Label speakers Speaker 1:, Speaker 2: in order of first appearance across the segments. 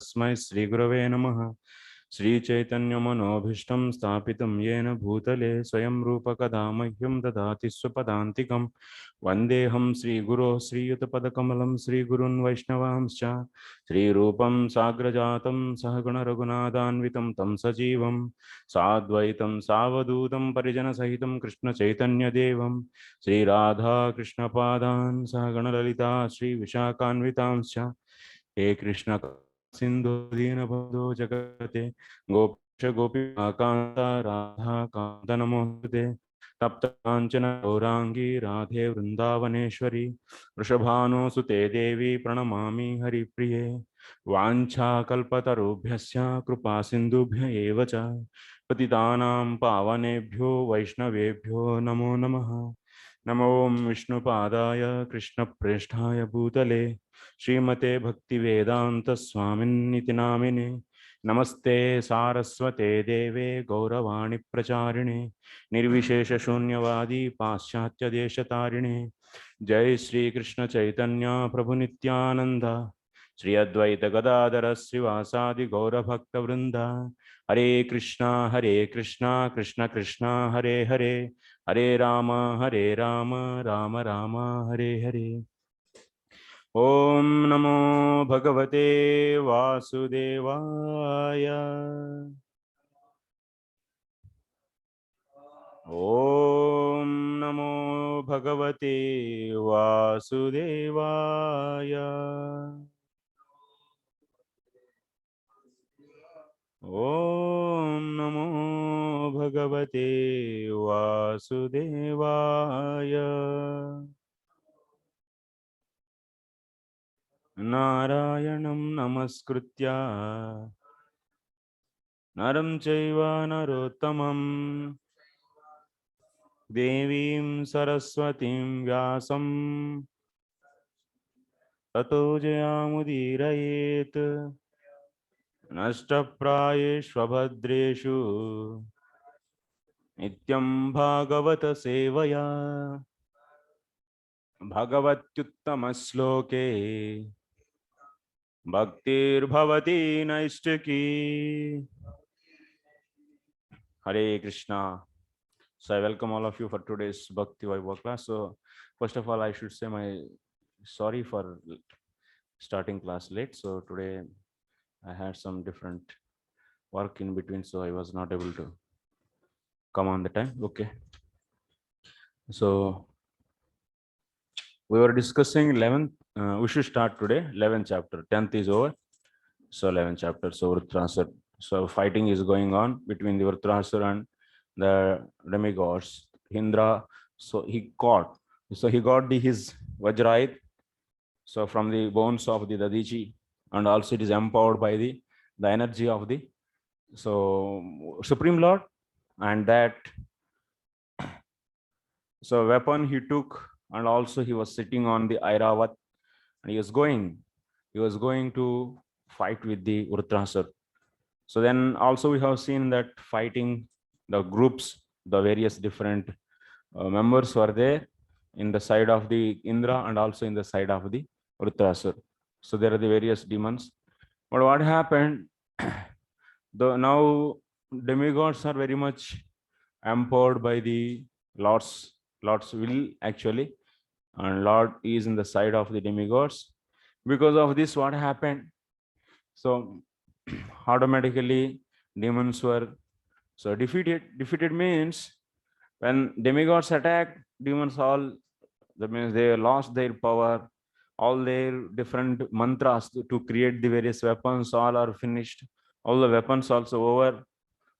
Speaker 1: तस्मै श्रीगुरवे नमः। श्रीचैतन्यमनोभीष्टं स्थापितं येन भूतले स्वयं रूपकदा मह्यं ददाति स्वपदान्तिकं। वन्देऽहं श्रीगुरो श्रीयुतपदकमलं श्रीगुरुन् वैष्णवांश्च श्रीरूपं साग्रजातं सहगुणरघुनाथान्वितं तं सजीवं साद्वैतं सावधूतं परिजनसहितं कृष्णचैतन्यदेवं श्रीराधा कृष्णपादान् सहगणललिता श्रीविशाखान्वितांश्च। हे कृष्ण सिंधु दीनबंधो जगते गोपेश गोपीकांता राधा कांत नमोस्तुते। तप्त कांचन गौरांगी राधे वृंदावनेश्वरी वृषभानुसुते देवी प्रणमामि हरिप्रिये। वाञ्छाकल्पतरुभ्यश्च कृपा सिन्धुभ्य एव च पतितानां पावनेभ्यो वैष्णवेभ्यो नमो नमः। नमो विष्णुपादाय कृष्णप्रेष्ठाय भूतले श्रीमते भक्तिवेदांत स्वामिन्निति नामिने। नमस्ते सारस्वते देवे गौरवाणी प्रचारिणे निर्विशेष शून्यवादी पाश्चात्य देशतारिणे। जय श्री कृष्ण चैतन्य प्रभु नित्यानंद श्री अद्वैत गदाधर श्रीवासादि गौरभक्तवृंद। हरे कृष्णा कृष्ण कृष्णा हरे हरे हरे राम राम राम हरे हरे। ओम नमो भगवते वासुदेवाय। ओम नमो भगवते वासुदेवाय। ओम नमो भगवते वासुदेवाय। नारायणं नमस्कृत्य नरं चैव नरोत्तमं देवीं सरस्वतीं व्यासं ततो जयामुदीरयेत्। नष्टप्रायेष्वभद्रेषु नित्यं भागवत सेवया भगवत्युत्तमश्लोके भक्तिर्भवति नैष्टिकी। Hare Krishna. So I welcome all of you for today's Bhakti Vaibhava class. So first of all, I should say my sorry for starting class late. So today I had some different work in between, so I was not able to come on the time. Okay. So we were discussing 11th. We should start today. 11th chapter. 10th is over. So 11th chapter. So Vrtrasur. So fighting is going on between the Vrtrasur and the demigods. Indra. So he caught. So he got his Vajrayit. So from the bones of the Dadichi, and also it is empowered by the energy of the Supreme Lord, and that weapon he took, and also he was sitting on the Airavat, and he was going to fight with the Vrtrasur. So then also we have seen that fighting the groups, the various different members were there in the side of the Indra and also in the side of the Vrtrasur. So there are the various demons. But what happened? Now demigods are very much empowered by the Lord's will actually, and Lord is in the side of the demigods. Because of this, what happened? So automatically demons were defeated. Defeated means when demigods attack, demons all, that means they lost their power. All their different mantras to create the various weapons all are finished. All the weapons also over.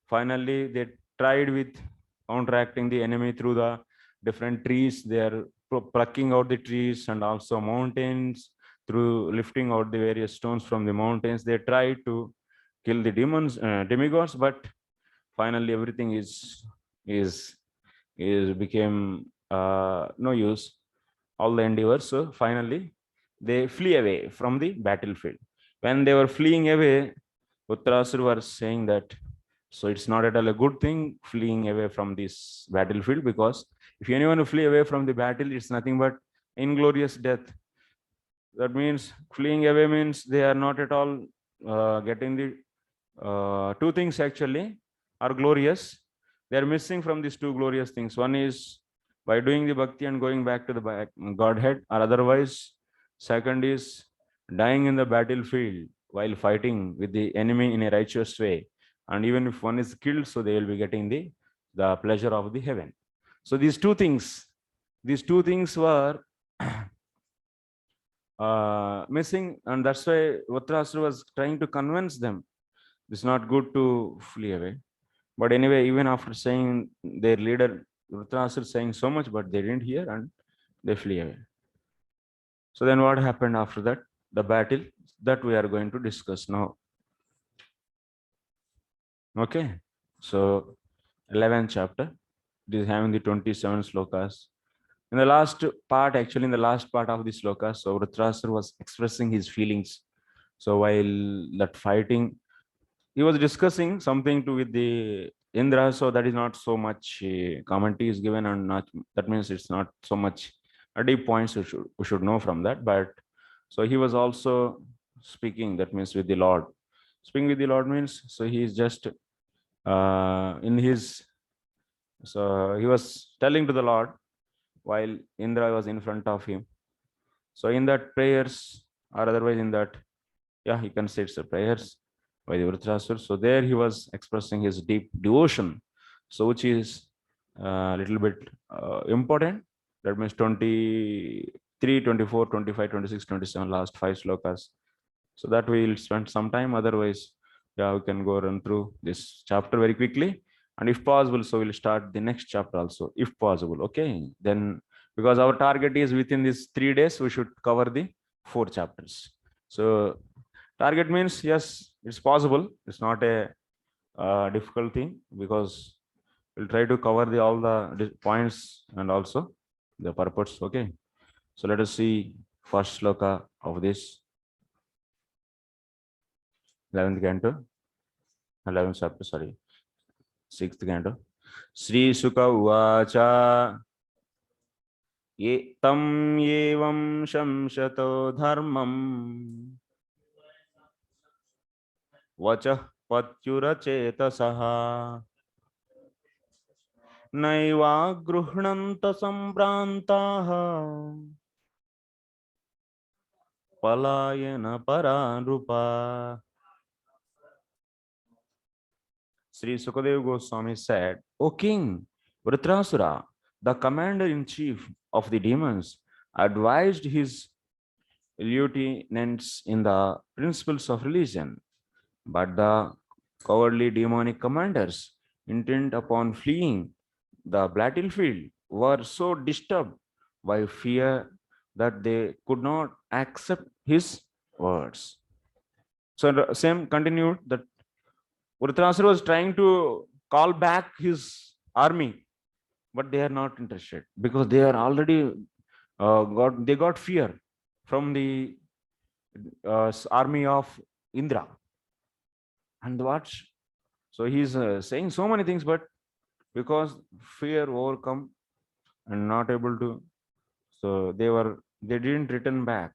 Speaker 1: Finally, they tried with counteracting the enemy through the different trees. They are plucking out the trees and also mountains through lifting out the various stones from the mountains. They tried to kill the demons, demigods, but finally everything is became no use. All the endeavors. So finally, they flee away from the battlefield. When they were fleeing away, Uttarasur was saying that, so it's not at all a good thing fleeing away from this battlefield, because if anyone flee away from the battle, it's nothing but inglorious death. That means fleeing away means they are not at all getting the two things actually are glorious. They are missing from these two glorious things. One is by doing the bhakti and going back to the Godhead, or otherwise, second is dying in the battlefield while fighting with the enemy in a righteous way. And even if one is killed, so they will be getting the pleasure of the heaven. So these two things were missing, and that's why Vatrasura was trying to convince them it's not good to flee away. But anyway, even after saying, their leader Dhritarashtra saying so much, but they didn't hear and they flee away. So then what happened after that? The battle that we are going to discuss now. Okay. So 11th chapter. This is having the 27 slokas. In the last part, actually in the last part of the slokas, so Dhritarashtra was expressing his feelings. So while that fighting, he was discussing something to with the Indra, so that is not so much commentary is given, and not, that means it's not so much a deep points we should know from that. But so he was also speaking, that means with the Lord. Speaking with the Lord means, so he is just in his, so he was telling to the Lord while Indra was in front of him. So in that prayers, or otherwise in that, yeah, you can say it's a prayers by the Dhritarashtra. So there he was expressing his deep devotion, so which is a little bit important. That means 23, 24, 25, 26, 27, last 5 slokas. So that we will spend some time. Otherwise, yeah, we can go run through this chapter very quickly. And if possible, so we'll start the next chapter also, if possible. Okay. Then, because our target is within these 3 days, we should cover the 4 chapters. So target means, yes, it's possible. It's not a difficult thing, because we'll try to cover all the points and also the purpose. Okay. So let us see first sloka of this 11th canto, 11th chapter, sorry, 6th canto. Sri Sukha Uvacha ye tam yevam shamshato dharmam vachah patyurachetasah naiva gruhnanta sambrantaha palayana pararupa. Sri Sukadeva Goswami said, O king, Vritrasura, the commander-in-chief of the demons, advised his lieutenants in the principles of religion, but the cowardly demonic commanders, intent upon fleeing the battlefield, were so disturbed by fear that they could not accept his words. So the same continued that Dhritarashtra was trying to call back his army, but they are not interested, because they are already got fear from the army of Indra. And what? So he's saying so many things, but because fear overcome and not able to, so they didn't return back.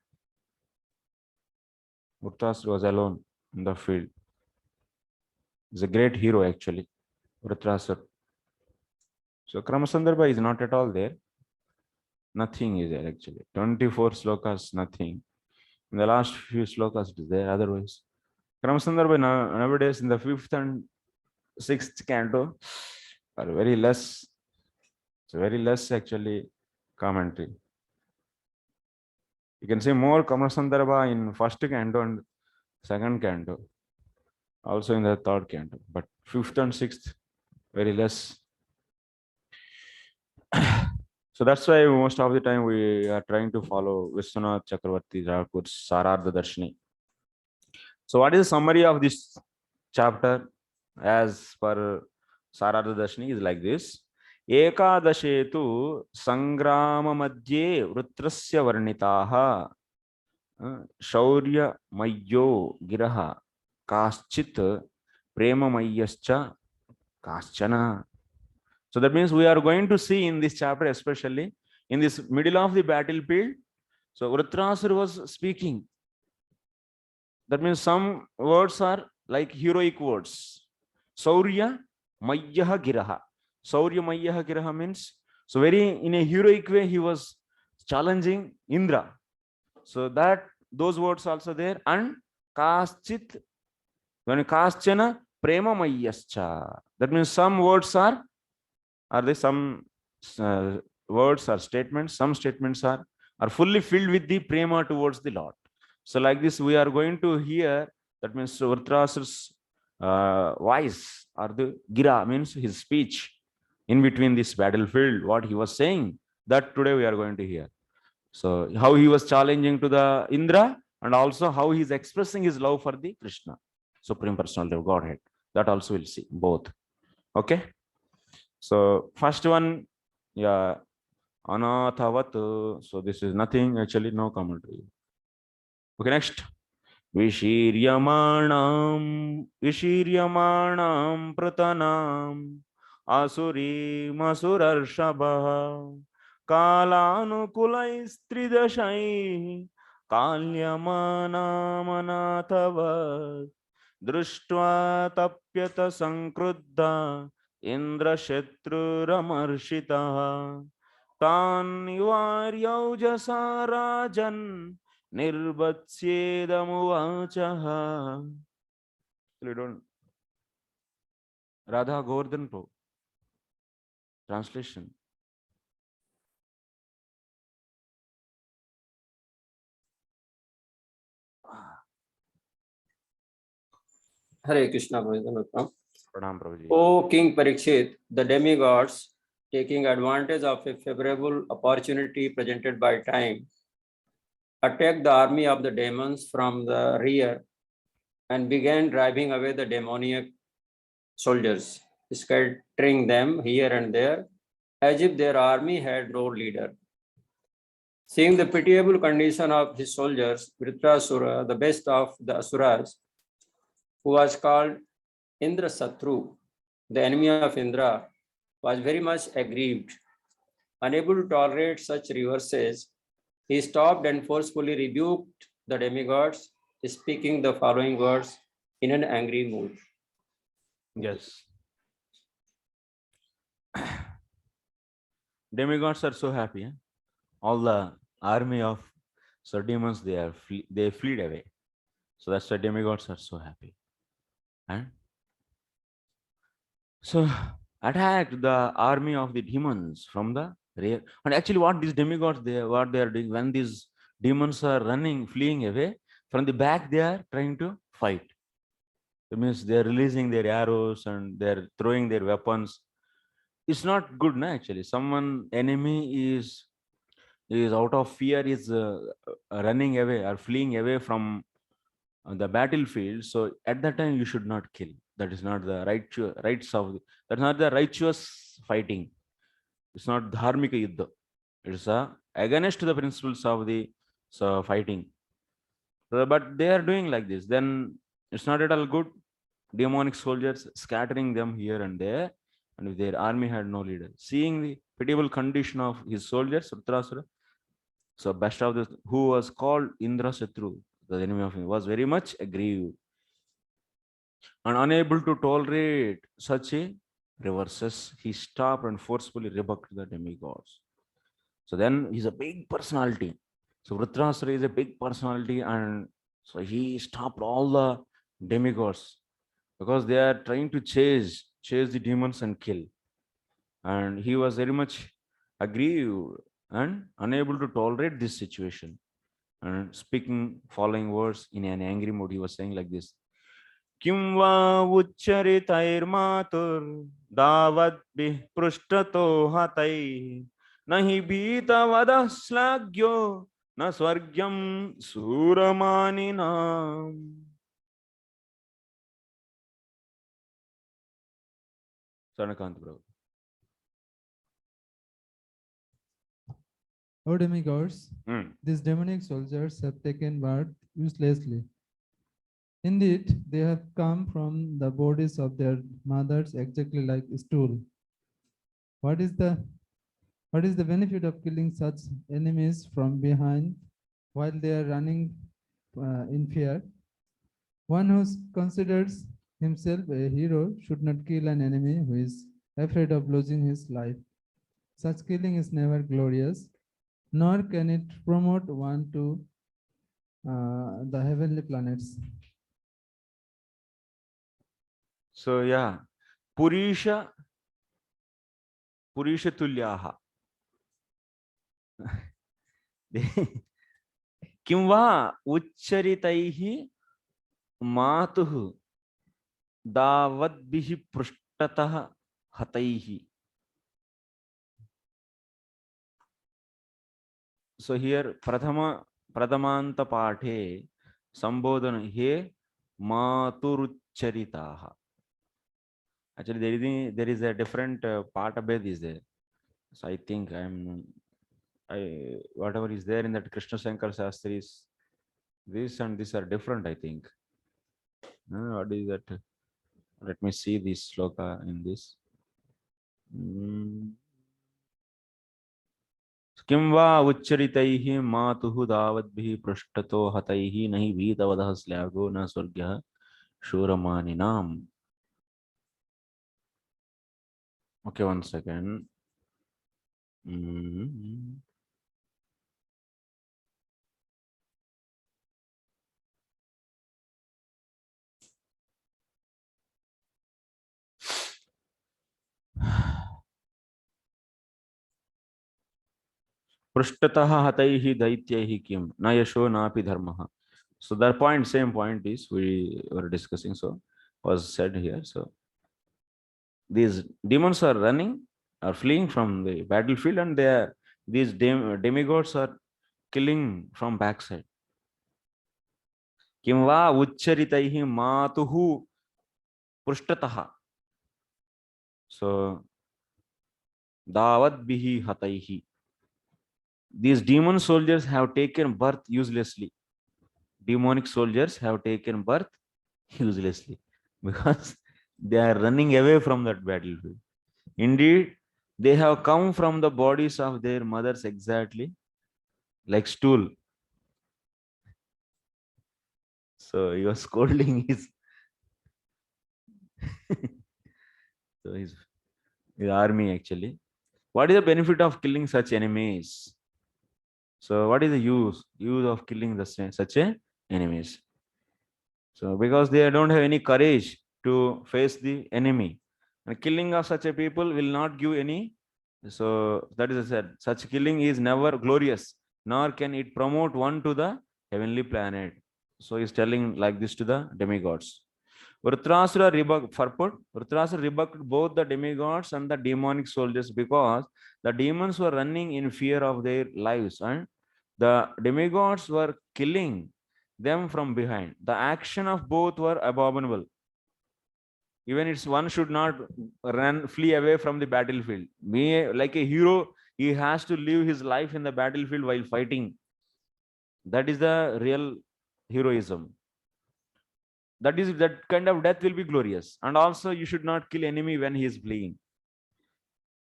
Speaker 1: Dhritarashtra was alone in the field. He's a great hero actually, Dhritarashtra. So Kramasandarbha is not at all there. Nothing is there actually. 24 slokas, nothing. In the last few slokas it is there, otherwise. Kramasandarbha nowadays in the 5th and 6th canto are very less. It's very less actually commentary. You can see more Kramasandarbha in 1st canto and 2nd canto. Also in the 3rd canto. But 5th and 6th, very less. So that's why most of the time we are trying to follow Vishwanath Chakravarti Thakur's Sarardha Darshini. So what is the summary of this chapter as per Sarardha Darshini is like this. Ekadashe tu sangrama madhye vrutrasya varnitaha shaurya mayyo giraha kaschit prema mayyascha kaschana. So that means we are going to see in this chapter, especially in this middle of the battlefield. So Dhritarashtra was speaking That means some words are like heroic words. Saurya Mayyaha Giraha. Saurya Mayyaha Giraha means, so very in a heroic way he was challenging Indra. So that those words also there. And Kaschit, when Kaschana Prema Mayyascha. That means some words are there some uh, words or statements, some statements are fully filled with the prema towards the Lord. So like this we are going to hear, that means Vritarashtra's voice, or the gira means his speech in between this battlefield, what he was saying, that today we are going to hear. So how he was challenging to the Indra, and also how he is expressing his love for the Krishna, Supreme Personality of Godhead. That also we'll see both. Okay. So first one, yeah, anathavat. So this is nothing, actually, no commentary. Okay, next. Vishiryamanam pratanam asuri masurarshavaha kalanukulai kalyamanam दृष्ट्वा तप्यत संक्रुद्धा इंद्रशत्रुरमर्षितः तान् निवार्यौजसा राजन् निर्वत्स्येदमुवाचः. Radha Govardhan Pro translation.
Speaker 2: Hare Krishna,
Speaker 1: Pranam Prabhuji.
Speaker 2: O King Parikshit, the demigods, taking advantage of a favorable opportunity presented by time, attacked the army of the demons from the rear and began driving away the demoniac soldiers, scattering them here and there, as if their army had no leader. Seeing the pitiable condition of his soldiers, Vritrasura, the best of the Asuras, who was called Indra Satru, the enemy of Indra, was very much aggrieved. Unable to tolerate such reverses, he stopped and forcefully rebuked the demigods, speaking the following words in an angry mood.
Speaker 1: Yes. Demigods are so happy. All the army of demons, they fled away. So that's why demigods are so happy. And so attacked the army of the demons from the rear. And actually what these demigods, what they are doing, when these demons are running, fleeing away, from the back they are trying to fight. That means they are releasing their arrows and they are throwing their weapons. It's not good, no, actually. Someone enemy is out of fear, is running away or fleeing away from the battlefield. So at that time you should not kill. That is not the rights of that's not the righteous fighting. It's not dharmika yuddha. It's against the principles of the fighting. But they are doing like this, then it's not at all good. Demonic soldiers scattering them here and there, and their army had no leader. Seeing the pitiable condition of his soldiers, Vritrasura, so best of the, who was called Indra Satru, the enemy of him, was very much aggrieved and unable to tolerate such a reverses. He stopped and forcefully rebuked the demigods. So then he's a big personality. So Vritrasura is a big personality, and so he stopped all the demigods because they are trying to chase the demons and kill. And he was very much aggrieved and unable to tolerate this situation. And speaking following words in an angry mood, he was saying like this: Kim va ucharitairmatur davatbih prushtato hatai nahi bhita vada slagyo na swargyam suramaninam. Sarnakant Prabhu.
Speaker 3: O demigods, these demonic soldiers have taken birth uselessly. Indeed, they have come from the bodies of their mothers exactly like stool. What is the benefit of killing such enemies from behind while they are running in fear? One who considers himself a hero should not kill an enemy who is afraid of losing his life. Such killing is never glorious, nor can it promote one to the heavenly planets.
Speaker 1: So yeah, Purisha Tulyaha. किं वा उच्चरितैः मातुः दावद्भिः पृष्ठतः हतैः. So here Pradhamanta Pathe Sambodhana he Maturucharitaha. Actually, there is a different part of it is there. So I think whatever is there in that Krishna Shankar Shastris, this and this are different, I think. What is that? Let me see this sloka in this. किं वा उच्चरितैः मातुः दावद्भिः पृष्ठतो हतैः नहि भीतवदः श्लाघो न स्वर्गः शूरमानिनाम्. Okay, one second. पृष्ठतः हतैः दैत्यैः किं न यशो नापि धर्मः. So that point, same point is we were discussing, so was said here. So these demons are running or fleeing from the battlefield, and these demigods are killing from backside. किं वा उच्चरितैः मातुः पृष्ठतः. So दावद्भिः हतैः. These demon soldiers have taken birth uselessly. Demonic soldiers have taken birth uselessly because they are running away from that battlefield. Indeed, they have come from the bodies of their mothers exactly like stool. So your scolding is so his army actually. What is the benefit of killing such enemies? So what is the use of killing such enemies? So because they don't have any courage to face the enemy, and killing of such a people will not give any. So that is said, such killing is never glorious, nor can it promote one to the heavenly planet. So he's telling like this to the demigods. Vritrasura rebuked both the demigods and the demonic soldiers because the demons were running in fear of their lives and the demigods were killing them from behind. The action of both were abominable. Even it's one should not flee away from the battlefield. Like a hero, he has to live his life in the battlefield while fighting. That is the real heroism. That kind of death will be glorious. And also you should not kill enemy when he is fleeing.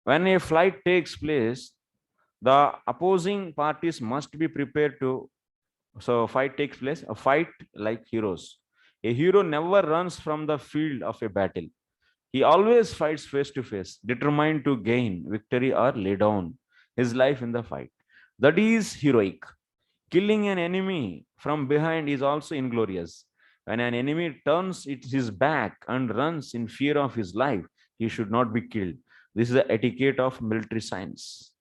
Speaker 1: When a flight takes place, the opposing parties must be prepared to. So fight takes place, a fight like heroes. A hero never runs from the field of a battle. He always fights face to face, determined to gain victory or lay down his life in the fight. That is heroic. Killing an enemy from behind is also inglorious. When an enemy turns his back and runs in fear of his life, he should not be killed. This is the etiquette of military science.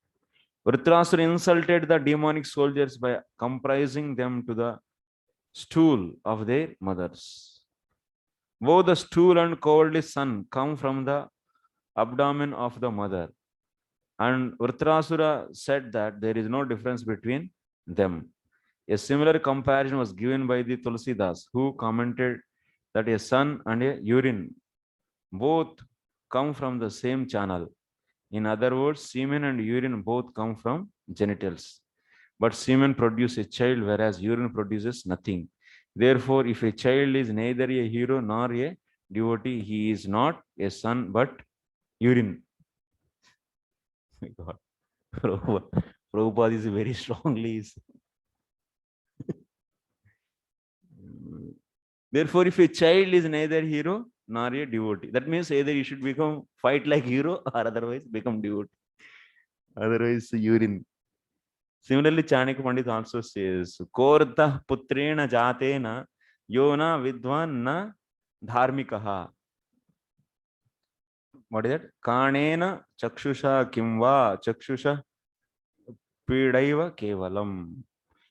Speaker 1: Vritrasura insulted the demonic soldiers by comprising them to the stool of their mothers. Both the stool and cowardly son come from the abdomen of the mother. And Vritrasura said that there is no difference between them. A similar comparison was given by the Tulsidas, who commented that a son and a urine both come from the same channel. In other words, semen and urine both come from genitals. But semen produces a child, whereas urine produces nothing. Therefore, if a child is neither a hero nor a devotee, he is not a son but urine. God. Prabhupada is very strongly Therefore, if a child is neither hero nor a devotee, that means either you should become fight like hero or otherwise become devotee. Otherwise, urine. Similarly, Chanakya Pandit also says, Korta putrena jatena yona vidvan na dharmikaha. What is that? Kanena chakshusha kimva chakshusha pidaiva kevalam.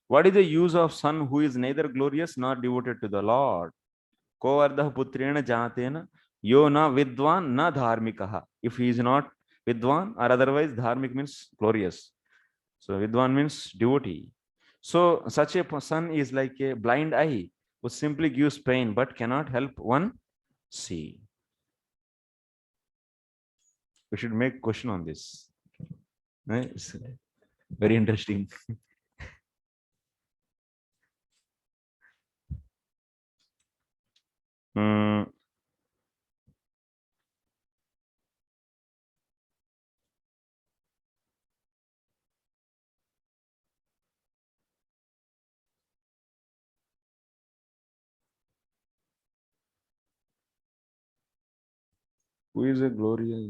Speaker 1: What is the use of son who is neither glorious nor devoted to the Lord? Kovardha putrena jatena yona vidvan na dharmikaha. If he is not vidvan or otherwise dharmik means glorious. So vidwan means devotee. So such a son is like a blind eye who simply gives pain but cannot help one see. We should make question on this. It's very interesting. Who is a glorious?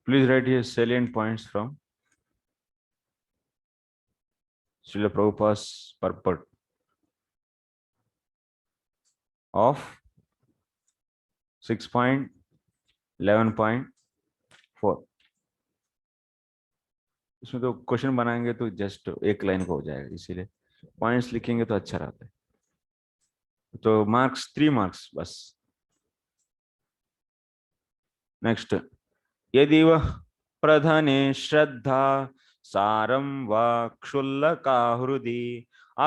Speaker 1: Please write here salient points from Srila Prabhupada's purport of 6.11.4. इसमें तो question बनाएंगे तो just एक line को हो जाएगा, इसीलिए points लिखेंगे तो अच्छा रहता है. तो मार्क्स 3 मार्क्स बस. नेक्स्ट, यदि वह प्रधाने श्रद्धा सारं वा क्षुल्लका हृदि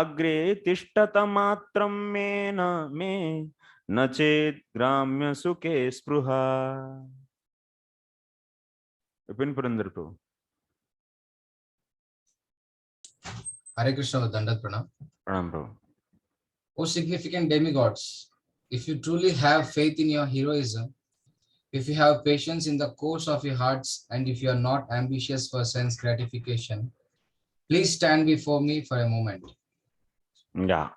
Speaker 1: अग्रे तिष्ठत मात्रं मे न चेत् ग्राम्य सुखे स्पृहा. विपिन पुरंदर प्रभु.
Speaker 4: Hare Krishna Dandat Pranam.
Speaker 1: Pranam Prabhu.
Speaker 4: O significant demigods, if you truly have faith in your heroism, if you have patience in the course of your hearts, and if you are not ambitious for sense gratification, please stand before me for a moment.
Speaker 1: Yeah.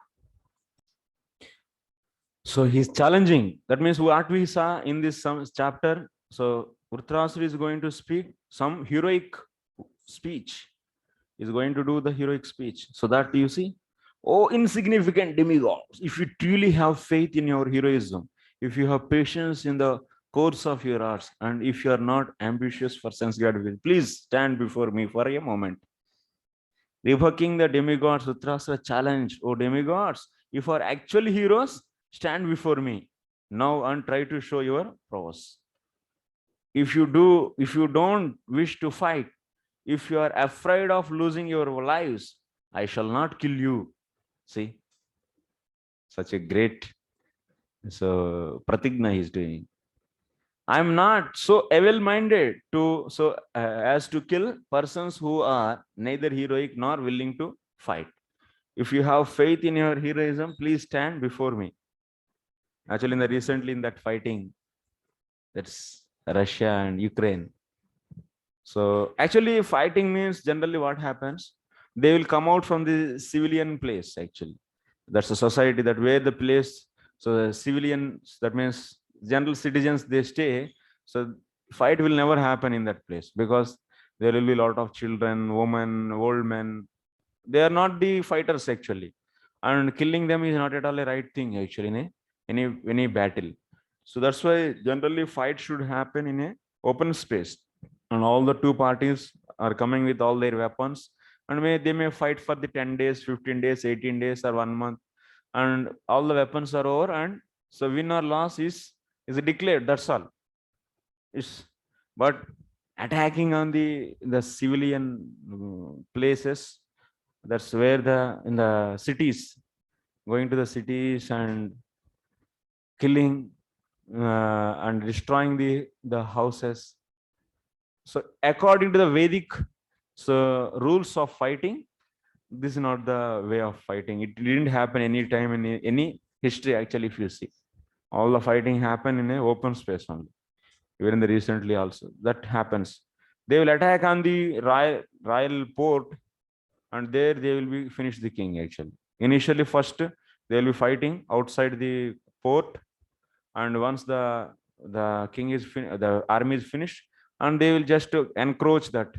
Speaker 1: So he's challenging. That means what we saw in this chapter. So Dhritarashtra is going to speak some heroic speech. Is going to do the heroic speech. So that you see, oh insignificant demigods, if you truly have faith in your heroism, if you have patience in the course of your arts, and if you are not ambitious for sense gratification, please stand before me for a moment. Revoking the demigods, Dhritarashtra challenge, oh demigods, if you are actually heroes, stand before me now and try to show your prowess. If you don't wish to fight, if you are afraid of losing your lives, I shall not kill you. See, such a great pratigna he is doing. I am not so evil-minded as to kill persons who are neither heroic nor willing to fight. If you have faith in your heroism, please stand before me. Actually, recently in that fighting, that's Russia and Ukraine. So actually fighting means generally what happens, they will come out from the civilian place. Actually, that's a society that where the place, so the civilians, that means general citizens, they stay. So fight will never happen in that place because there will be a lot of children, women, old men. They are not the fighters actually, and killing them is not at all a right thing actually in any battle. So that's why generally fight should happen in a open space. And all the two parties are coming with all their weapons, and they may fight for the 10 days, 15 days, 18 days, or 1 month, and all the weapons are over, and so win or loss is declared. That's all. But attacking on the civilian places, that's where in the cities, going to the cities and killing and destroying the houses. So according to the Vedic rules of fighting, this is not the way of fighting. It didn't happen any time in any history actually, if you see. All the fighting happen in a open space only. Even in the recently also, that happens. They will attack on the royal port, and there they will be finish the king actually. Initially, first they will be fighting outside the port, and once the king is the army is finished, and they will just encroach that.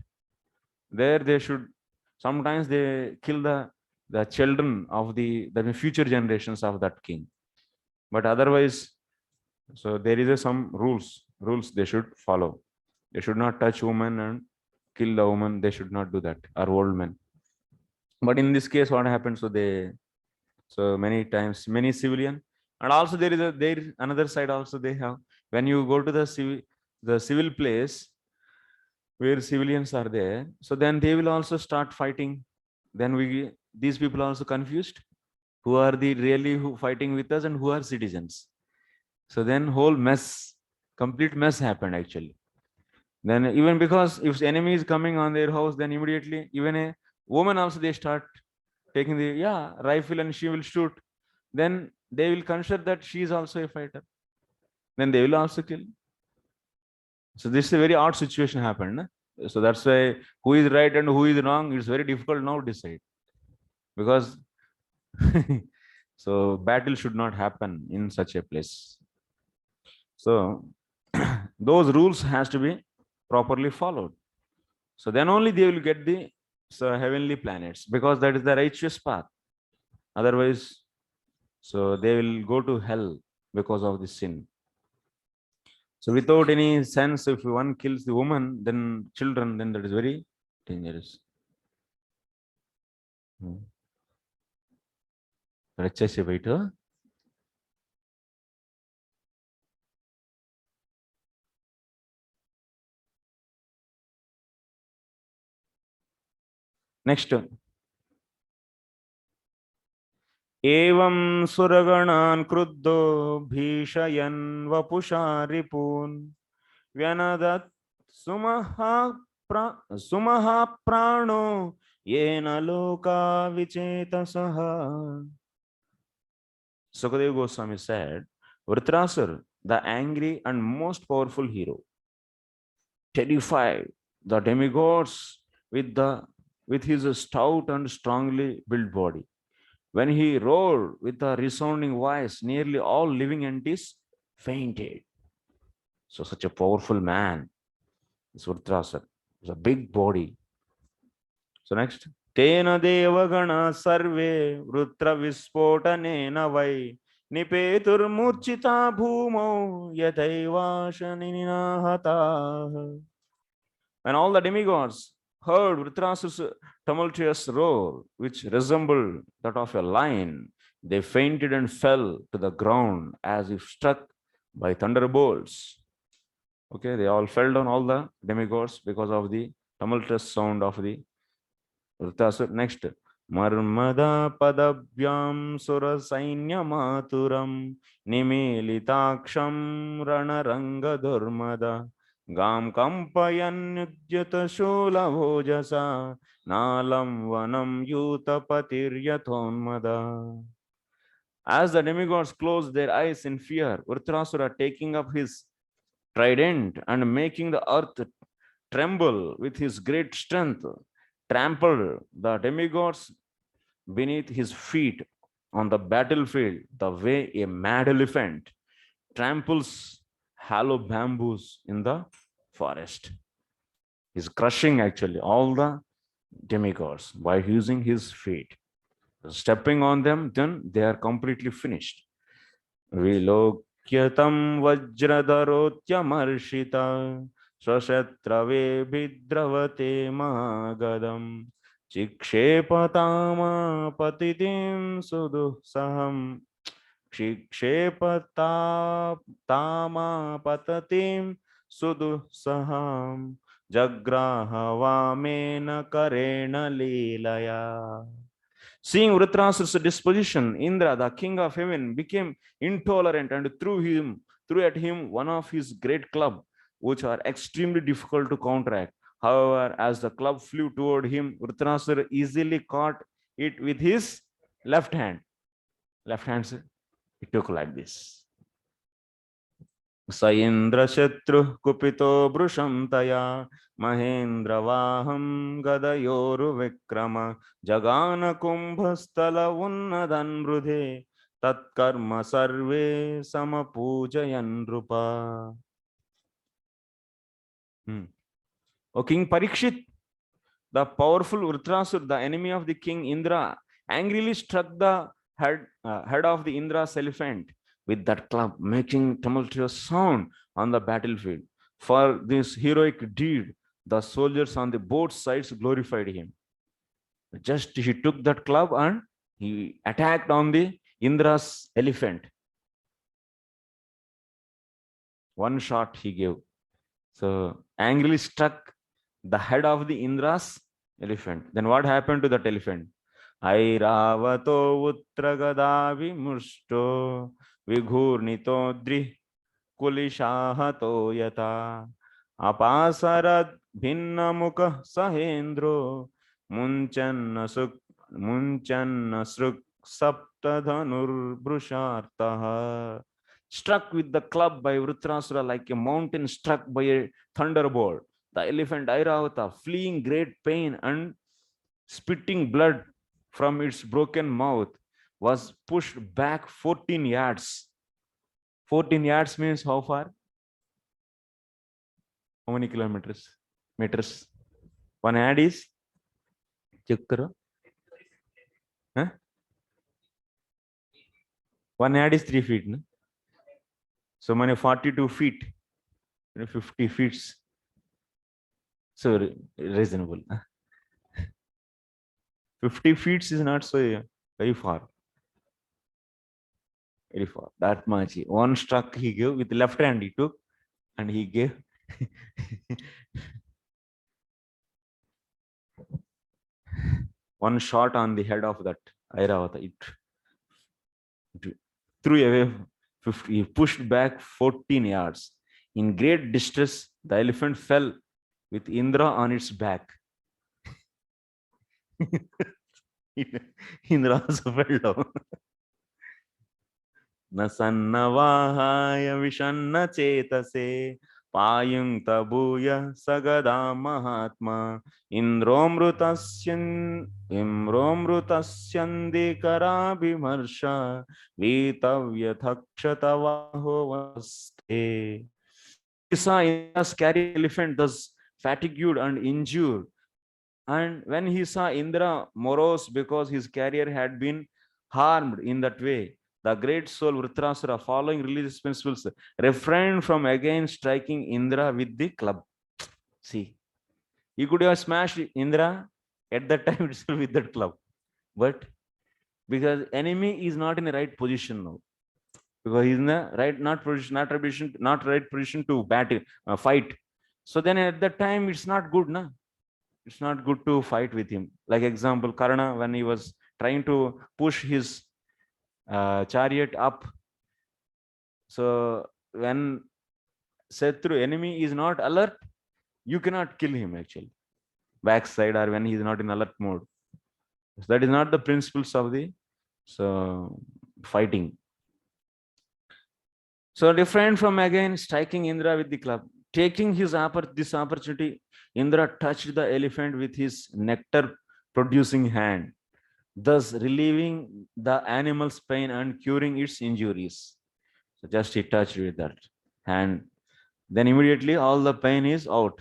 Speaker 1: There they should, sometimes they kill the children of the future generations of that king. But otherwise, so there is some rules they should follow. They should not touch women and kill the woman. They should not do that, or old men. But in this case, what happened? So many times, many civilian, and also there is another side also they have. When you go to the civil place where civilians are there, so then they will also start fighting. Then these people are also confused. Who are the really who fighting with us and who are citizens? So then whole mess, complete mess happened actually. Then even because if enemy is coming on their house, then immediately even a woman also they start taking the rifle and she will shoot. Then they will consider that she is also a fighter. Then they will also kill. So this is a very odd situation happened. So that's why who is right and who is wrong, it's very difficult now to decide. Because so battle should not happen in such a place. So those rules has to be properly followed. So then only they will get the heavenly planets, because that is the righteous path. Otherwise, so they will go to hell because of the sin. So without any sense, if one kills the woman, then children, then that is very dangerous. Next. एवं सुरगणान् क्रुद्धो भीषयन् वपुषा रिपून् व्यनदत् सुमहाप्राणो येन लोका विचेतसः. Sukadeva Goswami said, Vritrasur, the angry and most powerful hero, terrified the demigods with his stout and strongly built body. When he roared with a resounding voice, nearly all living entities fainted. So such a powerful man, this Vritrasur, is a big body. So next. Tena devagana sarve vrutra vispotanena vai nipetur murchita bhumo yadaiva hata. When all the demigods heard Vritrasur's tumultuous roar, which resembled that of a lion, they fainted and fell to the ground as if struck by thunderbolts. Okay, they all fell down, all the demigods, because of the tumultuous sound of the Vritrasur. Next. Marmada padabhyam sura sainya maturam nimilitaksham ranaranga durmada gam kampayan yujyata shula bhojasa nalam vanam yutapatir yathonmada. As the demigods closed their eyes in fear, Vritrasura, taking up his trident and making the earth tremble with his great strength, trampled the demigods beneath his feet on the battlefield the way a mad elephant tramples hollow bamboos in the forest. He's crushing actually all the demigods by using his feet. Stepping on them, then they are completely finished. Vilokyatam vajradharotyamarshita swashatrave bhidravate magadam Chikshepatama patitim suduhsaham Chikshepatama patatim suduhsaham Jagraha vamena karena lilaya. Seeing Vritrasur's disposition, Indra, the king of heaven, became intolerant and threw at him one of his great clubs, which are extremely difficult to counteract. However, as the club flew toward him, Vritrasura easily caught it with his left hand. Left hand, He took like this. स इंद्र शत्रु कुपितो भृशं तया महेंद्र वाहं गदयोरुविक्रम जगान कुंभस्थल उन्नदन् मृधे तत्कर्म सर्वे समपूजयन् नृपा. O King Parikshit, the powerful Vritrasura, the enemy of the king Indra, angrily struck the head of the Indra's elephant with that club, making tumultuous sound on the battlefield. For this heroic deed, the soldiers on the both sides glorified him. Just he took that club and he attacked on the Indra's elephant. One shot he gave. So angrily struck the head of the Indra's elephant. Then what happened to that elephant? Airavato utragada vimushto vighurnito dri kulishahato yata apasarad bhinnamukha sahendro munchanna sruk saptadhanur brushartaha. Struck with the club by Vritrasura like a mountain struck by a thunderbolt. The elephant Airavata, fleeing great pain and spitting blood from its broken mouth, was pushed back 14 yards. 14 yards means how far? How many kilometers? Meters? One yard is? Check karo. Huh? 1 yard is 3 feet. No? So many 42 feet, 50 feet. So reasonable. 50 feet is not so very far. Very far. That much. One struck he gave with left hand he took and he gave. One shot on the head of that Airavata. It threw away 50. He pushed back 14 yards. In great distress, the elephant fell with Indra on its back. Indra also fell down. Nasannavahaya vishanna chetase payung tabuya sagada mahatma imromrutasyan karabhimarsha vitavyathakshatawaho vaste. He saw Indra's carrier elephant thus fatigued and injured. And when he saw Indra morose because his carrier had been harmed in that way, the great soul Vritrasura, following religious principles, refrained from again striking Indra with the club. See, he could have smashed Indra at that time itself with that club. But because enemy is not in the right position now. Because he's in the right, not right position to battle, fight. So then at that time, it's not good, na? It's not good to fight with him. Like example, Karna, when he was trying to push his chariot up. So when Shatru enemy is not alert, you cannot kill him actually. Backside or when he is not in alert mode. So that is not the principles of the fighting. So different from again striking Indra with the club. Taking this opportunity, Indra touched the elephant with his nectar producing hand, thus relieving the animal's pain and curing its injuries. So just he touched with that hand. Then immediately all the pain is out.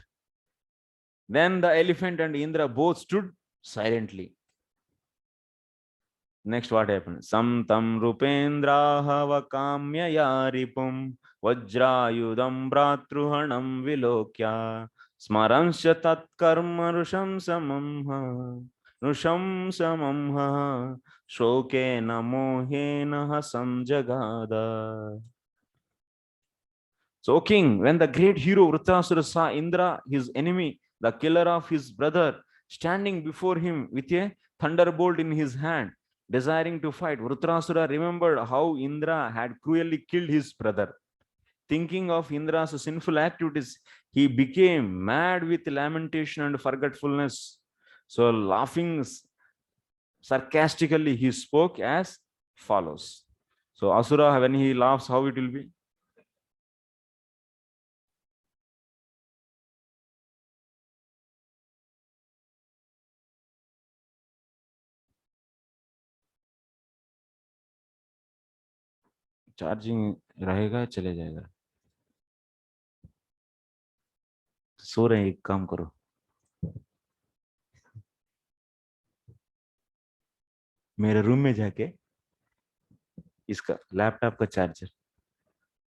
Speaker 1: Then the elephant and Indra both stood silently. Next, what happened? Samtam Rupendraha Vakamya Yaripum Vajrayudam Bratruhanam Vilokya Smaransya Tat Karma Rusham Samamha Shoke Namohena Hasam Jagada. So, king, when the great hero Vritrasura saw Indra, his enemy, the killer of his brother, standing before him with a thunderbolt in his hand, desiring to fight, Vritrasura remembered how Indra had cruelly killed his brother. Thinking of Indra's sinful activities, he became mad with lamentation and forgetfulness. So, laughing sarcastically, he spoke as follows. So Asura, when he laughs, how it will be? Charging रहेगा, चले जाएगा. सो रहे हैं, एक काम करो, मेरे room में जाके इसका लैपटॉप का चार्जर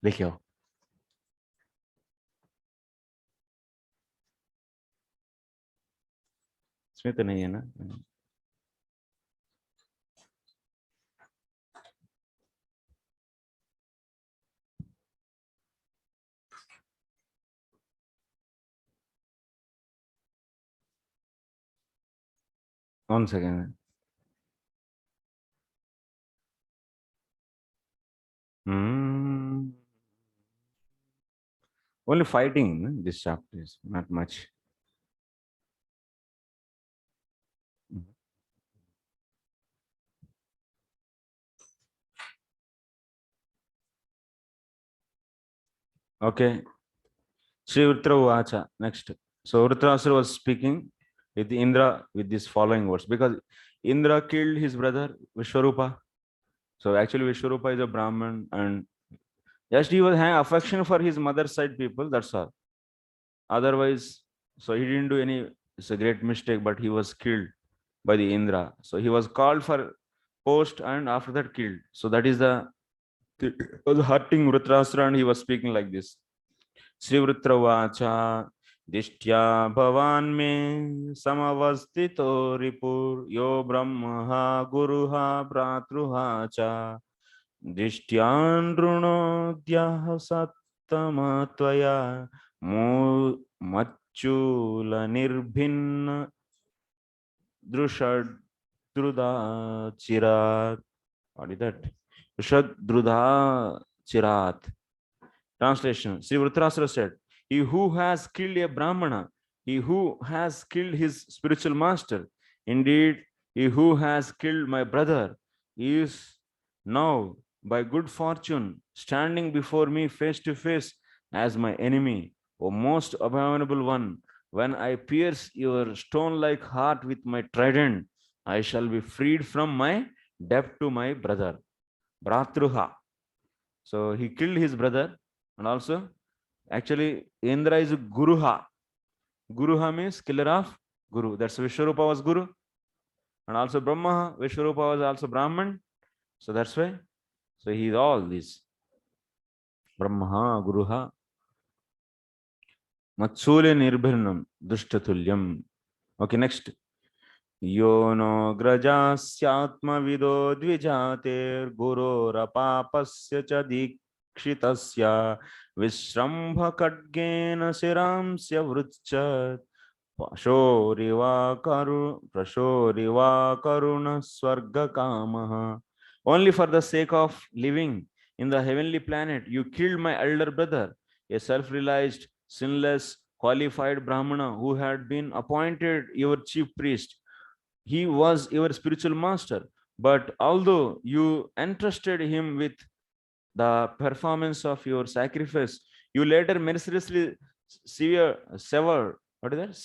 Speaker 1: लेके आओ. इसमें तो नहीं है ना. One second. Only fighting, this chapter is not much. Okay. Sri Vritra Vacha. Next. So Vritrasura was speaking with Indra with these following words, because Indra killed his brother Vishwarupa. So actually Vishwarupa is a Brahmin, and just he was having affection for his mother's side people, that's all. Otherwise, so he didn't do any, it's a great mistake, but he was killed by the Indra. So he was called for post and after that killed. So that is the, it was hurting Vritrasura, and he was speaking like this. Sri Vritra Vacha. Dishtya bhavan me samavastito ripur yo brahmaha guruha bratruha cha dishtyan drunodhyah sattama tvaya mu machula nirbhinna drushad druda chirat. What is that? Drushad druda chirat. Translation. Sri Vritrasura said, he who has killed a Brahmana, he who has killed his spiritual master, indeed, he who has killed my brother is now, by good fortune, standing before me face to face as my enemy, O most abominable one. When I pierce your stone-like heart with my trident, I shall be freed from my debt to my brother. Bratruha. So he killed his brother, and also, actually, Indra is Guruha. Guruha means killer of Guru. That's Vishwarupa was Guru. And also Brahma, Vishwarupa was also Brahman. So that's why. So he is all this. Brahma, Guruha. Matsule nirbhirnam dushtatulyam. Okay, next. Yono grajasyatma vido dvijater guru rapapasya cha dikshitasya vishrambha kadgena siramsya vrutchat prashoriva karuna swarga kamaha. Only for the sake of living in the heavenly planet, you killed my elder brother, a self-realized, sinless, qualified Brahmana who had been appointed your chief priest. He was your spiritual master, but although you entrusted him with the performance of your sacrifice, you later mercilessly severed, what is that?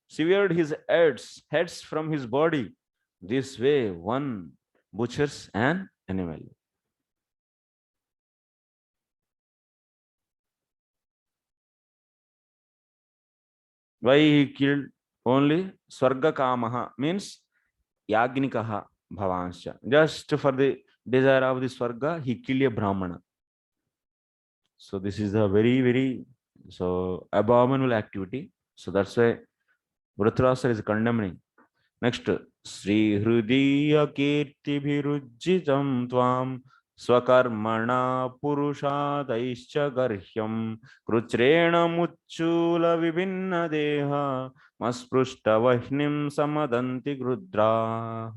Speaker 1: Severed his heads from his body. This way, one butchers an animal. Why he killed only Swarga Kamaha means Yagnikaha Bhavansha. Just for the desire of the Swarga, he killed a Brahmana. So this is a very, very abominable activity. So that's why Vritrasura is condemning. Next, Sri Hridiya Kirti Bhirujjitam Tvam Swakarmana Purushadaischa Garhyam Kruchrena Muchula Vibhinna Deha Masprushta Vahnim Samadanti Grudra.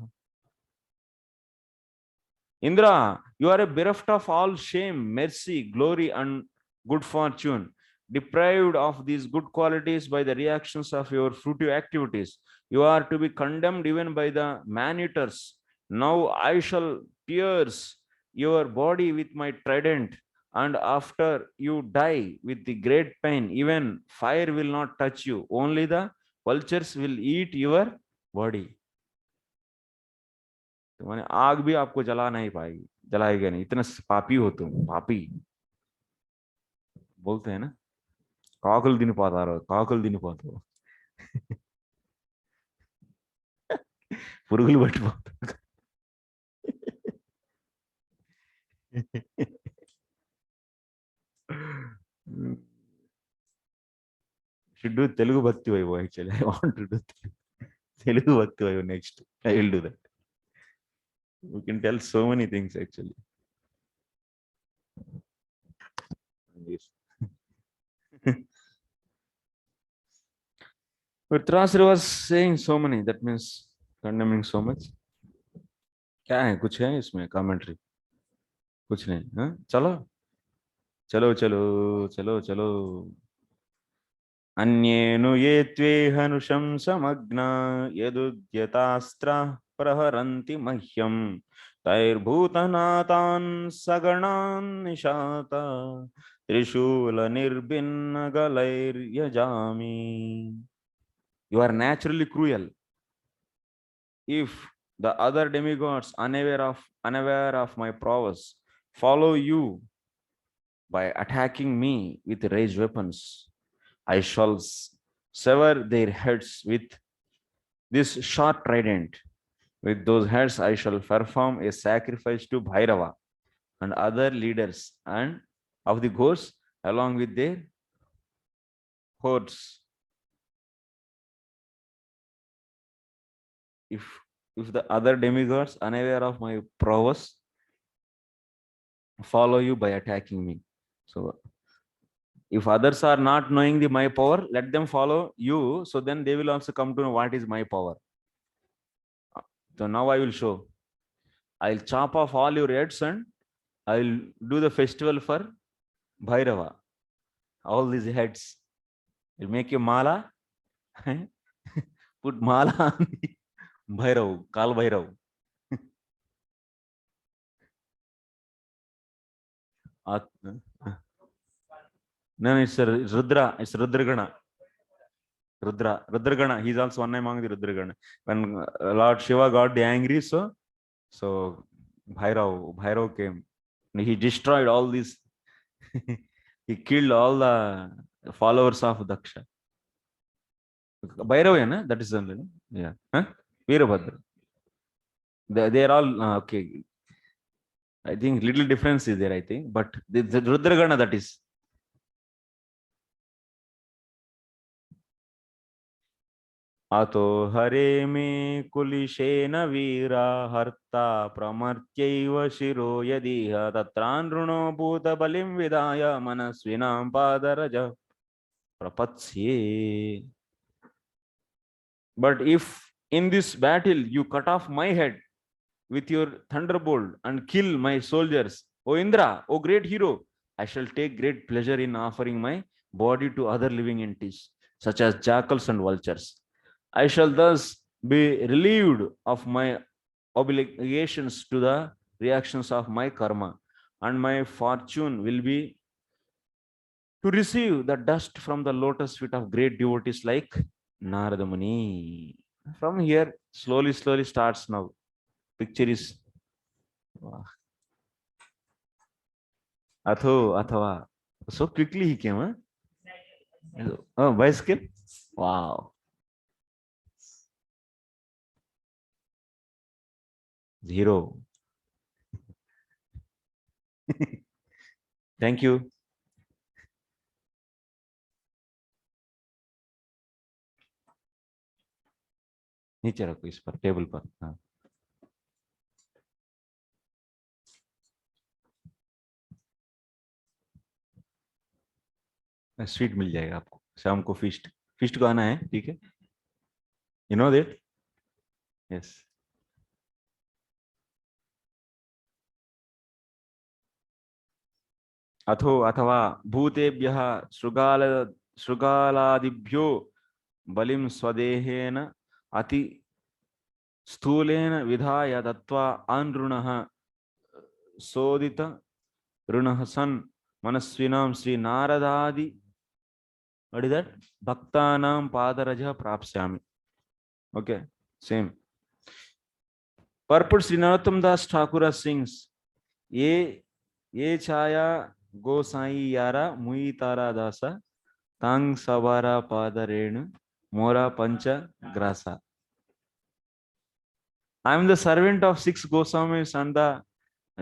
Speaker 1: Indra, you are a bereft of all shame, mercy, glory, and good fortune, deprived of these good qualities by the reactions of your fruitive activities. You are to be condemned even by the man-eaters. Now I shall pierce your body with my trident, and after you die with the great pain, even fire will not touch you. Only the vultures will eat your body. तो माने आग भी आपको जला नहीं पाएगी, जलाएगा नहीं, इतना पापी हो तुम, पापी बोलते हैं ना, काकल दिन पातारो, काकल दिन पातो पुరుగులు పట్టిపోతారు. should do Telugu bhakti vaibhava actually. I want to do Telugu bhakti vaibhava next. I will do that. We can tell so many things actually. Yes. But Trasri was saying so many, that means condemning so much. क्या है, कुछ है इसमें commentary? कुछ नहीं. हाँ चलो चलो चलो चलो चलो. अन्येनु ये त्वेहनुशं समग्ना यदुद्यतास्त्रा प्रहरन्ति मह्यं तैर्भूतनाथान् सगणान् निशाता त्रिशूलनिर्भिन्नगलैर्यजामि. You are naturally cruel. If the other demigods, unaware of my prowess, follow you by attacking me with raised weapons, I shall sever their heads with this sharp trident. With those heads, I shall perform a sacrifice to Bhairava and other leaders and of the ghosts along with their hordes. If the other demigods, unaware of my prowess, follow you by attacking me. So if others are not knowing my power, let them follow you, so then they will also come to know what is my power. So now I will show. I'll chop off all your heads and I'll do the festival for Bhairava. All these heads. I'll make a mala. Put mala on the Bhairav, Kal Bhairav. No, it's Rudra. It's Rudragana. Rudragana. He's also one among the Rudragana. When Lord Shiva got angry, so Bhairav came. He destroyed all these. He killed all the followers of Daksha. Bhairav, na? That is only. Yeah. Huh? Veerabhadra. They are all okay. I think little difference is there, I think. But the Rudragana, that is. अतो हरे मे कुलिशेन वीरा हर्ता प्रमर्त्यैव शिरो यदिह तत्रानृणो भूतबलिं विधाय मनस्विनां पादरज प्रपत्स्ये. But if in this battle you cut off my head with your thunderbolt and kill my soldiers, O Indra, O great hero, I shall take great pleasure in offering my body to other living entities such as jackals and vultures. I shall thus be relieved of my obligations to the reactions of my karma, and my fortune will be to receive the dust from the lotus feet of great devotees like Narada Muni. From here, slowly starts now. Picture is Atho, Athava. So quickly he came, huh? Oh, bicycle? Wow. Zero. Thank you. नीचे रखो इस पर, table पर. हाँ. Sweet मिल जाएगा आपको शाम को. फिस्ट को आना है, ठीक है? You know that? Yes. अथो अथवा भूतेभ्यः शृगालादिभ्यो बलिं स्वदेहेन अति स्थूलेन विधाय दत्वा अनृणः सोदित ऋणः सन् मनस्विनां Shri नारदादि, what is that? Bhaktanam padaraja prapsyami. Okay, same. Purport Sri Narottam Das Thakura sings, ye chaya gosai yara mui tara dasa tang sabara padarenu mora pancha grasa. I am the servant of 6 Goswamis, and the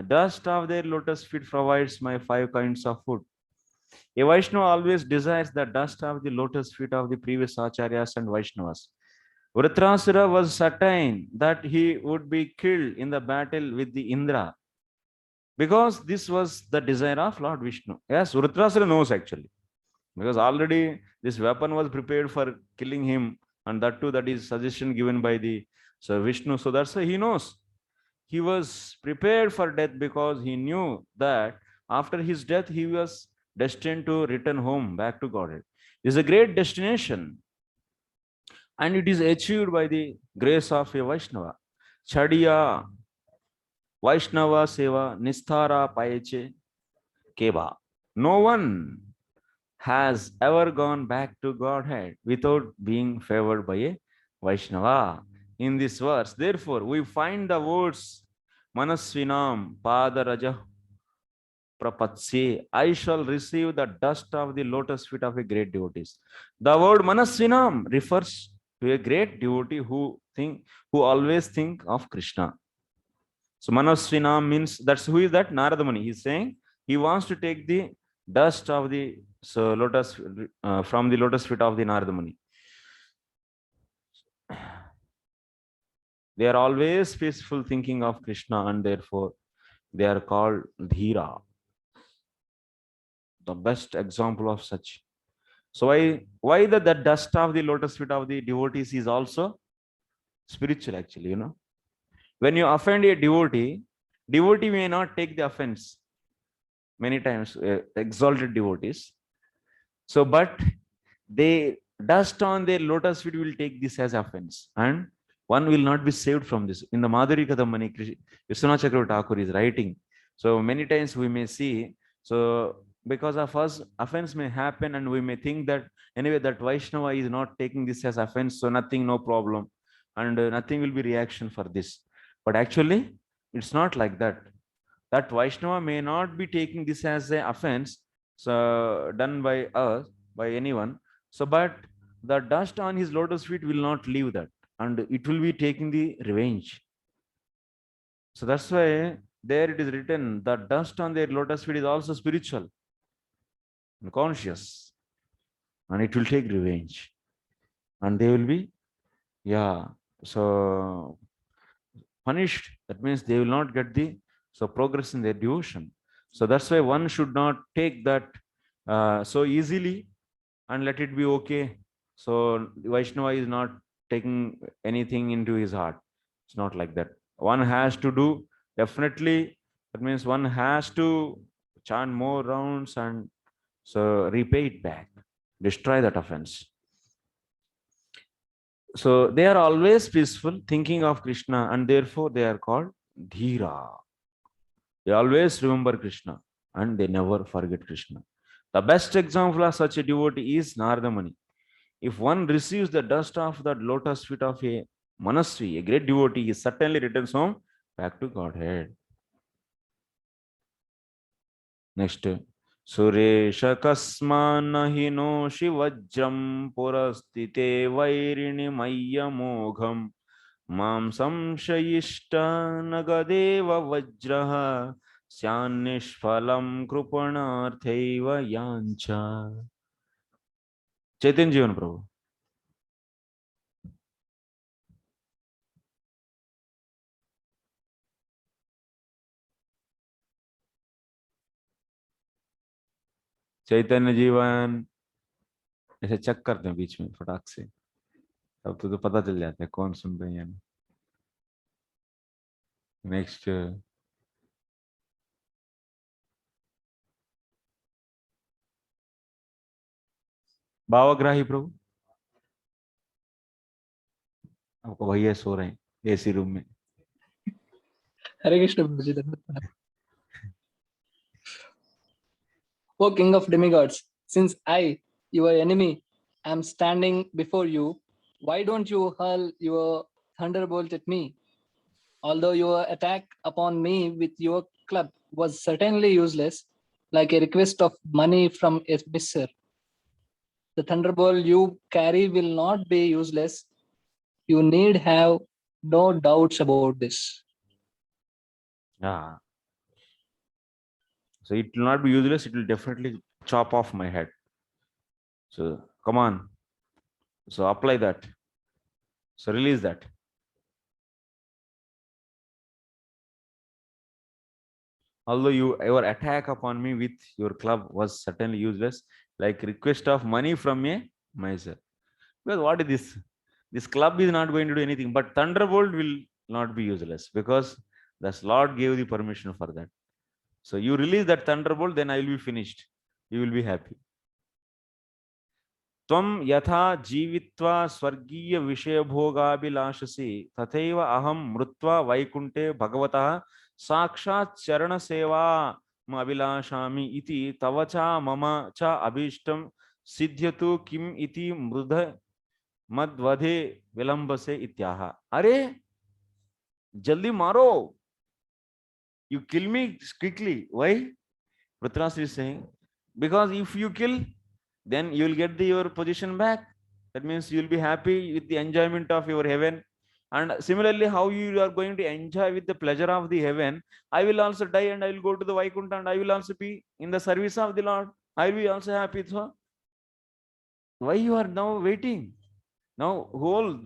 Speaker 1: dust of their lotus feet provides my 5 kinds of food. A Vaishnava always desires the dust of the lotus feet of the previous Acharyas and Vaishnavas. Vritrasura was certain that he would be killed in the battle with the Indra, because this was the desire of Lord Vishnu. Yes, Vritrasura knows actually, because already this weapon was prepared for killing him, and that too, that is suggestion given by the Vishnu. So that's why he knows. He was prepared for death because he knew that after his death, he was destined to return home back to Godhead. It is a great destination, and it is achieved by the grace of a Vaishnava. Chadiya Vaishnava Seva Nisthara Payeche Keba. No one has ever gone back to Godhead without being favored by a Vaishnava. In this verse, therefore, we find the words Manasvinam Padaraja Prapatsye, I shall receive the dust of the lotus feet of a great devotees. The word Manasvinam refers to a great devotee who always think of Krishna. So Manasvinam means, that's who is that? Narada Muni. He's saying he wants to take the dust of the lotus from the lotus feet of the Narada Muni. They are always peaceful thinking of Krishna, and therefore they are called Dhira, the best example of such. So why the dust of the lotus feet of the devotees is also spiritual actually, When you offend a devotee may not take the offense many times, exalted devotees. So, but they dust on their lotus feet will take this as offense, and one will not be saved from this. In the Madhuri Kadamani, Vishwanath Chakravarti Thakur is writing. So many times we may see, so because of us, offense may happen, and we may think that anyway that Vaishnava is not taking this as offense, so nothing, no problem, and nothing will be reaction for this. But actually, it's not like that. That Vaishnava may not be taking this as an offense, so done by us, by anyone. So, but the dust on his lotus feet will not leave that, and it will be taking the revenge. So that's why there it is written, the dust on their lotus feet is also spiritual and conscious, and it will take revenge, and they will be, so punished. That means they will not get the progress in their devotion. So that's why one should not take that so easily and let it be okay. So Vaishnava is not taking anything into his heart. It's not like that. One has to do, definitely, that means one has to chant more rounds and so repay it back, destroy that offense. So they are always peaceful, thinking of Krishna, and therefore they are called Dhira. They always remember Krishna, and they never forget Krishna. The best example of such a devotee is Narada Muni. If one receives the dust of the lotus feet of a Manasvi, a great devotee, he certainly returns home back to Godhead. Next. Suresh kasmanahi no shivajram purastite vairini mayyamogham mam samshayishta nagadeva vajraha syannishphalam krupanartheva yancha. Chaitanya Jivan Prabhu. चैतन्य जीवन ऐसे check करते हैं बीच में फटाक से, तब तो पता चल जाता है कौन सुन रहे हैं. नेक्स्ट भावग्राही प्रभु, आपको भैया सो रहे हैं. AC room में.
Speaker 5: Hare Krishna Prabhuji, Dandavat Pranam. O king of demigods, since I, your enemy, am standing before you, why don't you hurl your thunderbolt at me? Although your attack upon me with your club was certainly useless, like a request of money from a miser, the thunderbolt you carry will not be useless. You need have no doubts about this.
Speaker 1: Ah. So it will not be useless. It will definitely chop off my head. So come on. So apply that. So release that. Although your attack upon me with your club was certainly useless, like request of money from a miser. Because what is this? This club is not going to do anything, but thunderbolt will not be useless because the Lord gave the permission for that. So you release that thunderbolt, then I will be finished. You will be happy. Tvam yatha jivitva swargiya vishayabhogabilasasi tathaiva aham mrutva vaikunte bhagavatah sakshat charana seva abhilashami iti tavacha mama cha abhishtam siddhyatu kim iti mrudha madvadhe vilambase ityaha. Are jaldi maro. You kill me quickly. Why? Prithviraj is saying, because if you kill, then you will get your position back. That means you will be happy with the enjoyment of your heaven. And similarly, how you are going to enjoy with the pleasure of the heaven, I will also die and I will go to the Vaikuntha and I will also be in the service of the Lord. I will be also happy. So, why you are now waiting? Now,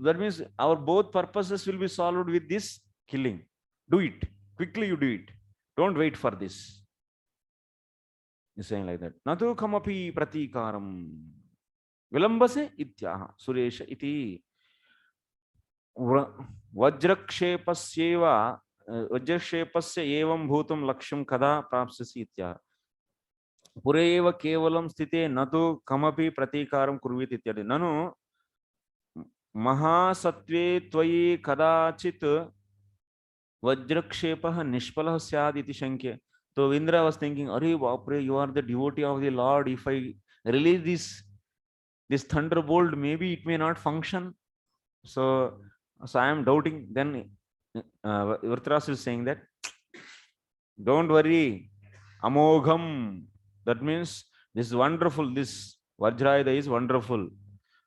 Speaker 1: that means our both purposes will be solved with this killing. Do it. Quickly you do it. Don't wait for this. He's saying like that. Natu kamapi pratikaram vilambase ityaha suresha iti vajrakshepasyeva vajrakshepasya evam bhutam laksham kada prapsasi ityaha pureva kevalam sthite natu kamapi pratikaram kurvit ityadi nanu mahasatve tvayi kadachit vajrakshepah nishpalah syad iti shankya. So Indra was thinking, Are Bapre, you are the devotee of the Lord. If I release this thunderbolt, maybe it may not function. So I am doubting. Then Vrithras is saying that, don't worry, amogham. That means this is wonderful. This Vajrayuda is wonderful,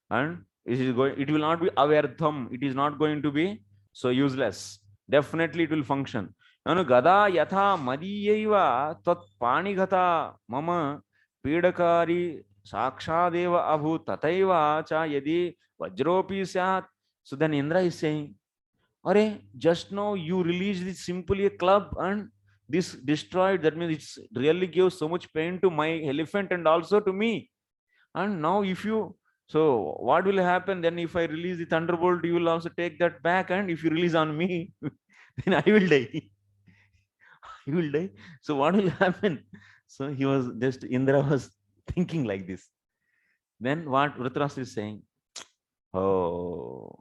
Speaker 1: and it will not be avyartham. It is not going to be so useless. Definitely it will function. Nanu gada yatha madiyaiva tat panigata mama pidakari sakshadeva abhu tataiva cha yadi vajropi syat. So then Indra is saying, Are just now you released this simply a club and this destroyed. That means it's really gives so much pain to my elephant and also to me. And now if you, so what will happen then if I release the thunderbolt, you will also take that back, and if you release on me, then I will die. He will die. So what will happen? So he was just, Indra was thinking like this. Then what Vrithras is saying? Oh,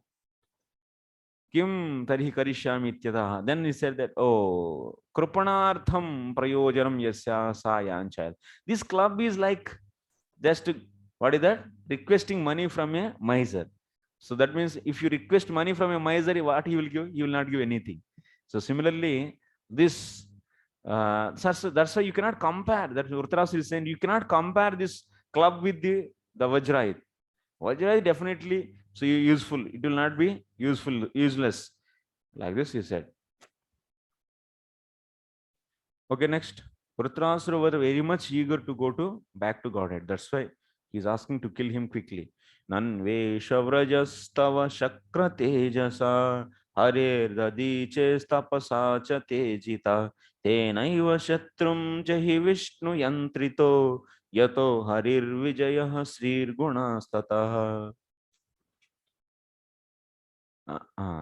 Speaker 1: Kim tarihi karishyami ityatah. Then he said that, oh, krupanartham prayojanam yasya sayanchayat. This club is like just, what is that? Requesting money from a miser. So that means if you request money from a miser, what he will give? He will not give anything. So similarly, this, that's why you cannot compare. That Vrithras is saying, you cannot compare this club with the Vajrayuda. Vajrayuda definitely, so useful. It will not be useful, useless. Like this he said. Okay, next. Vrithras was very much eager to go back to Godhead. That's why he's asking to kill him quickly. Nanvesha vrajastava shakra tejasa hare radiche stapasa cha tejita tenaiva shatrum jahi vishnu yantrito yato harir vijayah srir gunastatah.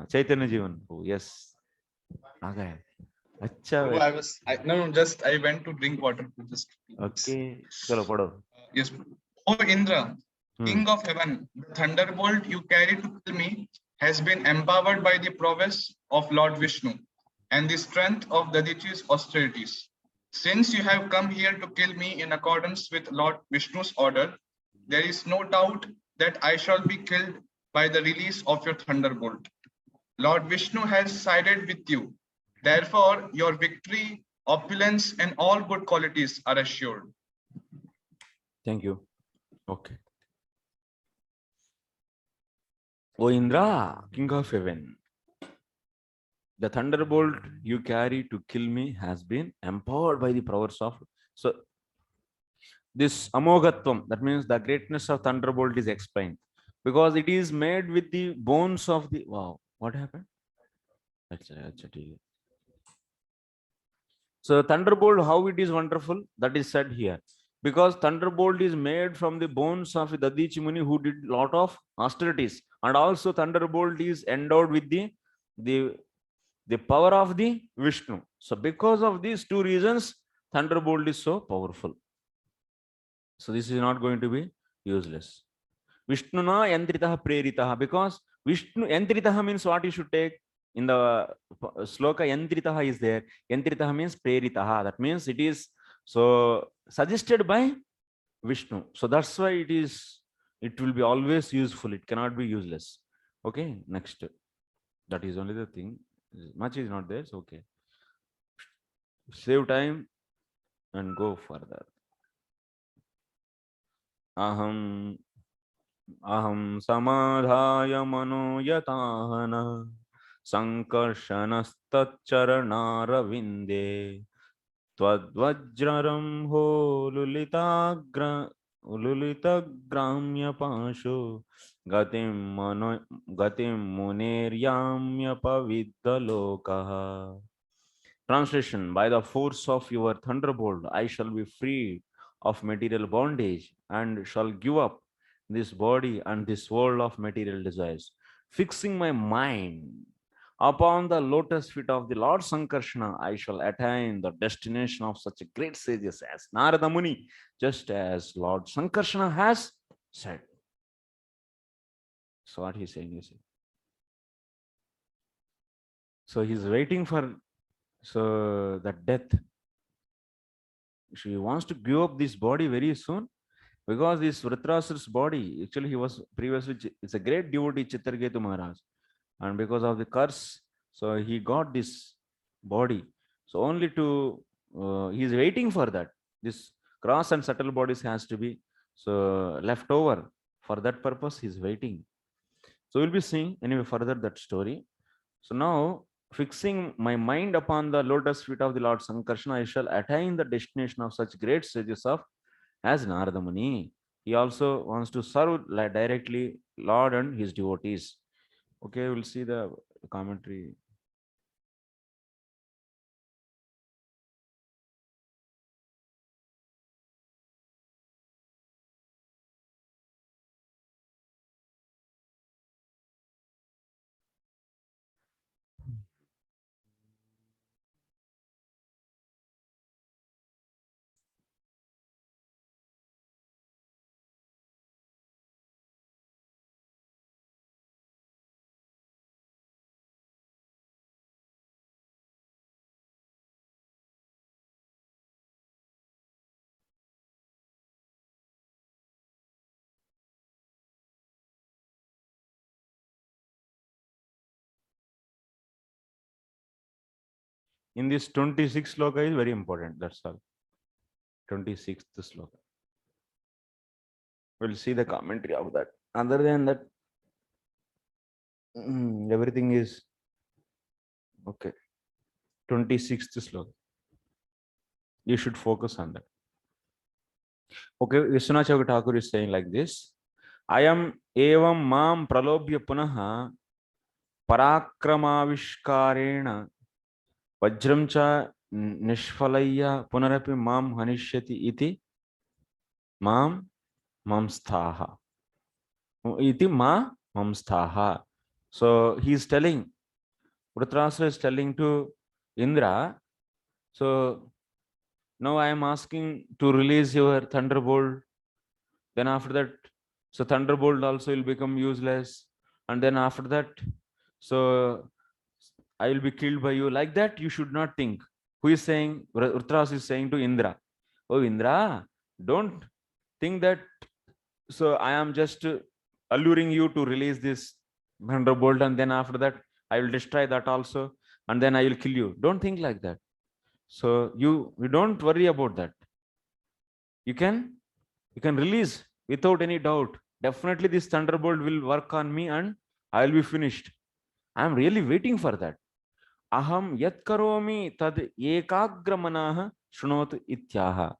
Speaker 1: Chaitanya Jivan. Oh, yes. Okay.
Speaker 6: Oh, I went to drink water.
Speaker 1: Okay. Chalo, pado.
Speaker 6: Yes. Oh Indra, King of Heaven, the thunderbolt you carry to kill me has been empowered by the prowess of Lord Vishnu and the strength of Dadichi's austerities. Since you have come here to kill me in accordance with Lord Vishnu's order, there is no doubt that I shall be killed by the release of your thunderbolt. Lord Vishnu has sided with you. Therefore, your victory, opulence, and all good qualities are assured.
Speaker 1: Thank you. Okay. O Indra, king of heaven, the thunderbolt you carry to kill me has been empowered by the powers of. So this amogatvam, that means the greatness of thunderbolt is explained because it is made with the bones of the. Wow, what happened? So thunderbolt, how it is wonderful, that is said here. Because thunderbolt is made from the bones of Dadichi Muni, who did lot of austerities, and also thunderbolt is endowed with the power of the Vishnu. So because of these two reasons, thunderbolt is so powerful. So this is not going to be useless. Vishnuna yantritaha preritaha, because Vishnu yantritaha means what you should take in the sloka. Yantritaha is there. Yantritaha means preritaha. That means it is so suggested by Vishnu. So that's why it will be always useful. It cannot be useless. Okay, next. That is only the thing. Much is not there. So okay. Save time and go further. Aham समाधाय मनो यताहनः संकर्षणस्तच्चरणारविन्दे त्वद्वज्ररम्भो लुलितग्राम्यपाशो गतिं मुनेर्याम्यपविद्धलोकः. Translation: by the force of your thunderbolt, I shall be free of material bondage and shall give up this body and this world of material desires. Fixing my mind upon the lotus feet of the Lord Sankarshana, I shall attain the destination of such great sages as Narada Muni, just as Lord Sankarshana has said. So what he's saying is, so he's waiting for that death. She wants to give up this body very soon, because this Vritrasura's body, actually he was previously, it's a great devotee, Chitraketu Maharaj, and because of the curse, so he got this body. So only to, he is waiting for that. This gross and subtle bodies has to be so left over. For that purpose, he is waiting. So we'll be seeing anyway further that story. So now, fixing my mind upon the lotus feet of the Lord Sankarshana, I shall attain the destination of such great sages of as Narada Muni. He also wants to serve directly Lord and his devotees. Okay, we'll see the commentary. In this 26th sloka is very important. That's all. 26th sloka. We'll see the commentary of that. Other than that, everything is okay. 26th sloka. You should focus on that. Okay, Vishwanath Chakravarti Thakur is saying like this: I am evam mam pralobhya punaha parakramaviskarena vajram cha nishphalaya punarapi mam hanishyati iti mam mamsthaha. Iti ma mamsthaha. So he is telling, Vritrasura is telling to Indra, so now I am asking to release your thunderbolt. Then after that, so thunderbolt also will become useless. and then after that, so I will be killed by you. Like that, you should not think. Who is saying? Uttras is saying to Indra, oh Indra, don't think that. So I am just alluring you to release this thunderbolt, and then after that, I will destroy that also, and then I will kill you. Don't think like that. So you don't worry about that. You can release without any doubt. Definitely, this thunderbolt will work on me, and I will be finished. I am really waiting for that. Aham yat karomi tad ekagramanaha shrunot ityaha.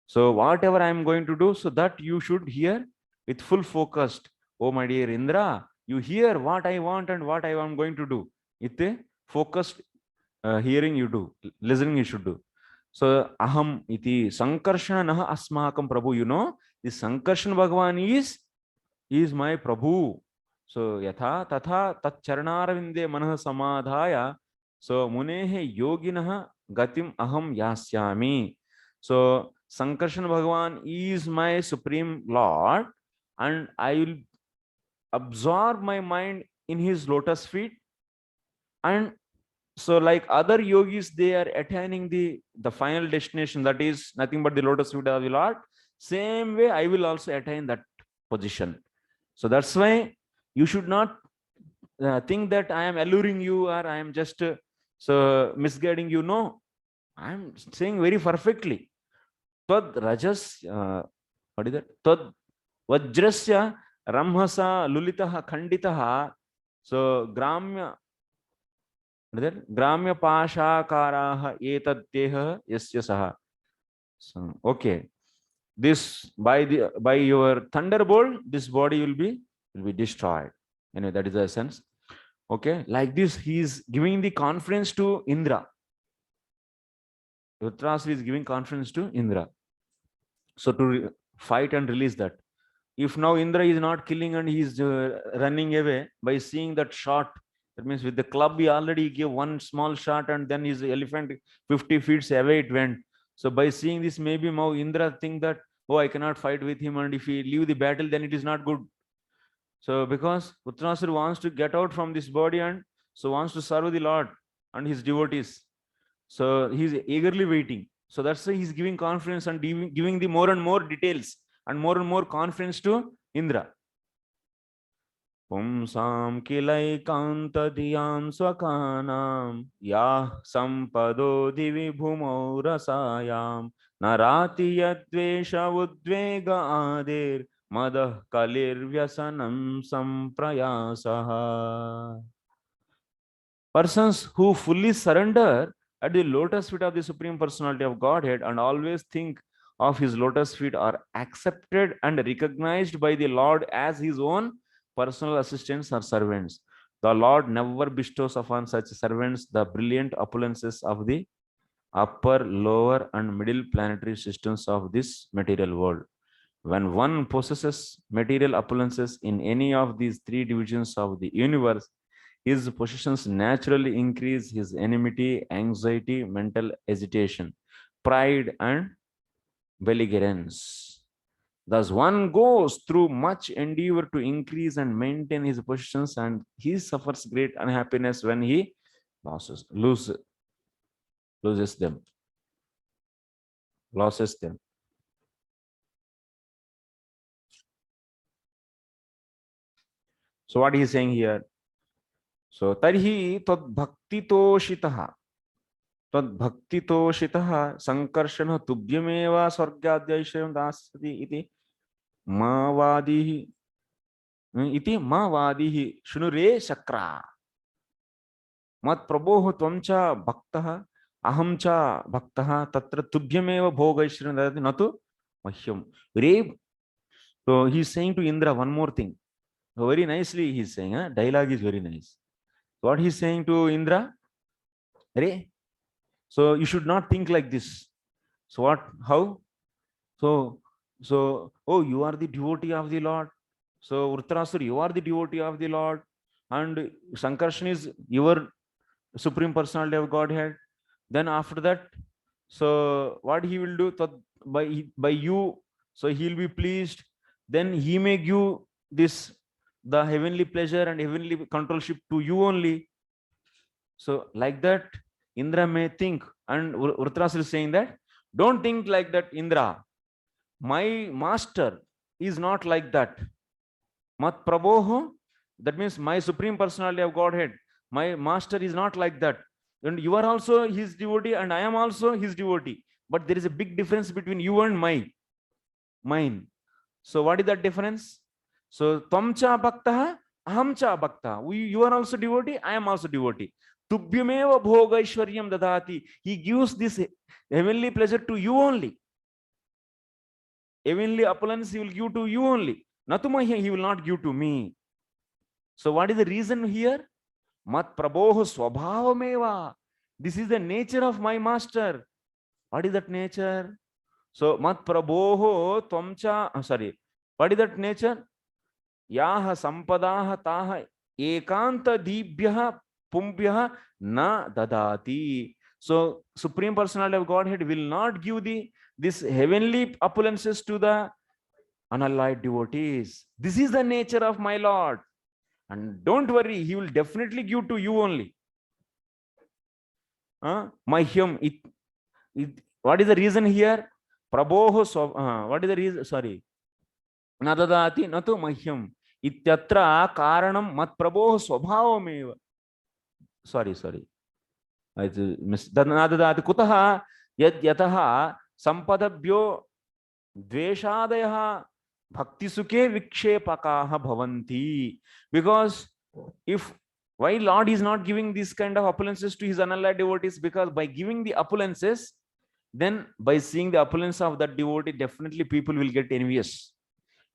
Speaker 1: So whatever I am going to do, so that you should hear with full focused. Oh my dear Indra, you hear what I want and what I am going to do. With a focused hearing you do, listening you should do. So aham iti sankarshana naha asmakam prabhu. You know, this Sankarshan Bhagavan is my Prabhu. So yatha tatha tat charanarvinde manah samadhaya. So munehe yoginaha gatim aham yasyami. So Sankarshan Bhagavan is my supreme Lord, and I will absorb my mind in his lotus feet. And so like other yogis, they are attaining the final destination, that is nothing but the lotus feet of the Lord. Same way I will also attain that position. So that's why you should not think that I am alluring you or I am just so misguiding you. No, I am saying very perfectly. Tad rajas, what is that? Tad vajrasya ramhasa lulitaha khanditaha. So gramya, gramya pashakaraha etad yasya saha. So, okay, this by your thunderbolt, this body will be destroyed. Anyway, that is the essence. Okay, like this, he is giving the confidence to Indra. Dhritarashtra is giving confidence to Indra. So to fight and release that. If now Indra is not killing and he is running away by seeing that shot, that means with the club he already gave one small shot and then his elephant 50 feet away it went. So by seeing this, maybe now Indra think that, oh, I cannot fight with him, and if he leave the battle, then it is not good. So because Uttanasur wants to get out from this body and so wants to serve the Lord and his devotees. So he's eagerly waiting. So that's why he's giving confidence and giving the more and more details and more confidence to Indra. Pumsam kilaikantadiyam swakanam yah sampado divi bhumau rasayam narati yadvesha udvega adir madah kalir vyasanam samprayasaha. Persons who fully surrender at the lotus feet of the Supreme Personality of Godhead and always think of his lotus feet are accepted and recognized by the Lord as his own personal assistants or servants. The Lord never bestows upon such servants the brilliant opulences of the upper, lower, and middle planetary systems of this material world. When one possesses material opulences in any of these three divisions of the universe, his possessions naturally increase his enmity, anxiety, mental agitation, pride, and belligerence. Thus, one goes through much endeavor to increase and maintain his possessions, and he suffers great unhappiness when he loses them. Loses them. So what he is saying here? So tarhi tad bhakti toshitaha. Tad bhakti toshitaha sankarshana tubhyameva swargadyaishayam dasati iti mavadihi shnure shakra. Mat prabho tvamcha bhaktaha ahamcha bhaktaha tatra tubhyameva bhogaishayam dadati natu mahyam. So he is saying to Indra one more thing. So very nicely he is saying, dialogue is very nice. What he is saying to Indra? So you should not think like this. So what? How? So oh, you are the devotee of the Lord. So Dhritarashtra, you are the devotee of the Lord, and Sankarshan is your Supreme Personality of Godhead. Then after that, so what he will do? By you, so he will be pleased. Then he may give this the heavenly pleasure and heavenly controlship to you only. So like that, Indra may think, and Vritarashtra is saying that, don't think like that, Indra. My master is not like that. Mat Prabhoho, that means my supreme personality of Godhead, my master is not like that. And you are also his devotee, and I am also his devotee. But there is a big difference between you and mine. So what is that difference? So Tvam cha bhakta, aham cha bhakta. You are also devotee, I am also devotee. Tubhyameva bhoga ishwaryam dadati. He gives this heavenly pleasure to you only. Heavenly opulence he will give to you only. Natumahya he will not give to me. So what is the reason here? Mat prabhoho swabhavameva. This is the nature of my master. What is that nature? So mat prabhoho tvamcha, sorry. What is that nature? Yaha sampadaha taha ekanta dibhyaha pumbhyaha na dadati. So Supreme Personality of Godhead will not give this heavenly opulences to the unallied devotees. This is the nature of my Lord. And don't worry, he will definitely give to you only. Mahyam, what is the reason here? Prabhoho, what is the reason? Sorry. Nadadati natu mahyam. Ityatra karanam mat prabhoho swabhavameva. Sorry. Nadadati kutaha yad yataha sampadabhyo dveshadayaha bhakti sukhe vikshepakaha bhavanti. Because why Lord is not giving this kind of opulences to his unallied devotees? Because by giving the opulences, then by seeing the opulence of that devotee, definitely people will get envious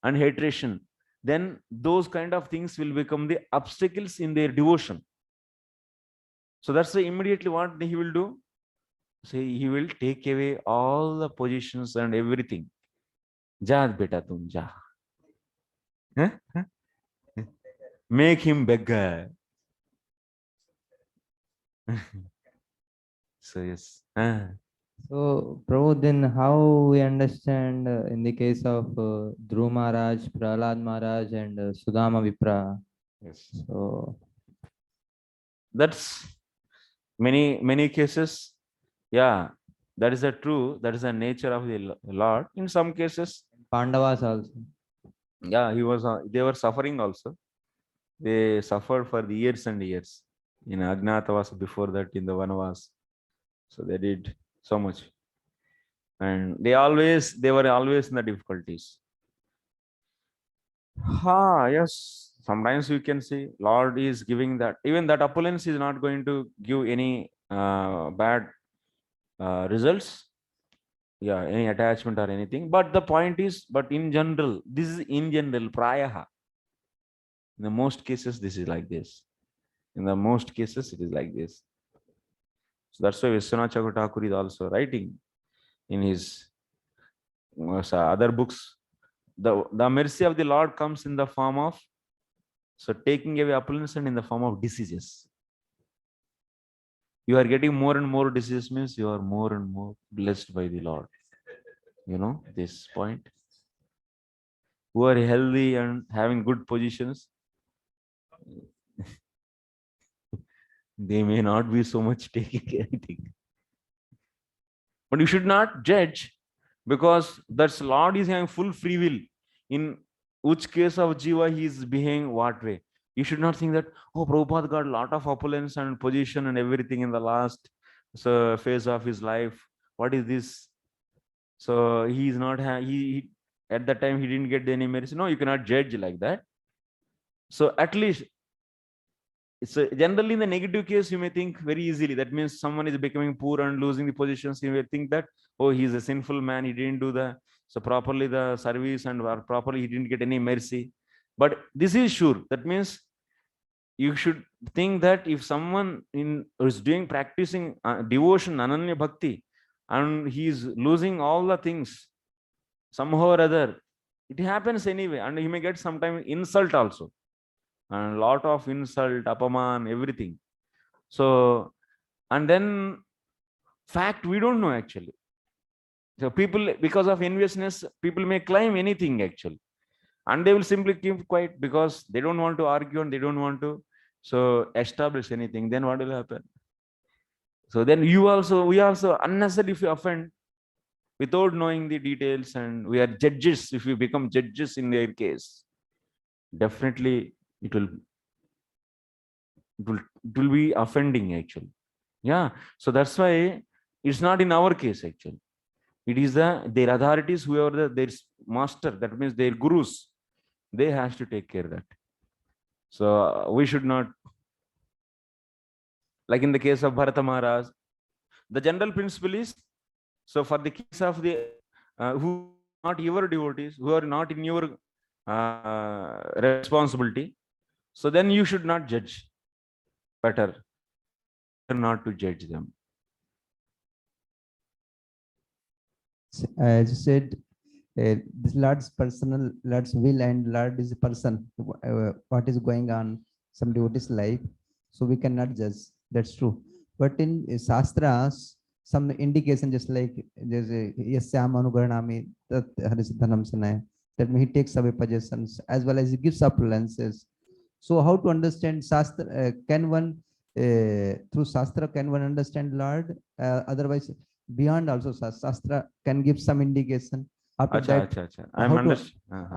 Speaker 1: and hatred. Then those kind of things will become the obstacles in their devotion. So that's why immediately what he will do? Say he will take away all the positions and everything. Ja beta tum ja. Make him beggar. So yes.
Speaker 7: So, Prabhu, then how we understand in the case of Dhruv Maharaj, Prahlad Maharaj, and Sudama Vipra?
Speaker 1: Yes.
Speaker 7: So
Speaker 1: that's many cases. Yeah, that is true. That is the nature of the Lord. In some cases,
Speaker 7: Pandavas also.
Speaker 1: yeah, they were suffering also. They suffered for the years and years. In Agnatavasa, before that in the Vanavas. So they did so much. And they were always in the difficulties. Yes. Sometimes you can see Lord is giving that. Even that opulence is not going to give any bad results. Yeah, any attachment or anything. But the point is, but in general, this is in general, prayaha. In the most cases, this is like this. In the most cases, it is like this. So that's why Vishwanath Chakravarti is also writing in his other books. The mercy of the Lord comes in the form of, so taking away opulence and in the form of diseases. You are getting more and more diseases means you are more and more blessed by the Lord. You know this point. Who are healthy and having good positions, they may not be so much taking anything. But you should not judge, because that Lord is having full free will. In which case of Jiva he is behaving what way. You should not think that, oh, Prabhupada got a lot of opulence and position and everything in the last phase of his life. What is this? So he is not, he at that time he didn't get any mercy. No, you cannot judge like that. So at least, so generally in the negative case, you may think very easily. That means someone is becoming poor and losing the positions. You may think that, oh, he's a sinful man. He didn't do properly the service and properly he didn't get any mercy. But this is sure. That means you should think that if someone is practicing devotion, ananya bhakti, and he is losing all the things somehow or other, it happens anyway, and he may get sometimes insult also, and lot of insult, apaman, everything. So, and then fact we don't know actually. So people, because of enviousness, people may claim anything actually. and they will simply keep quiet because they don't want to argue and they don't want to establish anything. Then what will happen? So then we also unnecessarily, if we offend without knowing the details, and we are judges, if we become judges in their case, definitely it will be offending actually. Yeah, so that's why it's not in our case actually. It is their authorities, whoever their master, that means their gurus, they have to take care of that. So we should not, like in the case of Bharata Maharaj, the general principle is, so for the case of the who are not your devotees, who are not in your responsibility, so then you should not judge. Better not to judge them.
Speaker 8: As you said, this Lord's personal, Lord's will, and Lord is a person. What is going on some devotee's life, so we cannot judge. That's true. But in Shastras, some indication, just like there's a Yasyam Anugaranami, that Harisiddhanam Sanaya, that means he takes away possessions as well as he gives appliances. So how to understand Shastra? Can one through Shastra can one understand Lord? Otherwise, beyond also Shastra can give some indication. After that,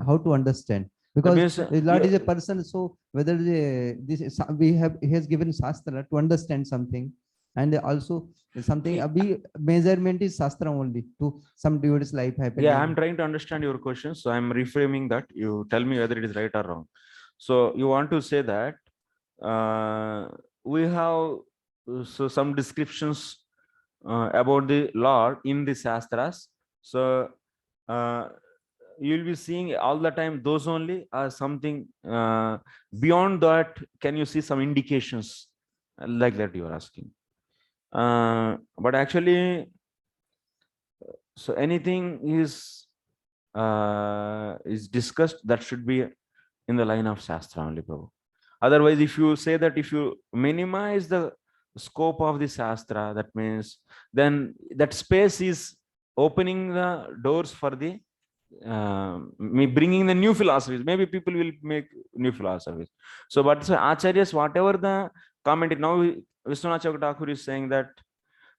Speaker 8: how to understand? Because the Lord is a person, so whether he has given Shastra to understand something, and also something measurement is Shastra only to some devotee's life happening.
Speaker 1: Yeah, I'm trying to understand your question, so I'm reframing that. You tell me whether it is right or wrong. So you want to say that we have some descriptions about the Lord in the Shastras. So you'll be seeing all the time those only, or something beyond that? Can you see some indications like that you are asking? But actually, so anything is discussed, that should be in the line of Shastra only, Prabhu. Otherwise, if you say that, if you minimize the scope of the Shastra, that means then that space is opening the doors for the bringing the new philosophies. Maybe people will make new philosophies. So, but so Acharyas, whatever the comment now, Vishwanath Thakur is saying that,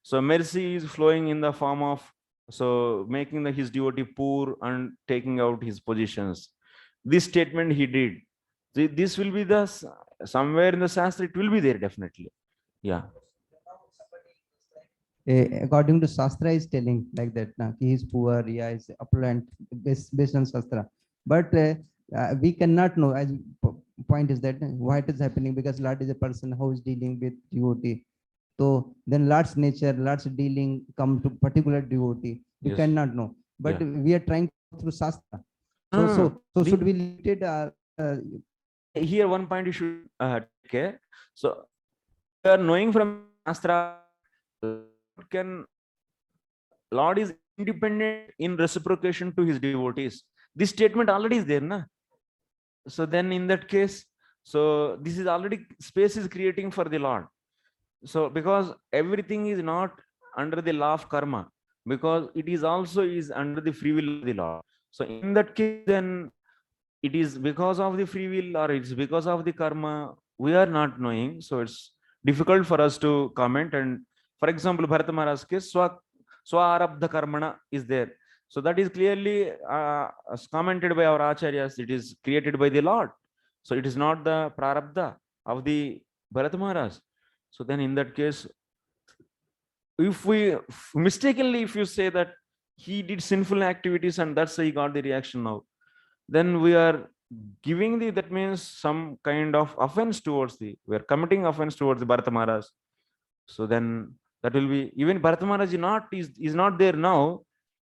Speaker 1: so mercy is flowing in the form of, so making his devotee poor and taking out his positions. This statement he did. This will be the somewhere in the Shastra, it will be there definitely. Yeah.
Speaker 8: According to Shastra is telling like that. Now he is poor, yeah, is opulent based on Shastra. But we cannot know. As point is that what is happening, because Lord is a person who is dealing with devotee. So then Lord's nature, Lord's dealing come to particular devotee. We cannot know. But we are trying through Shastra. So should we limit it?
Speaker 1: Here one point you should take care. So we are knowing from Shastra, Lord is independent in reciprocation to his devotees. This statement already is there, na? So then in that case, so this is already space is creating for the Lord. So because everything is not under the law of karma, because it is also is under the free will of the Lord. So in that case, then it is because of the free will or it's because of the karma, we are not knowing. So it's difficult for us to comment. And for example, Bharata Maharaj's case, Swarabdha Karmana is there. So that is clearly commented by our Acharyas. It is created by the Lord. So it is not the Prarabdha of the Bharata Maharaj. So then in that case, if we mistakenly, if you say that he did sinful activities and that's why he got the reaction now, then we are giving that means some kind of offense towards we are committing offense towards the Bharata Maharaj. So then that will be, even Bharata Maharaj is not there now,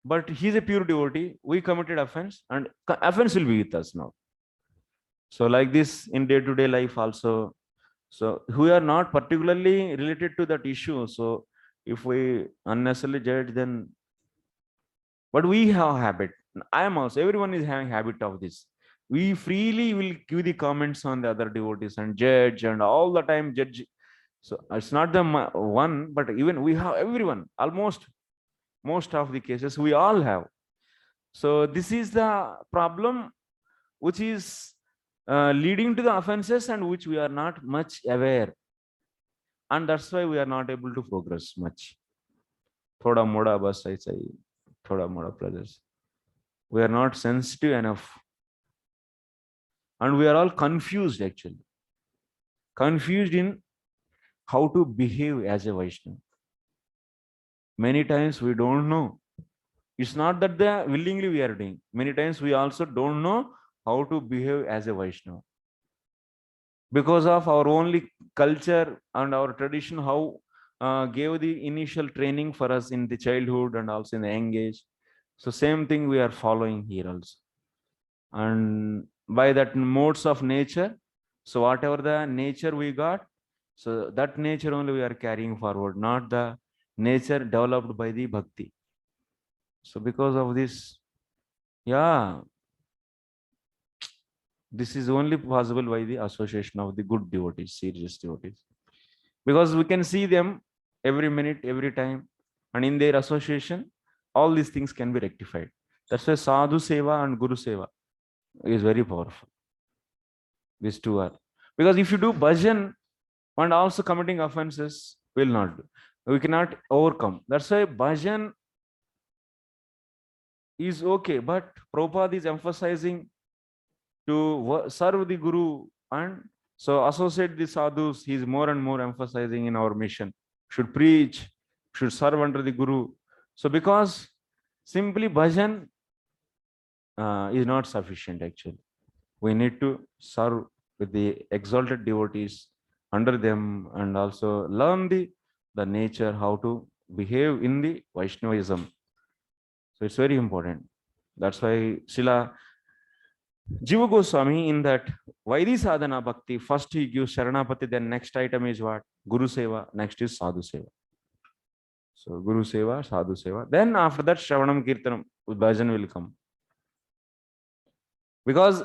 Speaker 1: but he's a pure devotee. We committed offense and offense will be with us now. So like this in day-to-day life also. So we are not particularly related to that issue. So if we unnecessarily judge, then, but we have a habit. I am also, everyone is having habit of this. We freely will give the comments on the other devotees and judge and all the time judge. So it's not the one, but even we have everyone, almost most of the cases we all have. So this is the problem which is leading to the offenses and which we are not much aware. And that's why we are not able to progress much. Thoda moda bas aisa hi, thoda moda brothers. We are not sensitive enough. And we are all confused actually. Confused in how to behave as a Vaishnava. Many times we don't know. It's not that they willingly we are doing. Many times we also don't know how to behave as a Vaishnava. Because of our only culture and our tradition, how gave the initial training for us in the childhood and also in the young age. So same thing we are following here also. And by that modes of nature, so whatever the nature we got, so that nature only we are carrying forward, not the nature developed by the bhakti. So because of this, yeah, this is only possible by the association of the good devotees, serious devotees. Because we can see them every minute, every time, and in their association, all these things can be rectified. That's why sadhu seva and guru seva is very powerful. These two are. Because if you do bhajan and also committing offenses, will not do. We cannot overcome. That's why bhajan is okay, but Prabhupada is emphasizing to serve the Guru and so associate the sadhus. He is more and more emphasizing in our mission. Should preach, should serve under the Guru. So because simply bhajan is not sufficient actually. We need to serve with the exalted devotees under them and also learn the nature, how to behave in the Vaishnavism. So it's very important. That's why Srila Jiva Goswami in that Vaidhi Sadhana Bhakti, first he gives Sharanapati, then next item is what? Guru Seva, next is Sadhu Seva. So Guru Seva, Sadhu Seva. Then after that Shravanam Kirtanam, bhajan will come. Because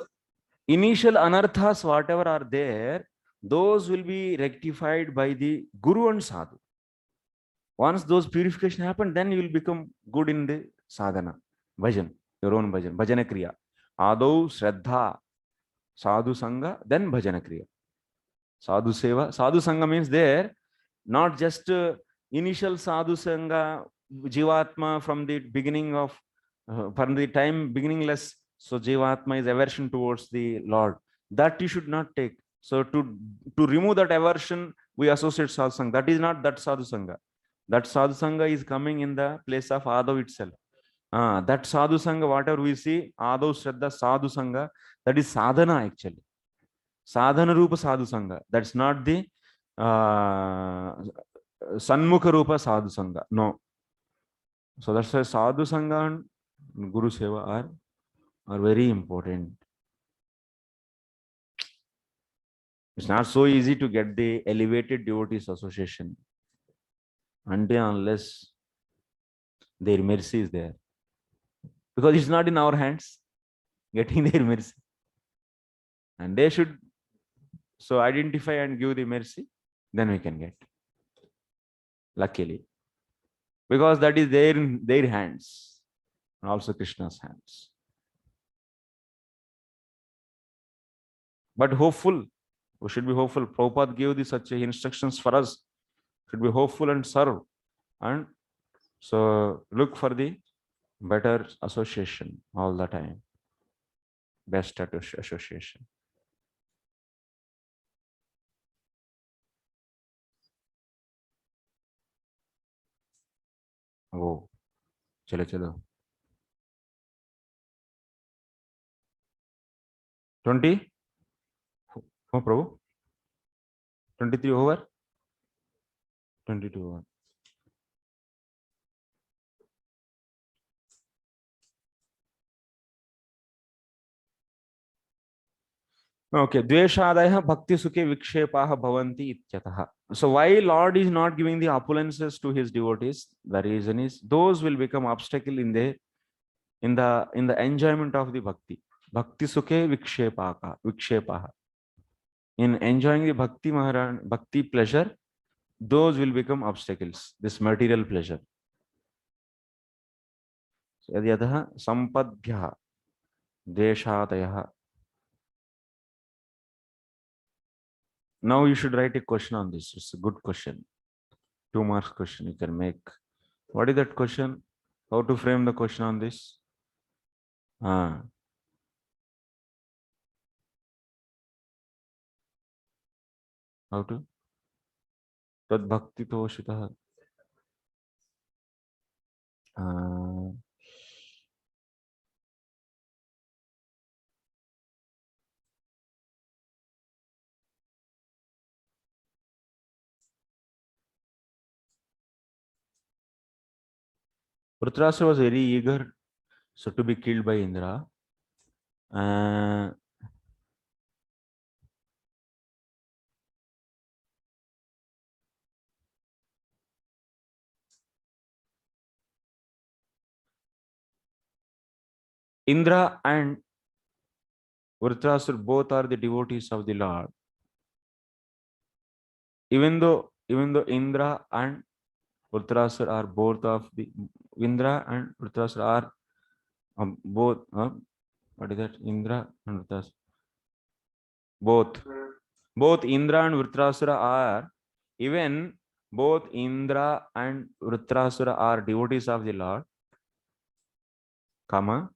Speaker 1: initial anarthas, whatever are there, those will be rectified by the Guru and Sadhu. Once those purification happen, then you will become good in the sadhana, bhajan, your own bhajan, bhajana kriya. Adau Shraddha, Sadhu Sangha, then bhajana kriya. Sadhu Seva. Sadhu Sangha means there, not just initial Sadhu Sangha, Jivatma from the beginning of, from the time beginningless. So Jivatma is aversion towards the Lord. That you should not take. So to remove that aversion, we associate Sadhu Sangha. That is not that Sadhu Sangha. That Sadhu Sangha is coming in the place of Adav itself. That Sadhu Sangha, whatever we see, Adav Shraddha Sadhu Sangha, that is sadhana actually. Sadhana Rupa Sadhu Sangha. That's not the Sanmukha Rupa Sadhu Sangha. No. So that's why Sadhu Sangha and Guru Seva are very important. It's not so easy to get the elevated devotees association until unless their mercy is there. Because it's not in our hands getting their mercy. And they should so identify and give the mercy, then we can get. Luckily. Because that is there in their hands and also Krishna's hands. But hopeful, we should be hopeful. Prabhupada gave such instructions for us. Should be hopeful and serve. And so look for the better association all the time. Best association. Oh, chalo chalo. 20? Oh, Prabhu? 23 over? 22 over. Okay, Dveshadaya Bhakti Sukhe Vikshepaha Bhavanti Ityataha. So why Lord is not giving the opulences to his devotees? The reason is those will become obstacle in the enjoyment of the bhakti. Bhakti Sukhe Vikshepaha. In enjoying the bhakti pleasure, those will become obstacles, this material pleasure. Yadhyatha Sampadbhyaha Deshadayaha Now you should write a question on this. It's a good question. 2 marks question you can make. What is that question? How to frame the question on this? How to? Tad bhakti toshitah. Dhritarashtra was very eager so to be killed by Indra. Indra and Dhritarashtra both are the devotees of the Lord. Even though Indra and Dhritarashtra are both of the Indra and Dhritarashtra are both. What is that? Indra and Dhritarashtra. Both Indra and Dhritarashtra are, even both Indra and Dhritarashtra are devotees of the Lord. Kama.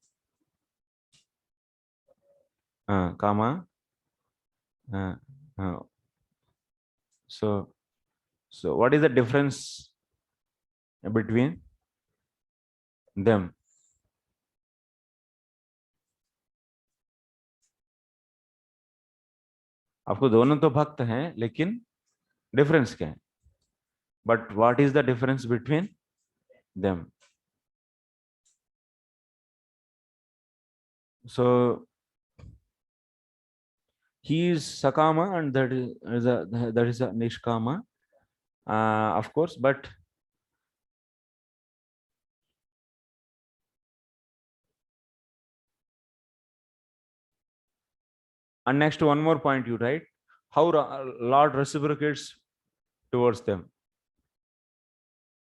Speaker 1: So what is the difference between them? आपको दोनों तो भक्त हैं, लेकिन difference क्या है? But what is the difference between them? So he is Sakama and that is a Nishkama, of course, but and next one more point you write, how Lord reciprocates towards them.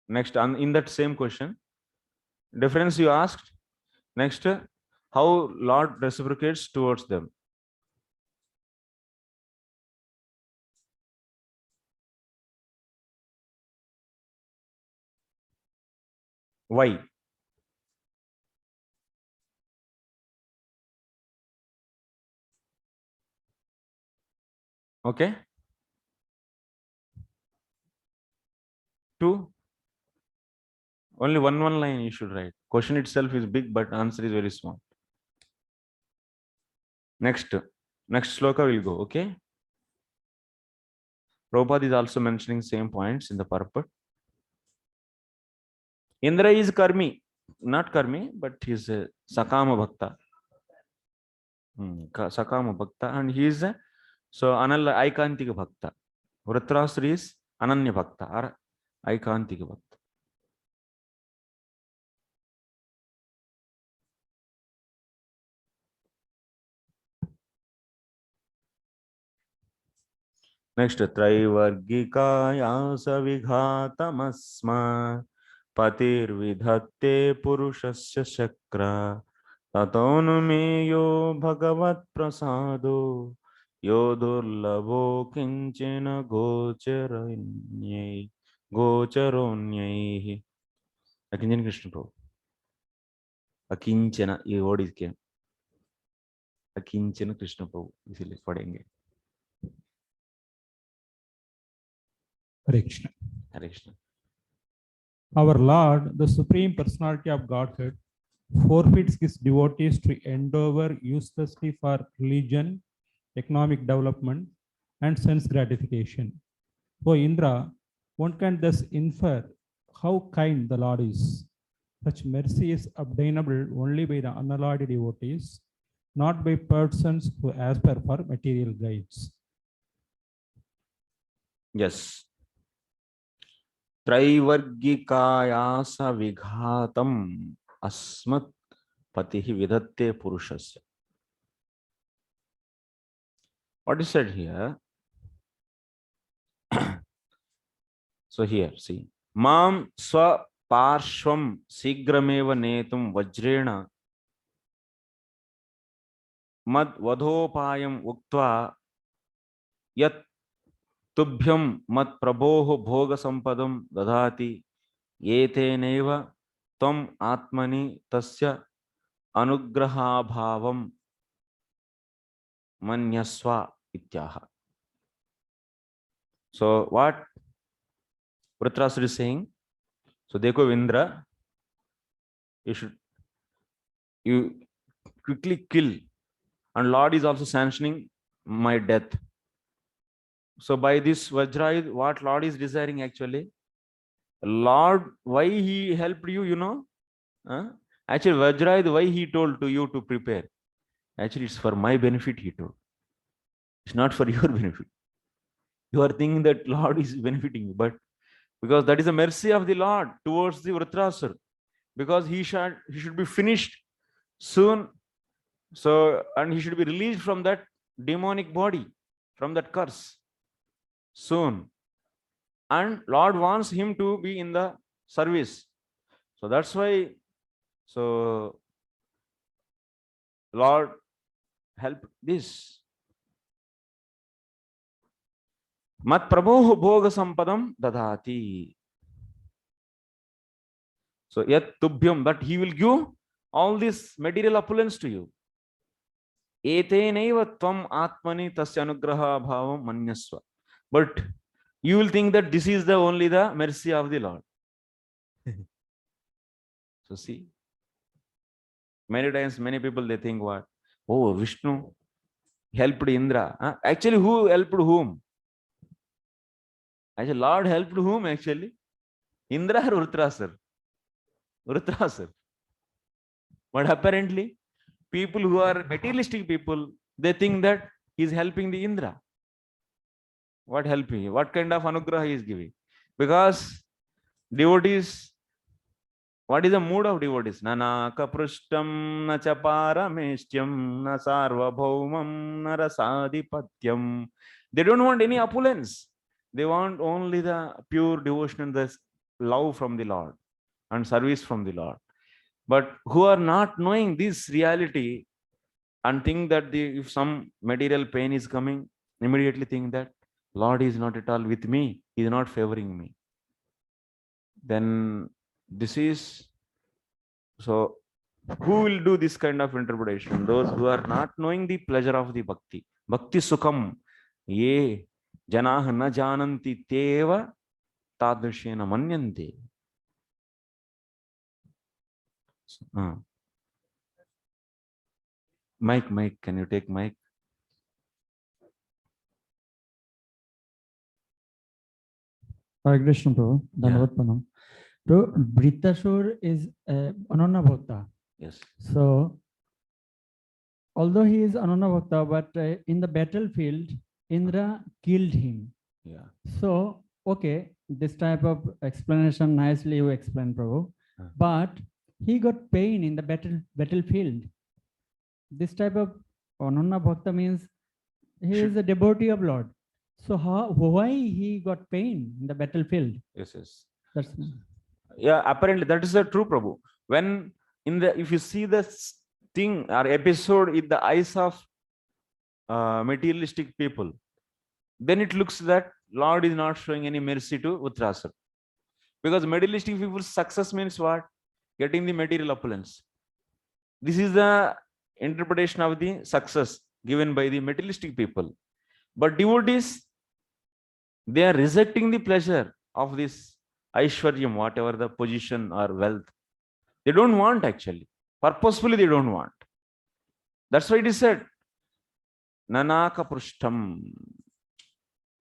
Speaker 1: Next, in that same question, difference you asked. Next, how Lord reciprocates towards them. Why? Okay. 2. Only one line you should write. Question itself is big, but answer is very small. Next sloka will go. Okay. Prabhupada is also mentioning same points in the purport. Indra is karmi, not karmi, but he is a Sakama Bhakta. Sakama Bhakta, and he is Anal Aikantika Bhakta. Dhritarashtra is Ananya Bhakta or Aikantika Bhakta. Next, Traivargikaya Savighatamasma Patir Vidhatte Purushasya Shakra Tatonumeyo Bhagavat Prasado Yodurlavo Kinchena Gocharonye. Akinchana Krishna Prabhu. Akinchana, ये word is क्या? Akinchana Krishna Prabhu, इसीलिए पढ़ेंगे.
Speaker 9: Hare Krishna.
Speaker 1: Hare Krishna.
Speaker 9: Our Lord, the Supreme Personality of Godhead, forfeits his devotees to endeavor uselessly for religion, economic development, and sense gratification. O Indra, one can thus infer how kind the Lord is. Such mercy is obtainable only by the unalloyed devotees, not by persons who aspire for material guides.
Speaker 1: Yes. Traivargikayasa vighatam asmat patihi vidatte purushasya. What is said here? So here, see. Mam swa parshvam sigrameva netum vajrena mad vadhopayam uktva yat tubhyam mat prabhoh bhoga sampadam dadati eteneva tvam atmani tasya anugraha bhavam manyasva ityaha. So what Vritrasura is saying, so dekho Indra, you quickly kill, and Lord is also sanctioning my death. So by this Vajra, what Lord is desiring actually, Lord, why he helped you, you know? Actually, Vajra, why he told to you to prepare? Actually, it's for my benefit, he told. It's not for your benefit. You are thinking that Lord is benefiting you, but because that is the mercy of the Lord towards the Vritrasura, because he should be finished soon. So, and he should be released from that demonic body, from that curse soon. And Lord wants him to be in the service. So that's why, so Lord help this. Mat prabhoh bhoga sampadam dadati. So yet tubhyam, that he will give all this material opulence to you. Eteneva tvam atmani tasya anugraha bhavam manyasva. But you will think that this is the only the mercy of the Lord. So see, many times many people they think what? Oh, Vishnu helped Indra. Actually, who helped whom? Actually, Lord helped whom actually? Indra or Vritrasura? Vritrasura. But apparently, people who are materialistic people, they think that he is helping the Indra. What helping? What kind of anugraha he is giving? Because devotees, what is the mood of devotees? Nana kaprustam na chaparameshyam na sarvabhaumam na rasadhipatyam. They don't want any opulence. They want only the pure devotion and the love from the Lord and service from the Lord. But who are not knowing this reality and think that if some material pain is coming, immediately think that Lord is not at all with me, he is not favoring me. Then this is, so who will do this kind of interpretation? Those who are not knowing the pleasure of the bhakti. Bhakti sukham ye janah na jananti teva tadrishena manyante. Mike, can you take mic?
Speaker 10: Hare Krishna, Prabhu. Dhanavad Pranam. Prabhu, Vritrasura is Ananya Bhakta.
Speaker 1: Yes.
Speaker 10: So, although he is Ananya Bhakta, but in the battlefield, Indra killed him.
Speaker 1: Yeah.
Speaker 10: So, okay, this type of explanation nicely you explained, Prabhu. But he got pain in the battlefield. This type of Ananya Bhakta means he is a devotee of Lord. So why he got pain in the battlefield?
Speaker 1: Yes, yes.
Speaker 10: That's
Speaker 1: yeah, apparently that is the true, Prabhu. When if you see this thing or episode in the eyes of materialistic people, then it looks that Lord is not showing any mercy to Vritrasura. Because materialistic people's success means what? Getting the material opulence. This is the interpretation of the success given by the materialistic people. But devotees, they are rejecting the pleasure of this Aishwaryam, whatever the position or wealth. They don't want actually. Purposefully they don't want. That's why it is said, Nanaka Prushtam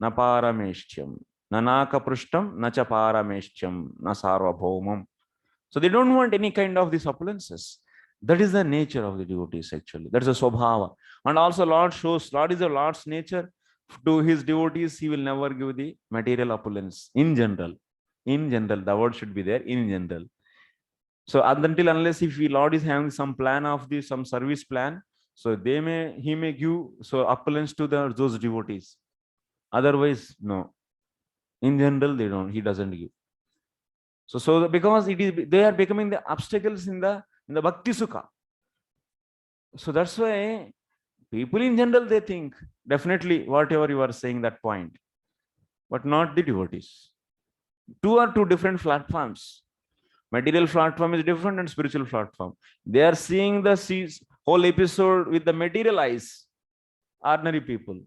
Speaker 1: Naparameshtyam. Nanaka Prushtam Nachaparameshtyam Nasarvabhaumam. So they don't want any kind of these opulences. That is the nature of the devotees actually. That's a swabhava. And also Lord shows, Lord is the Lord's nature. To his devotees, he will never give the material opulence in general. In general, the word should be there, in general. So until unless if the Lord is having some plan of this, some service plan, so he may give so opulence to those devotees. Otherwise, no. In general, he doesn't give. So because they are becoming the obstacles in the bhakti sukha. So that's why people in general, they think definitely whatever you are saying, that point. but not the devotees. Two are two different platforms. Material platform is different and spiritual platform. They are seeing the whole episode with the material eyes, ordinary people.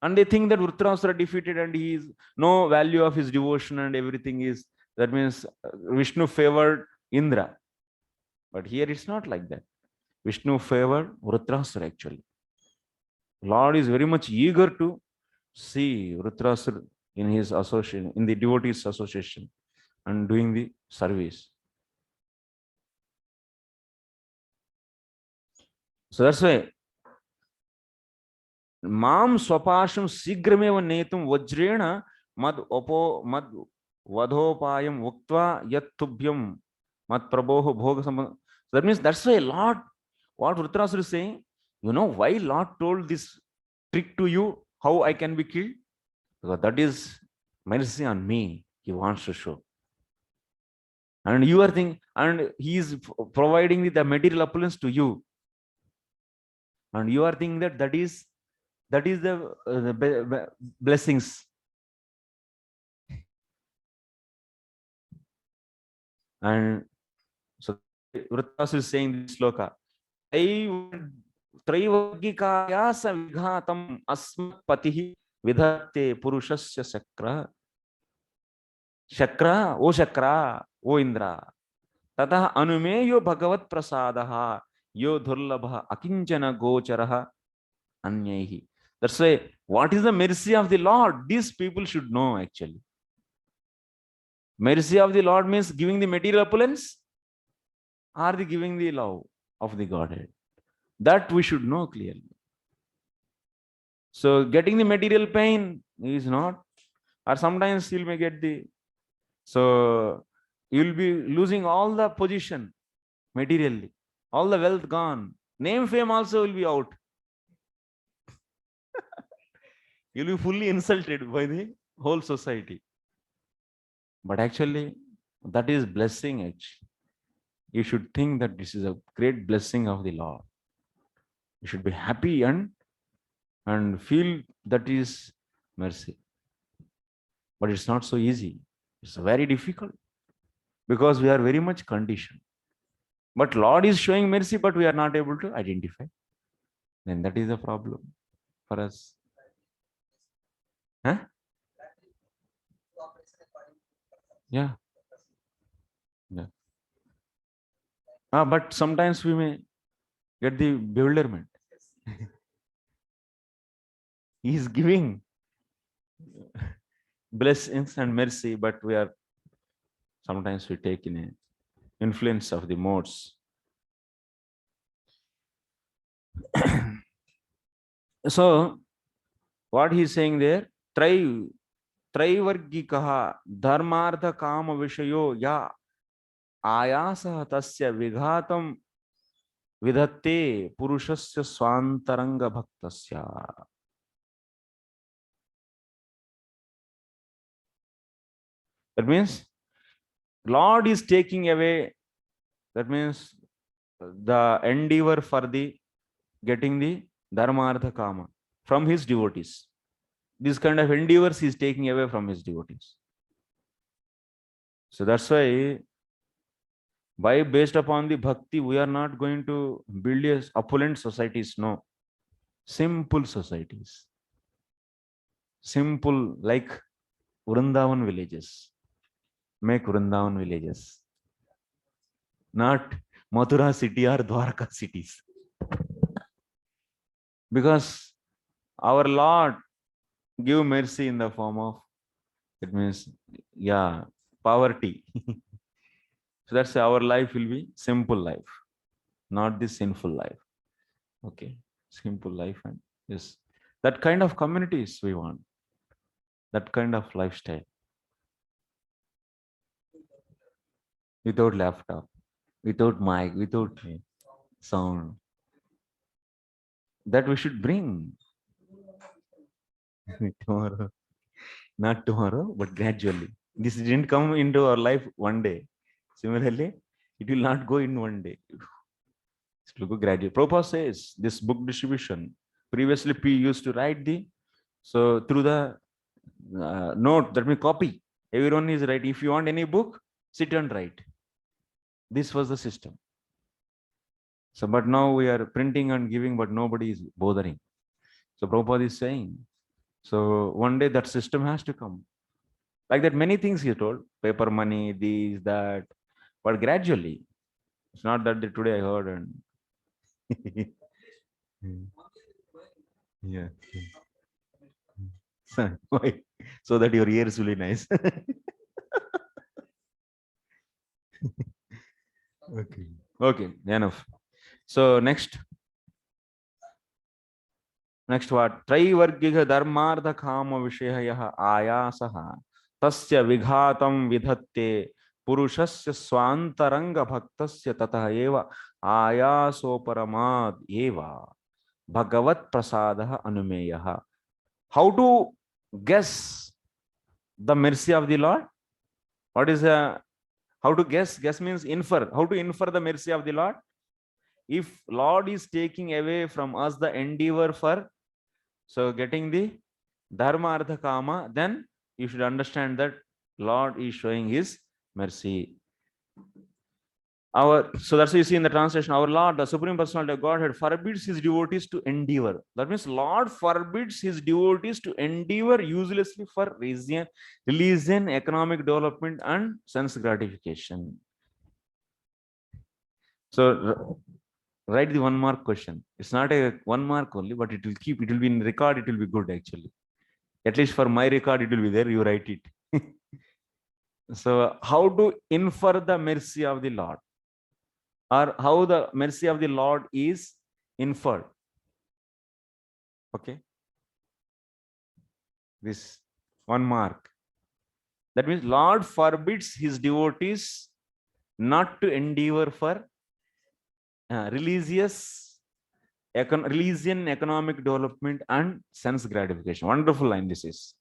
Speaker 1: And they think that Vritrasura defeated and he is no value of his devotion and everything is, that means Vishnu favored Indra. But here it's not like that. Vishnu favored Vritrasura actually. Lord is very much eager to see Vritrasura in his association, in the devotees association and doing the service. So that's why Mam swapasham sigramev netum vajrena mad vadhopayam uktva yat tubhyam mad praboho bhoga sambandha. That means that's why Lord, what Vritrasura is saying, you know why Lord told this trick to you, how I can be killed? Because that is mercy on me, he wants to show. And you are thinking, and he is providing the material opulence to you. And you are thinking that that is the blessings. And so Vritrasura is saying this sloka. Traivargikayasa vighatam asmat patihi vidhatte purushasya shakra. Shakra, O Indra. Tata anumeyo bhagavat prasadaha yo dhurlabha akinchana gocharaha anyaihi. That's why, what is the mercy of the Lord? These people should know actually. Mercy of the Lord means giving the material opulence or the giving the love of the Godhead. That we should know clearly. So getting the material pain is not, or sometimes you may get the, so you will be losing all the position materially, all the wealth gone, name fame also will be out. You will be fully insulted by the whole society. But actually, that is blessing actually. You should think that this is a great blessing of the Lord. You should be happy and feel that is mercy. But it's not so easy. It's very difficult because we are very much conditioned. But Lord is showing mercy, but we are not able to identify. Then that is a problem for us. Huh? Yeah. Yeah. But sometimes we may get the bewilderment. He is giving blessings and mercy, but we are sometimes we take in a influence of the modes. So what he is saying there, Traivargikaha dharmartha kama vishayo ya ayasa tasya vighatam vidhatte purushasya swantaranga bhaktasya. That means Lord is taking away, that means the endeavor for the getting the dharmartha kama from his devotees. This kind of endeavors he is taking away from his devotees. So that's why, by based upon the bhakti, we are not going to build a opulent societies. No, simple societies, simple like Vrindavan villages. Make Vrindavan villages, not Mathura city or Dwarka cities. Because our Lord give mercy in the form of, it means, yeah, poverty. So that's our life will be simple life, not the sinful life. Okay, simple life, and yes, that kind of communities we want, that kind of lifestyle. Without laptop, without mic, without sound. That we should bring. Tomorrow, not tomorrow, but gradually. This didn't come into our life one day. Similarly, it will not go in one day. It will go gradually. Prabhupada says this book distribution. Previously, P used to write the, so through the note, that means copy. Everyone is right. If you want any book, sit and write. This was the system. So, but now we are printing and giving, but nobody is bothering. So Prabhupada is saying, so one day that system has to come. Like that, many things he told, paper money, these, that, but gradually. It's not that today I heard and yeah. Why? So that your ears will be nice. Okay. Okay, enough. So next what? Traivargiga dharmartha kama vishayah ayasaha tasya vighatam vidhatte purushasya swantaranga bhaktasya tatah eva ayaso paramad eva bhagavat prasadah anumeyah. How to guess the mercy of the Lord? What is how to guess? Guess means infer. How to infer the mercy of the Lord? If Lord is taking away from us the endeavor for getting the dharma artha kama, then you should understand that Lord is showing his mercy. So that's why you see in the translation, our Lord, the Supreme Personality of Godhead, forbids his devotees to endeavor. That means Lord forbids his devotees to endeavor uselessly for religion, economic development, and sense gratification. So write the 1 mark question. It's not a 1 mark only, but it will be in record, it will be good actually. At least for my record, it will be there, you write it. So how to infer the mercy of the Lord? Or how the mercy of the Lord is inferred. Okay. This 1 mark. That means Lord forbids his devotees not to endeavor for religion, economic development, and sense gratification. Wonderful line this is.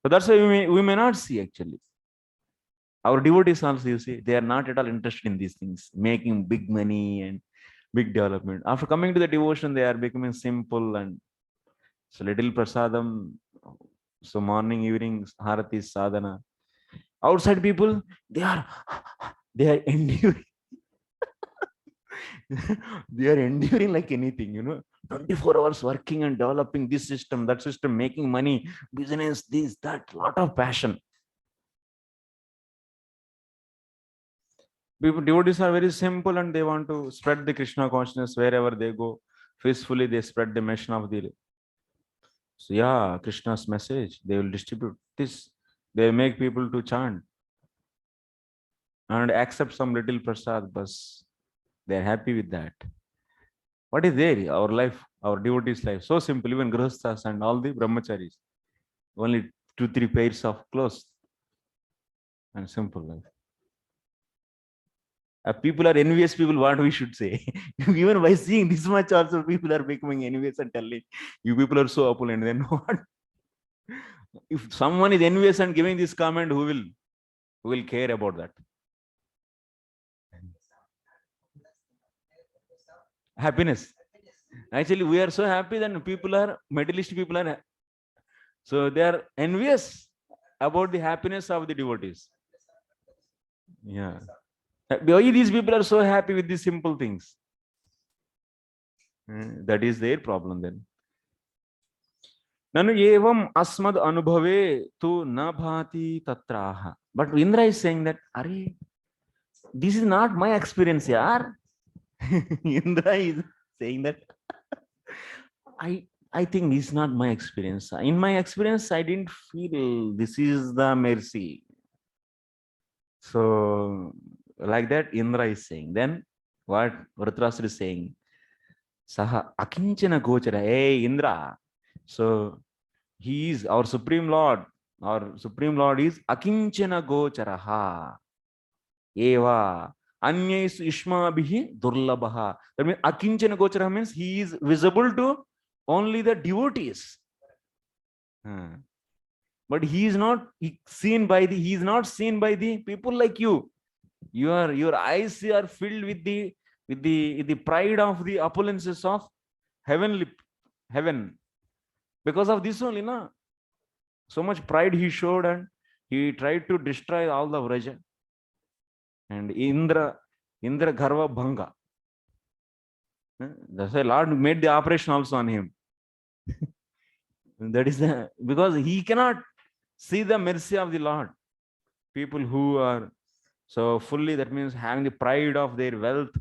Speaker 1: So that's why we may not see actually. Our devotees also, you see, they are not at all interested in these things, making big money and big development. After coming to the devotion, they are becoming simple and so little prasadam. So morning, evening, harati, sadhana. Outside people, they are enduring. They are enduring like anything, 24 hours working and developing this system, that system, making money, business, this, that, lot of passion. Devotees are very simple and they want to spread the Krishna consciousness wherever they go. Peacefully, they spread the mission of the. So yeah, Krishna's message, they will distribute this. They make people to chant and accept some little prasad, but they are happy with that. What is there? Our life, our devotees' life, so simple. Even grihasthas and all the brahmacharis, only 2-3 pairs of clothes and simple life. People are envious people, what we should say. Even by seeing this much also, people are becoming envious and telling, you people are so opulent. Then what? If someone is envious and giving this comment, who will care about that? Happiness. Actually, we are so happy that materialist people are. So they are envious about the happiness of the devotees. Yeah. Why these people are so happy with these simple things? That is their problem then. Nanu evam asmad anubhave tu na bhati tatraha. But Indra is saying that, Are, this is not my experience, yaar. Indra is saying that, I think this is not my experience. In my experience, I didn't feel this is the mercy. So, like that, Indra is saying. Then, what Dhritarashtra is saying? Saha akinchana gochara. Hey, Indra. So, he is our Supreme Lord. Our Supreme Lord is akinchana gocharaha. Eva. Anyais ishma bihi durlabaha. That means akinchana gocharaha means he is visible to only the devotees. But he is not seen by the people like you. Your eyes are filled with the pride of the opulences of heaven. Because of this only, na, so much pride he showed, and he tried to destroy all the Vraja. And Indra Garva Bhanga. That's why Lord made the operation also on him. That is because he cannot see the mercy of the Lord. People who are so fully, that means having the pride of their wealth,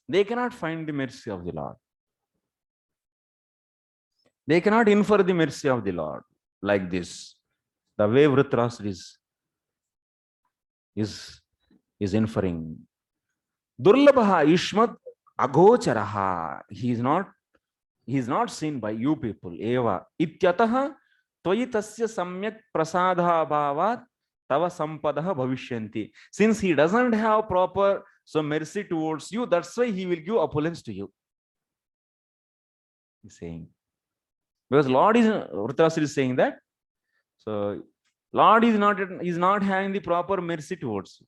Speaker 1: they cannot find the mercy of the Lord. They cannot infer the mercy of the Lord like this. The way Vritrasura is inferring. Durlabha Ishmat Agocharaha. He is not seen by you people. Eva Ityataha Tvayi Tasya Samyak Prasadha Bhavat Tava Sampadaha Bhavishyanti. Since he doesn't have proper mercy towards you, that's why he will give opulence to you. He's saying. Because Lord is, Vritrasura is saying that. So Lord is not having the proper mercy towards you.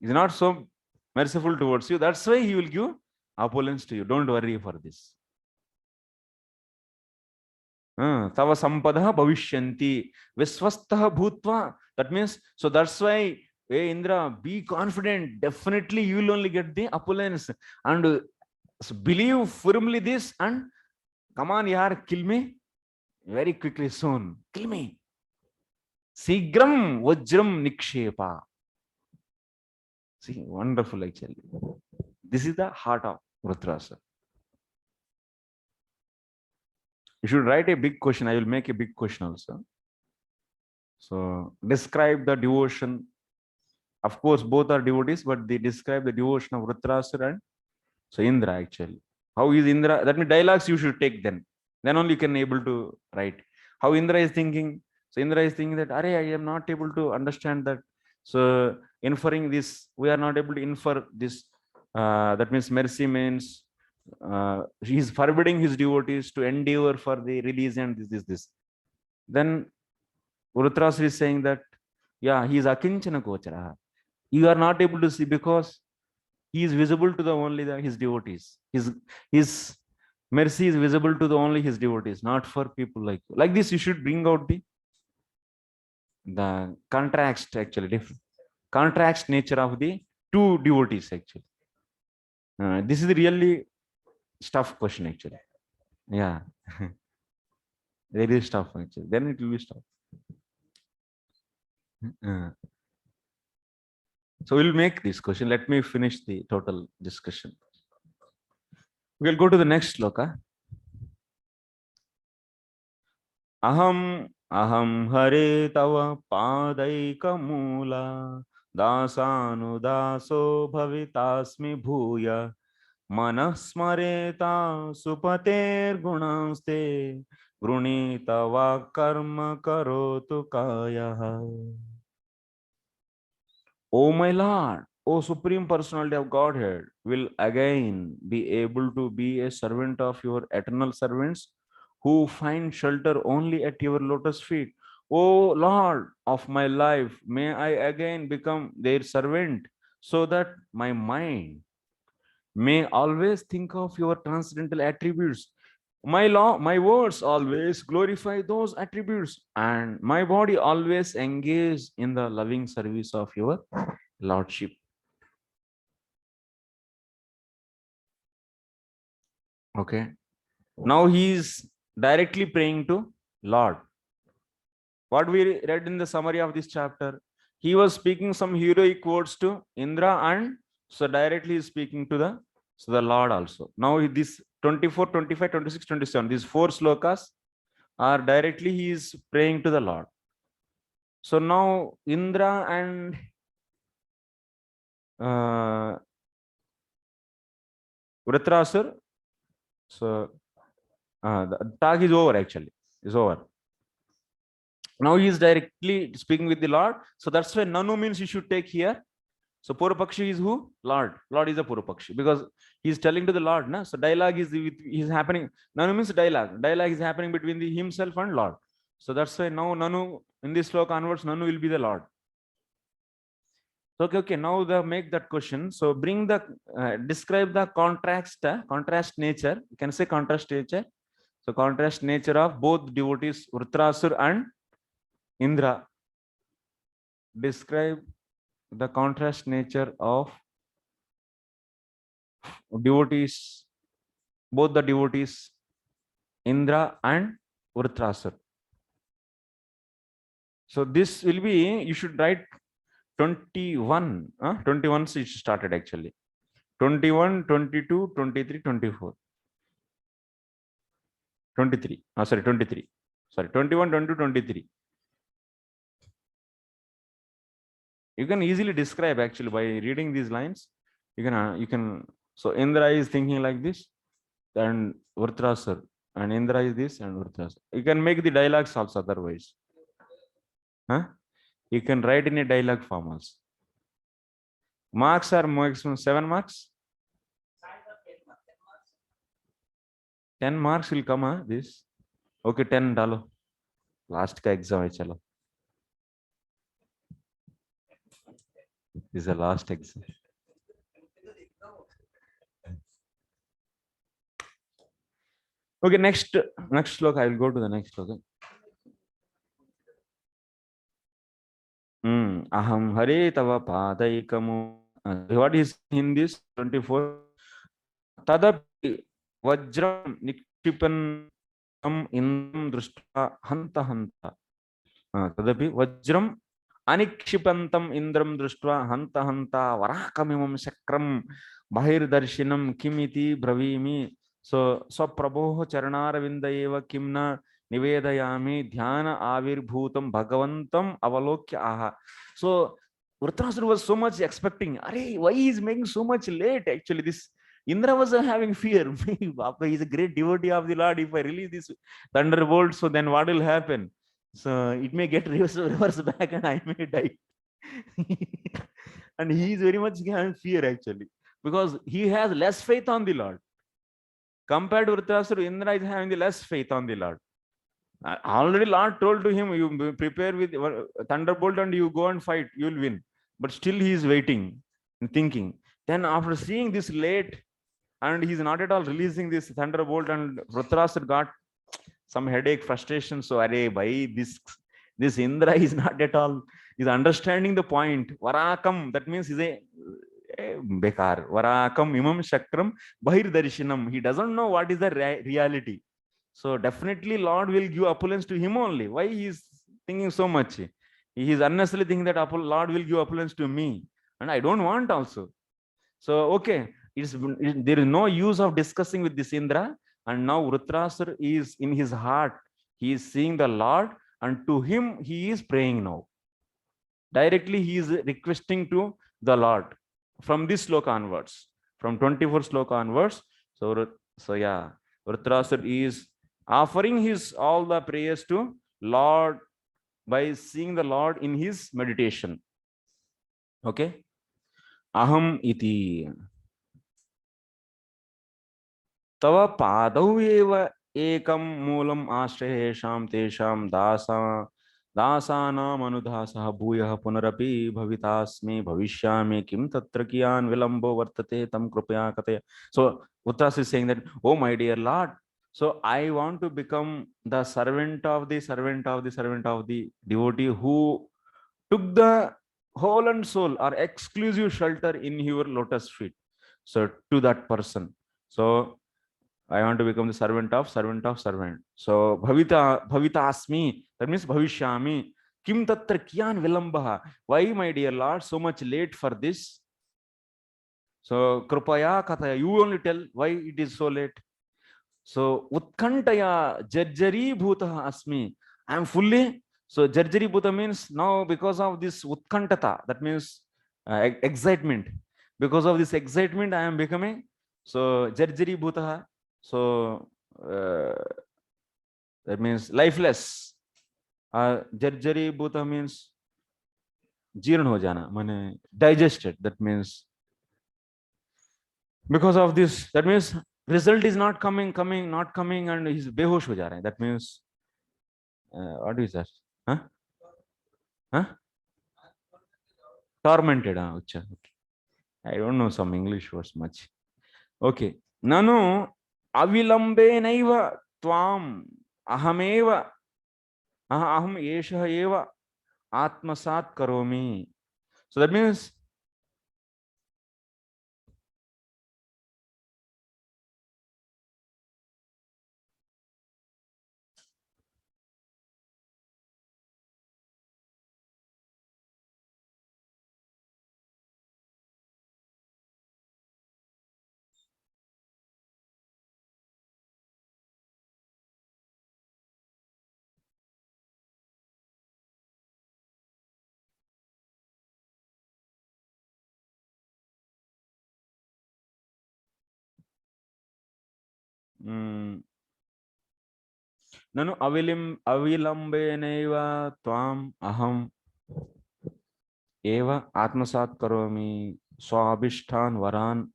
Speaker 1: He's not so merciful towards you. That's why he will give opulence to you. Don't worry for this. Tava sampadaha bhavishyanti visvastaha bhutva. That means, so that's why, hey Indra, be confident. Definitely you will only get the opulence. And believe firmly this, and come on, yaar, kill me very quickly soon. Kill me. Sigram vajram nikshepa. See, wonderful actually. This is the heart of Vritrasura. You should write a big question. I will make a big question also. So describe the devotion. Of course, both are devotees, but they describe the devotion of Vritrasura and so Indra actually. How is Indra? That means dialogues you should take then. Then only you can able to write. How Indra is thinking. So Indra is thinking that, I am not able to understand that. So inferring this, we are not able to infer this. That means mercy means he is forbidding his devotees to endeavor for the release and this. Then Vritrasura is saying that, yeah, he is akinchana kochara. You are not able to see because he is visible to his devotees. His mercy is visible to only his devotees, not for people like you. Like this, you should bring out the contrast actually, different contrast nature of the two devotees actually. This is the really tough question actually. Yeah. Very tough actually. Then it will be tough. So we'll make this question. Let me finish the total discussion. We'll go to the next sloka. Aham hare tava padaika mula dasanudaso bhavitasmi bhuya manasmareta supater gunaste grunita va karma karotu kaya. O my Lord, O Supreme Personality of Godhead, will again be able to be a servant of your eternal servants who find shelter only at your lotus feet. O Lord of my life, may I again become their servant so that my mind may always think of your transcendental attributes. My words always glorify those attributes, and my body always engage in the loving service of your Lordship. Okay. Now he is directly praying to Lord. What we read in the summary of this chapter, he was speaking some heroic words to Indra, and so directly is speaking to the Lord also. Now this 24, 25, 26, 27, these four slokas are directly he is praying to the Lord. So now Indra and Vritrasura, so the talk is over actually, is over. Now he is directly speaking with the Lord. So that's why Nanu means you should take here. So Purupakshi is who? Lord. Lord is a Purupakshi because he is telling to the Lord. Na? So dialogue is happening. Nanu means dialogue. Dialogue is happening between himself and Lord. So that's why now Nanu, in this sloka onwards, Nanu will be the Lord. Okay. Now make that question. So describe the contrast nature. You can say contrast nature. So contrast nature of both devotees, Vritrasur and Indra. Describe the contrast nature of devotees, both the devotees, Indra and Vritrasur. So this will be, you should write 21. 21 it started actually. 21, 22, 23, 24. 23. Sorry, 23. Sorry, 21, 22, 23. You can easily describe actually by reading these lines. You can. So Indra is thinking like this, and Vritrasur, and Indra is this, and Vritrasur. You can make the dialogues also otherwise. You can write in a dialogue form also. Marks are maximum 7 marks. 10 marks will come, this. Okay, 10 dalo. Last ka exam hai chalo. This is the last exam. Okay, next slok. I will go to the next slok. Aham hare tava padaikamu. What is in this 24? Tadapi vajram nikshipan indram drushta hanta hanta. Tadapi vajram anikshipantam indram drushta hanta hanta varakamimam sakram bahirdarshinam kimiti bravimi. So prabho charanaravindha eva kimna nivedayami dhyana avirbhutam bhagavantam avalokya aha. So Vritrasura was so much expecting, why he is making so much late? Actually, this Indra was having fear. He is a great devotee of the Lord. If I release this thunderbolt, so then what will happen? So it may get reverse back and I may die. And he is very much having fear actually, because he has less faith on the Lord. Compared to Vritrasura, Indra is having the less faith on the Lord. Already Lord told to him, you prepare with thunderbolt and you go and fight, you will win. But still he is waiting and thinking. Then after seeing this late, and he is not at all releasing this thunderbolt, and Vritrasura got some headache, frustration. So, this Indra is not at all, is understanding the point. Varakam, that means he's a bekar. Varakam imam shakram bahirdarshinam. He doesn't know what is the reality. So definitely Lord will give opulence to him only. Why he is thinking so much? He is unnecessarily thinking that Lord will give opulence to me, and I don't want also. So okay, there is no use of discussing with this Indra. And now Vritrasura is in his heart. He is seeing the Lord, and to him he is praying now. Directly he is requesting to the Lord from this sloka onwards, from 24 sloka onwards. So yeah, Vritrasura is offering his all the prayers to Lord by seeing the Lord in his meditation. Okay. Aham iti tava padau eva ekam moolam ashrayesham tesham dasanam anudhasah bhuyah punarapi bhavitasmi bhavishyami kim tatra kiyan vilambo vartate tam krupaya kataya. So Uttas is saying that, oh my dear Lord, so I want to become the servant of the devotee who took the whole and soul or exclusive shelter in your lotus feet. So to that person, so I want to become the servant of servant. So bhavita asmi, that means bhavishyami. Kim tatra kyan vilambha. Why, my dear Lord, so much late for this? So krupaya kataya, you only tell why it is so late. So utkantaya jarjari bhuta asmi. I am fully, so jarjari bhuta means now because of this utkantata, that means excitement. Because of this excitement, I am becoming so jarjari bhuta. So that means lifeless. Jarjari bhuta means जीर्ण हो जाना, माने digested. That means because of this, that means result is not coming, and he's behosh ho ja raha hai. That means what is that? Tormented. I don't know some English words much. Okay. Nanu avilambe naiva tvam ahameva aham eshah eva atmasat karomi. So that means nanu avilambeneva tvam aham eva atmasat karomi swabhishtan varan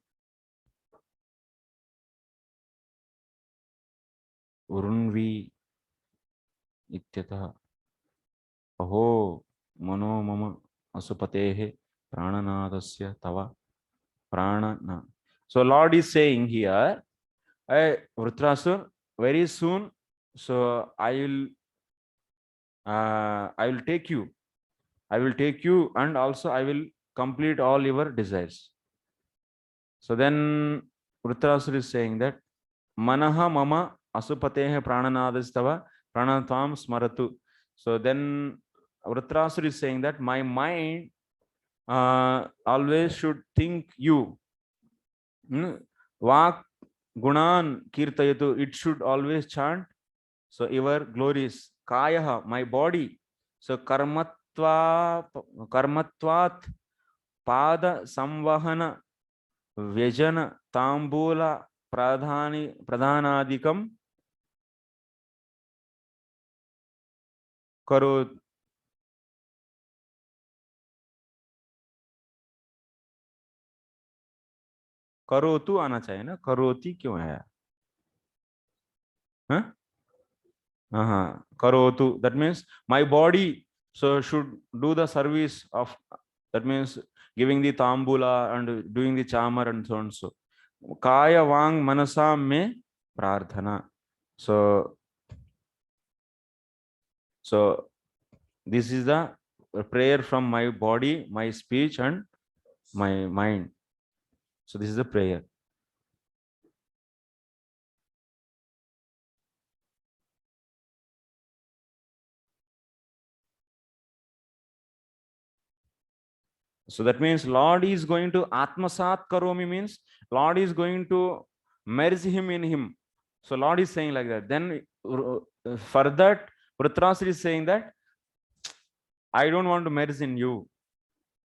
Speaker 1: urunvi ityatah aho mano mama asupatehe prananadasya tava pranana. So Lord is saying here, hey Vritrasur, very soon, so I will take you. I will take you, and also I will complete all your desires. So then Vritrasur is saying that Manaha mama asupatehe prananadastava pranatvam smaratu. So then Vritrasur is saying that my mind always should think you. Vak gunan kirtayatu, it should always chant. So your glories. Kayaha, my body. So karmatvat pada samvahana vyajana tambula pradhanadikam karo. करोतु आना चाहिए ना, करोति क्यों है? Karotu, that means my body so should do the service of, that means giving the tambula and doing the chamar and so on. So kaya vang manasa me prarthana. So this is the prayer from my body, my speech and my mind. So this is the prayer. So that means Lord is going to atmasat karomi, means Lord is going to merge him in him. So Lord is saying like that. Then for that, Vritrasura is saying that I don't want to merge in you.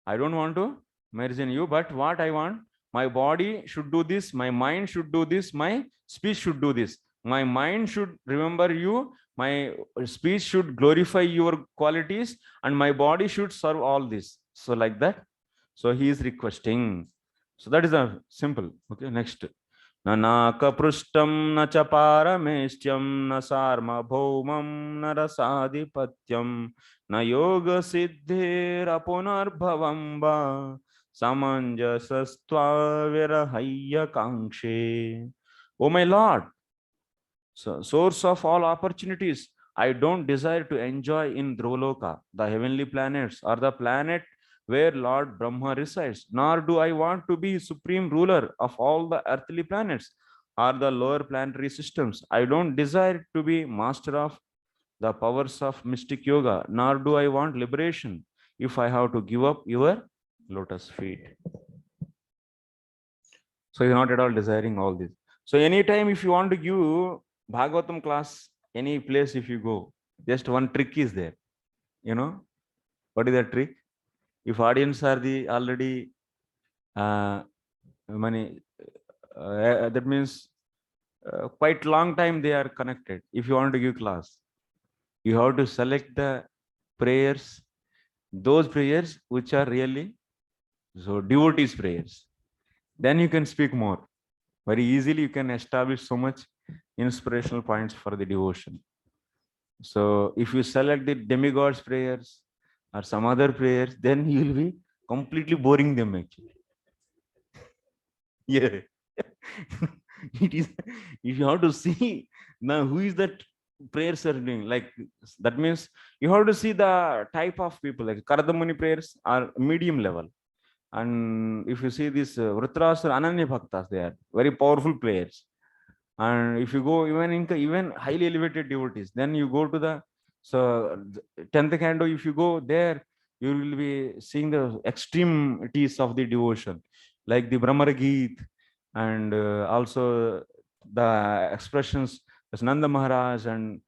Speaker 1: I don't want to merge in you, but what I want, my body should do this, my mind should do this, my speech should do this. My mind should remember you, my speech should glorify your qualities, and my body should serve all this. So like that. So he is requesting. So that is a simple. Okay, next. Nanakaprushtam na chaparameshyam na sarma bhaumam na rasadhipatyam na yoga siddhir apunarbhavam va samanjasastva virahaya kankshe. O my Lord, so, source of all opportunities, I don't desire to enjoy in Dhruvaloka, the heavenly planets, or the planet where Lord Brahma resides, nor do I want to be supreme ruler of all the earthly planets or the lower planetary systems. I don't desire to be master of the powers of mystic yoga, nor do I want liberation if I have to give up your lotus feet. So he's not at all desiring all this. So anytime if you want to give Bhagavatam class, any place if you go, just one trick is there. You know, what is that trick? If audience are the already money, that means quite long time they are connected. If you want to give class, you have to select the prayers, those prayers which are really so devotees prayers. Then you can speak more. Very easily you can establish so much inspirational points for the devotion. So if you select the demigods prayers or some other prayers, then you will be completely boring them actually. Yeah. It is, if you have to see now who is that prayers are doing, like that means you have to see the type of people, like Karadamuni prayers are medium level. And if you see this Vrutras or Ananya Bhaktas, they are very powerful players. And if you go even highly elevated devotees, then you go to the 10th canto, if you go there, you will be seeing the extremities of the devotion, like the Brahmara Geet, and also the expressions as Nanda Maharaj and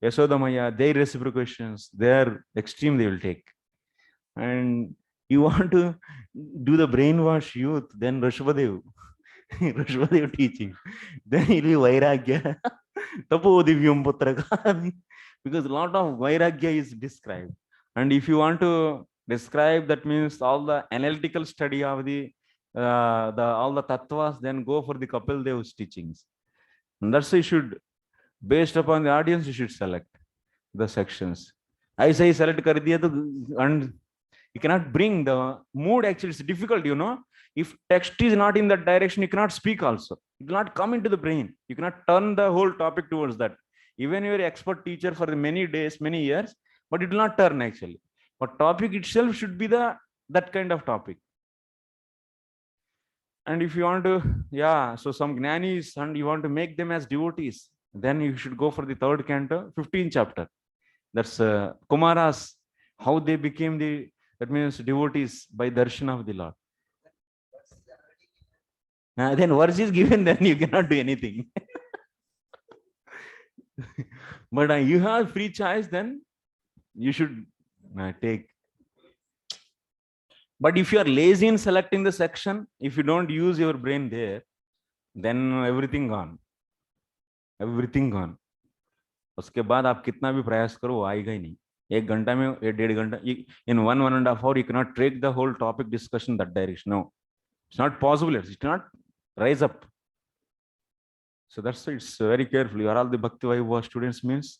Speaker 1: Yashoda Maya, their reciprocations, their extreme they will take. And you want to do the brainwash youth, then Rashvadev, Rashvadev teaching, then it will be Vairagya, Tapo Divyam Putraka, because a lot of Vairagya is described. And if you want to describe, that means all the analytical study of the all the tattvas, then go for the Kapil Dev's teachings. And that's why you should, based upon the audience, you should select the sections. I say select kar diya to, and you cannot bring the mood. Actually, it's difficult, you know. If text is not in that direction, you cannot speak also. It will not come into the brain. You cannot turn the whole topic towards that. Even your expert teacher for the many days, many years, but it will not turn actually. But topic itself should be that kind of topic. And if you want to, so some jnanis and you want to make them as devotees, then you should go for the 3rd canto, 15th chapter. That's Kumaras, how they became that means devotees by darshan of the Lord. Then verse is given, then you cannot do anything. But you have free choice, then you should take. But if you are lazy in selecting the section, if you don't use your brain there, then everything gone. Everything gone. उसके बाद आप कितना भी प्रयास करो वो आएगा ही नहीं. 1 घंटा में 1.5 घंटा, in 1.5 hours you cannot take the whole topic discussion that direction. No, it's not possible. It cannot rise up. So that's why it's very careful. You are all the bhakti vaibhava students, means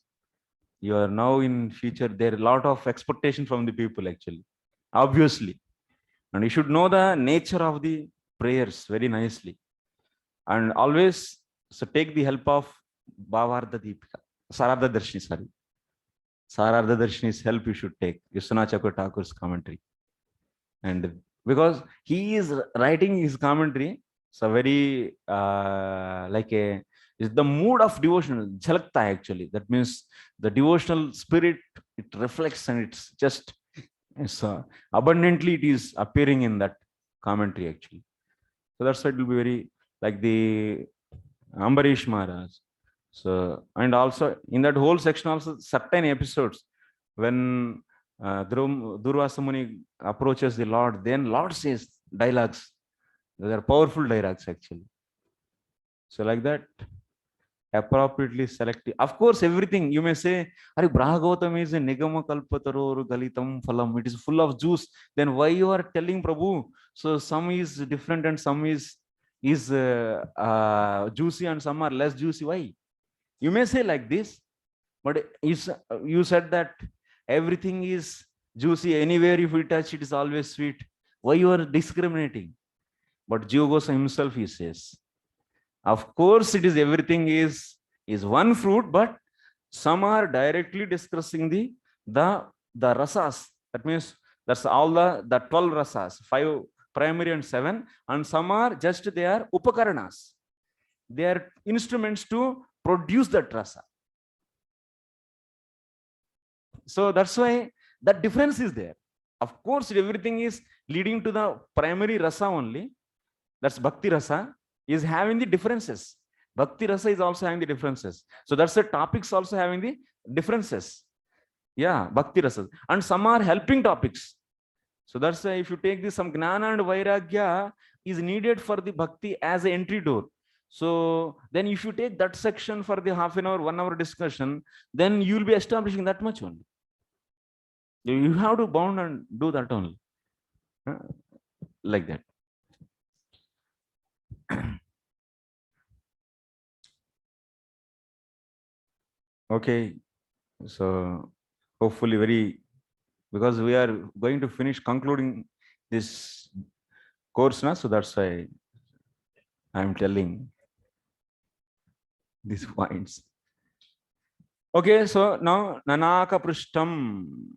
Speaker 1: you are now in future. There are a lot of expectation from the people actually, obviously, and you should know the nature of the prayers very nicely, and always take the help of Bhavartha Deepika, Sarartha Darshini. Sorry, Sarartha Darshini's help you should take. Vishwanath Chakravarti Thakur's commentary, and because he is writing his commentary, so very is the mood of devotional jhalakta actually. That means the devotional spirit, it reflects, and it's just abundantly it is appearing in that commentary actually. So that's why it will be very like the Ambarish Maharaj. So, and also in that whole section also certain episodes when Durvasa Muni approaches the Lord, then Lord says dialogues. They are powerful dialogues actually. So like that, appropriately selected. Of course, everything you may say, Ari Bhagavatam is a Nigama Kalpataror Galitam Phalam. It is full of juice. Then why you are telling Prabhu? So some is different and some is juicy and some are less juicy. Why? You may say like this, but you said that everything is juicy. Anywhere if we touch, it is always sweet. Why you are discriminating? But Jiva Goswami himself, he says, of course, it is everything is one fruit, but some are directly discussing the rasas. That means that's all the 12 rasas, 5 primary and 7, and some are just they are upakaranas. They are instruments to produce that rasa. So that's why that difference is there. Of course, everything is leading to the primary rasa only. That's bhakti rasa is having the differences. Bhakti rasa is also having the differences. So that's the topics also having the differences. Yeah, bhakti rasa. And some are helping topics. So that's why if you take this, some gnana and vairagya is needed for the bhakti as an entry door. So then if you take that section for the half an hour, 1 hour discussion, then you will be establishing that much only. You have to bound and do that only. Like that. Okay, so hopefully because we are going to finish concluding this course now, so that's why I'm telling. these points. Okay, so now Nanaka Prishtam.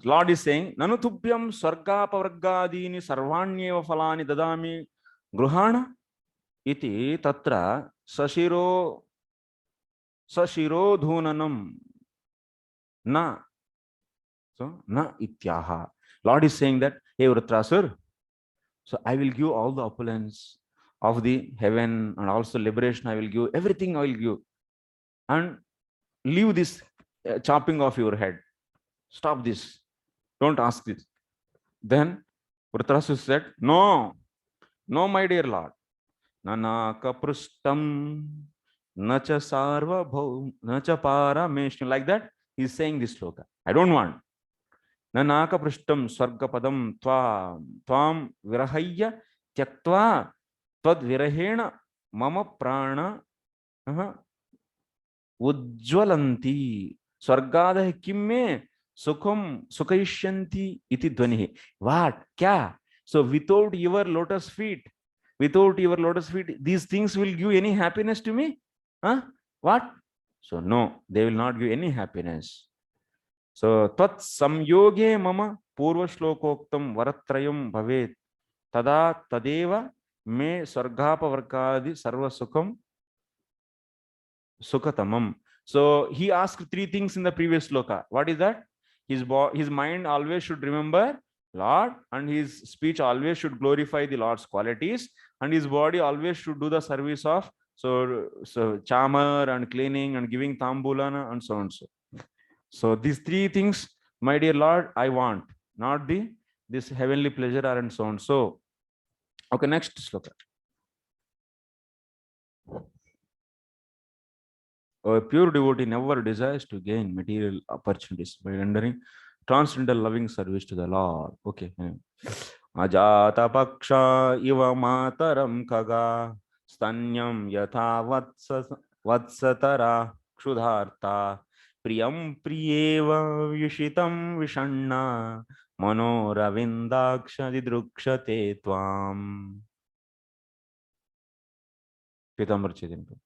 Speaker 1: Lord is saying, Nanutubhyam Swarga Pavargadini Sarvanyeva Falani Dadami Gruhana iti tatra Sashiro Dhunanam na. So, na ityaha. Lord is saying that, hey Vritrasur, so I will give all the opulence of the heaven and also liberation. I will give everything. I will give, and leave this chopping off your head. Stop this. Don't ask this. Then Vritrasur said, no, no, my dear Lord. Nanaka prustam nacha sarva bhaum nacha parameshnu. Like that, he's saying this sloka. I don't want. Nanaka prishtam swargapadam tvam virahayya tyaktva tvad virahena mama prana ujjwalanti swargadah kimme sukham sukhaishyanti iti dhvanihi. What? Kya? So without your lotus feet, these things will give any happiness to me? Huh? What? So no, they will not give any happiness. So tat samyoge mama purva shlokoktam varatrayam bhavet tada tadeva me sargapavarkadi sarva sukham sukhatamam. So he asked three things in the previous sloka. What is that? His mind always should remember Lord, and his speech always should glorify the Lord's qualities, and his body always should do the service of so chamar and cleaning and giving tambulana and so on. So these three things, my dear Lord, I want, not this heavenly pleasure and so on. So, okay, next sloka. A pure devotee never desires to gain material opportunities by rendering transcendental loving service to the Lord. Okay. Ajata paksha iva mataram kaga stanyam yatha vatsatara kshudharta priyam priyeva vishitam vishanna manoravindaksha didrukshate tvam. Pitambar Chaitanya.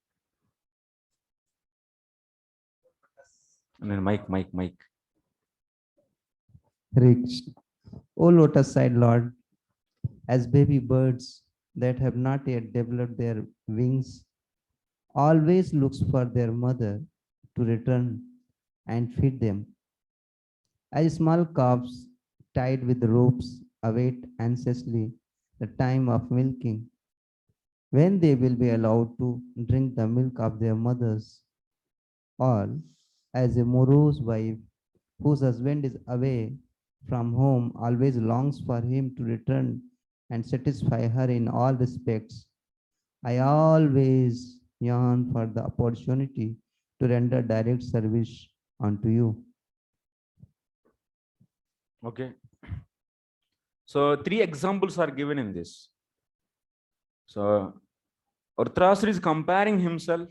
Speaker 1: And then Mike.
Speaker 8: Rich. O lotus side Lord, as baby birds that have not yet developed their wings always looks for their mother to return and feed them, as small calves tied with ropes await anxiously the time of milking, when they will be allowed to drink the milk of their mothers, or as a morose wife whose husband is away from home always longs for him to return and satisfy her in all respects, I always yearn for the opportunity to render direct service unto you.
Speaker 1: Okay. So three examples are given in this. So Vritrasura is comparing himself,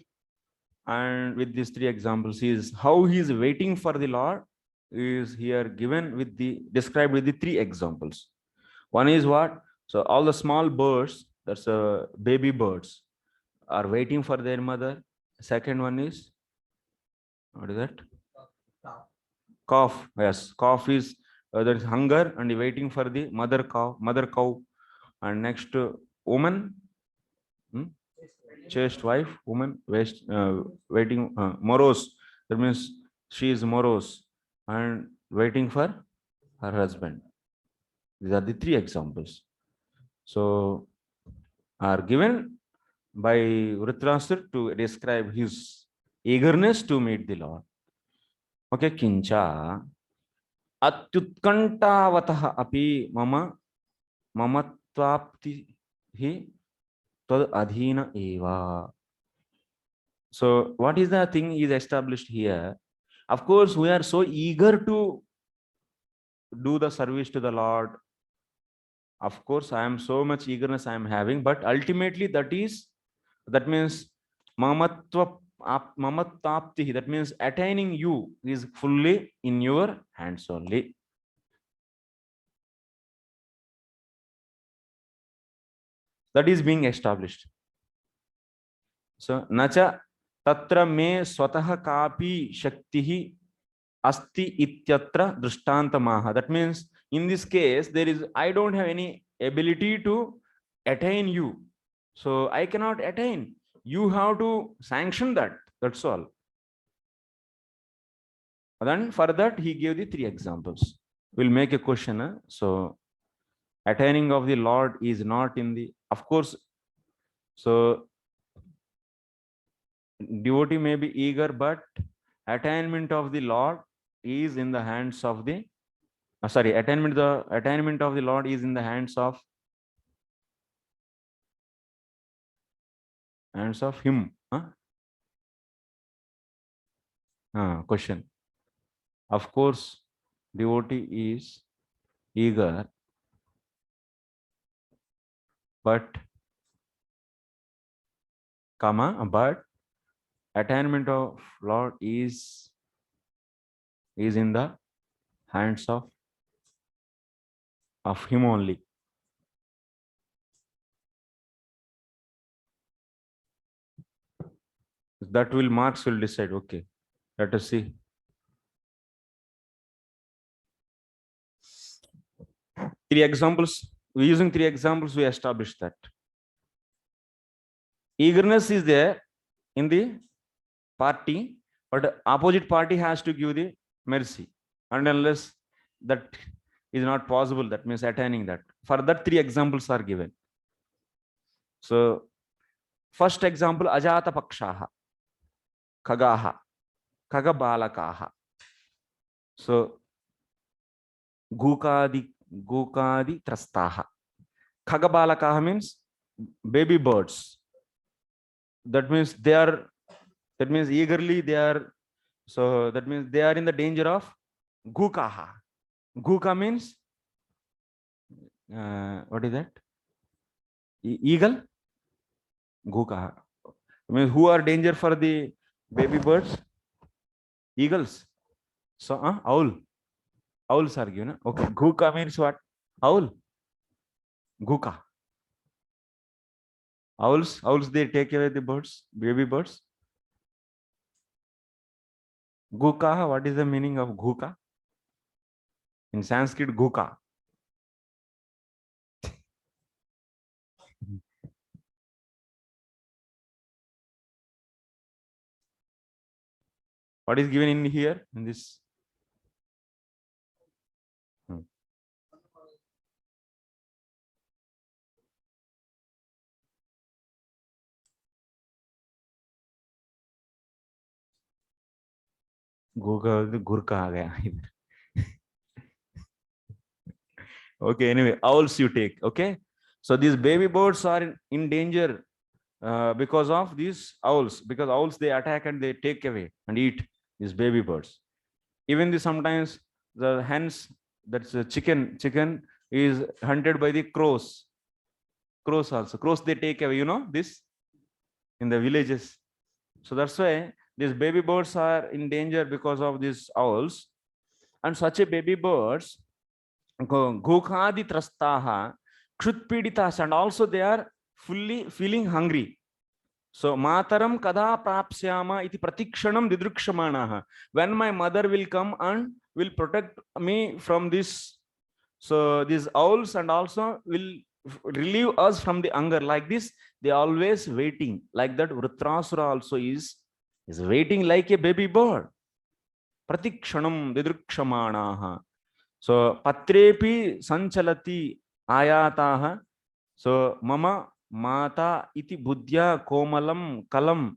Speaker 1: and with these three examples, how he is waiting for the Lord is here given with described with the three examples. One is what? So all the small birds, that's baby birds, are waiting for their mother. Second one is, what is that? Calf. Yes, calf is there is hunger and waiting for the mother cow. And next woman, chaste wife, woman waiting, morose. That means she is morose and waiting for her husband. These are the three examples. So are given by Vritrasura to describe his eagerness to meet the Lord. Okay, kincha atyutkantavatah api mamattvapti hi tad adhina eva. So what is the thing is established here? Of course, we are so eager to do the service to the Lord. Of course, I am so much eagerness I am having, but ultimately that means mamattapti, that means attaining you is fully in your hands only. That is being established. So nacha Tatra me swatah kapi shaktihi asti ityatra drishtantamaha. That means in this case, I don't have any ability to attain you. So I cannot attain. You have to sanction that. That's all. Then for that, he gave the 3 examples. We'll make a question. So attaining of the Lord is not in the, of course, so devotee may be eager, but attainment of the Lord is in the hands of the, attainment of the Lord is in the hands of him. Question. Of course, devotee is eager, but attainment of Lord is in the hands of him only. That marks will decide. Okay, let us see. Using 3 examples, we established that eagerness is there in the party, but opposite party has to give the mercy, and unless that is not possible, that means attaining that. For that, 3 examples are given. So first example, ajata pakshaha, khagaha, khagabalakaha. So gukadi trastaha. Khagabalakaha means baby birds. That means eagerly they are, so that means they are in the danger of gukaha. Guka means what is that? Eagle. Gukaha means who are danger for the baby birds? Eagles. So owls are given. Okay, guka means what? Owl. Guka. Owls they take away the birds, baby birds. Guka, what is the meaning of guka? In Sanskrit, guka. What is given in here in this? Gurkha aa gaya. Okay, anyway, owls you take. Okay, so these baby birds are in danger because of these owls, because owls they attack and they take away and eat these baby birds. Even sometimes the hens, that's a chicken is hunted by the crows. Crows also, crows they take away, this in the villages. So that's why these baby birds are in danger because of these owls. And such a baby birds, Gokhadi trastaha, kshutpiditas, and also they are fully feeling hungry. So mataram kada prapsyama iti pratikshanam didrukshamanaha. When my mother will come and will protect me from this, so these owls and also will relieve us from the hunger. Like this, they always waiting. Like that, Vritrasura also is waiting like a baby bird. Pratikshanam didrukshamanaha. So patrepi sanchalati ayataha. So mama mata iti buddhya komalam kalam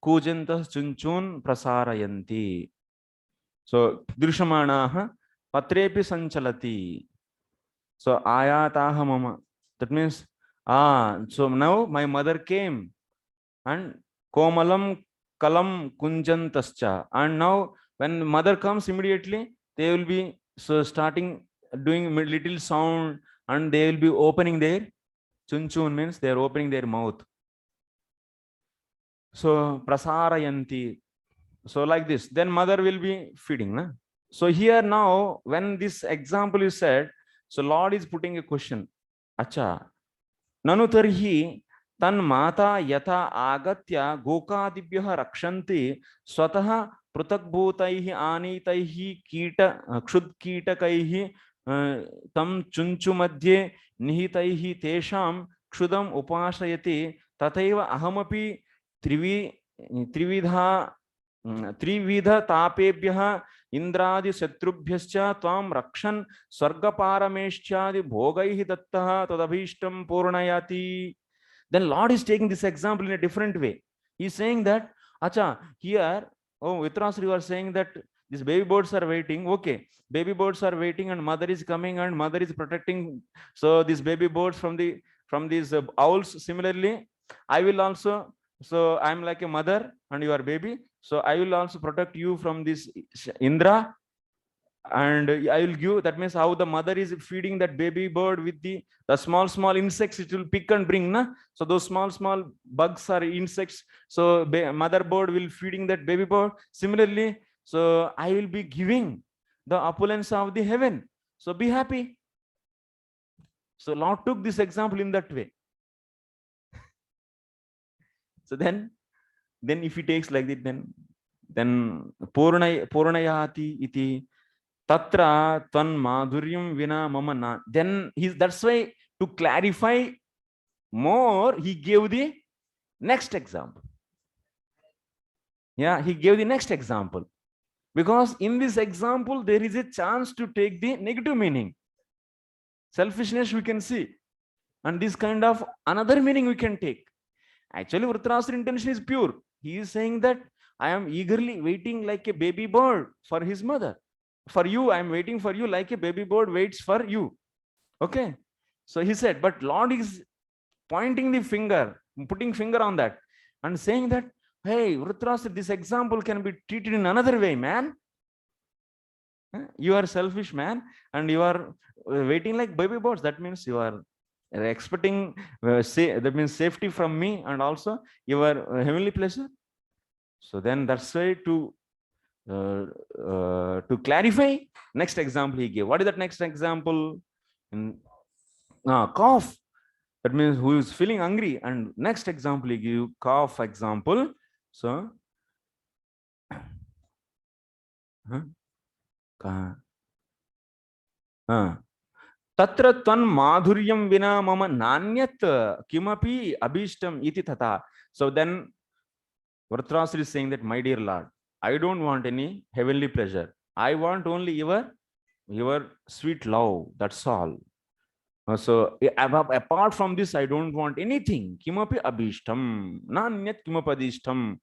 Speaker 1: kujantas chunchun prasarayanti. So drishamanaha patrepi sanchalati. So ayataha mama. That means so now my mother came and komalam kalam kunjantascha, and now when mother comes immediately they will be so starting doing little sound and they will be opening their chunchun, means they are opening their mouth. So prasarayanti. So like this, then mother will be feeding. Na? So here now, when this example is said, so Lord is putting a question. Acha, nanu tarhi तन्माता यथा आगत्य गोकादिभ्यः रक्षन्ति स्वतः पृथक्भूतैः आनीतैः क्षुद्कीटकैः तं चुञ्चु मध्ये निहितैः तेषां क्षुदम् उपासयति तथैव अहमपि त्रिविधा त्रिविधतापेभ्यः इन्द्रादिशत्रुभ्यश्च त्वां रक्षन् स्वर्गपारमेष्ठ्यादि भोगैः दत्तः तदभीष्टं पूर्णयति. Then Lord is taking this example in a different way. He is saying that, acha, here, oh, Vitrasri, you are saying that these baby birds are waiting. Okay, baby birds are waiting and mother is coming and mother is protecting. So these baby birds from these owls. Similarly, I will also, so I am like a mother and you are baby. So I will also protect you from this Indra. And I will give, that means how the mother is feeding that baby bird with the small insects it will pick and bring, na? So those small bugs are insects. So mother bird will feeding that baby bird. Similarly, so I will be giving the opulence of the heaven. So be happy. So Lord took this example in that way. So then if he takes like that, then purnayati iti tatra tvan madhuryam vina mama na. Then that's why, to clarify more, he gave the next example. Yeah, he gave the next example, because in this example there is a chance to take the negative meaning. Selfishness we can see, and this kind of another meaning we can take. Actually, Vritarashtra's intention is pure. He is saying that I am eagerly waiting like a baby bird for his mother. For you, I am waiting for you like a baby bird waits for you. Okay. So he said, but Lord is pointing the finger, putting finger on that and saying that, hey, Vritarashtra, this example can be treated in another way, man. You are selfish, man, and you are waiting like baby birds. That means you are expecting that means safety from me and also your heavenly pleasure. So then that's why to clarify, next example he gave. What is that next example? Cough. That means who is feeling hungry, and next example he give cough example. So तत्र त्वन् माधुर्यं विना मम नान्यत् किमपि अभीष्टम इति तथा. So then Vritarashtra is saying that, my dear Lord, I don't want any heavenly pleasure. I want only your sweet love. That's all. So apart from this, I don't want anything. Kimapi abhishtam, nanyat kimapi adhishtam.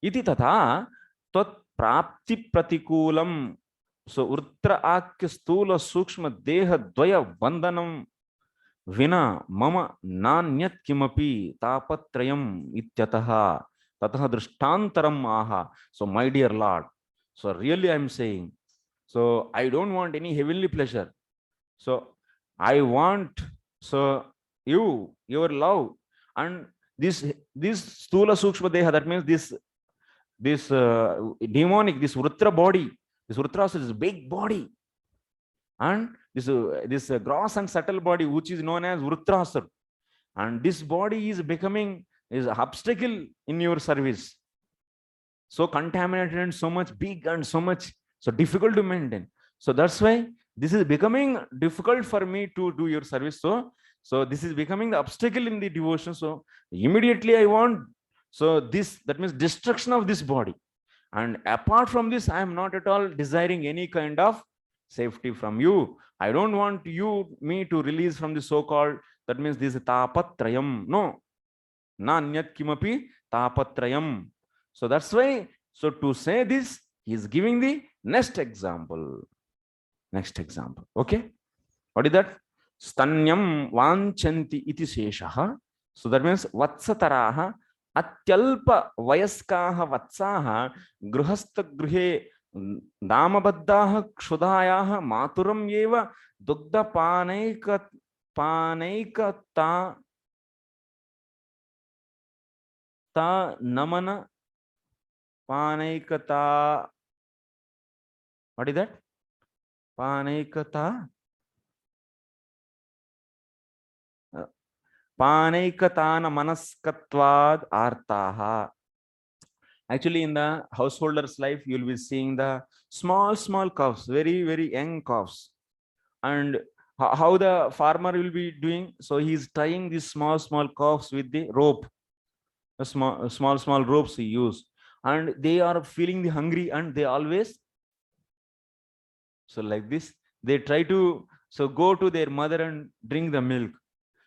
Speaker 1: Iti tatha tat prapti pratikulam. So Urtra Akya Stula Sukshma Deha Dvaya Vandanam Vina Mama Nanyat Kimapi Tapatrayam Ityataha Tataha Drishtantaram Aha. So my dear Lord, so really I'm saying, so I don't want any heavenly pleasure. So I want, so your love, and this Stula Sukshma Deha, that means this demonic, this Vrutra body. This Vritarashtra is a big body, and this gross and subtle body, which is known as Vritarashtra, and this body is becoming is an obstacle in your service. So contaminated and so much big and so much so difficult to maintain. So that's why this is becoming difficult for me to do your service. So this is becoming the obstacle in the devotion. So immediately I want, so this, that means destruction of this body. And apart from this, I am not at all desiring any kind of safety from you. I don't want me to release from the so-called, that means this tapatrayam. No. Nanyat kimapi tapatrayam. So that's why, so to say this, he is giving the next example. Next example. Okay. What is that? Stanyam vanchanti iti seshaha. So that means vatsataraha अत्यल्प वयस्काः वत्साः गृहस्थगृहे नामबद्धाः क्षुधायाः मातुरम् एव दुग्धपानैकता नमन पानैकता. What is that? Paanaikata. Panaikatana manaskatvad artaha. Actually, in the householder's life, you'll be seeing the small calves, very young calves. And how the farmer will be doing? So he's tying these small calves with the rope, a small ropes he used, and they are feeling the hungry, and they always, so like this, they try to go to their mother and drink the milk.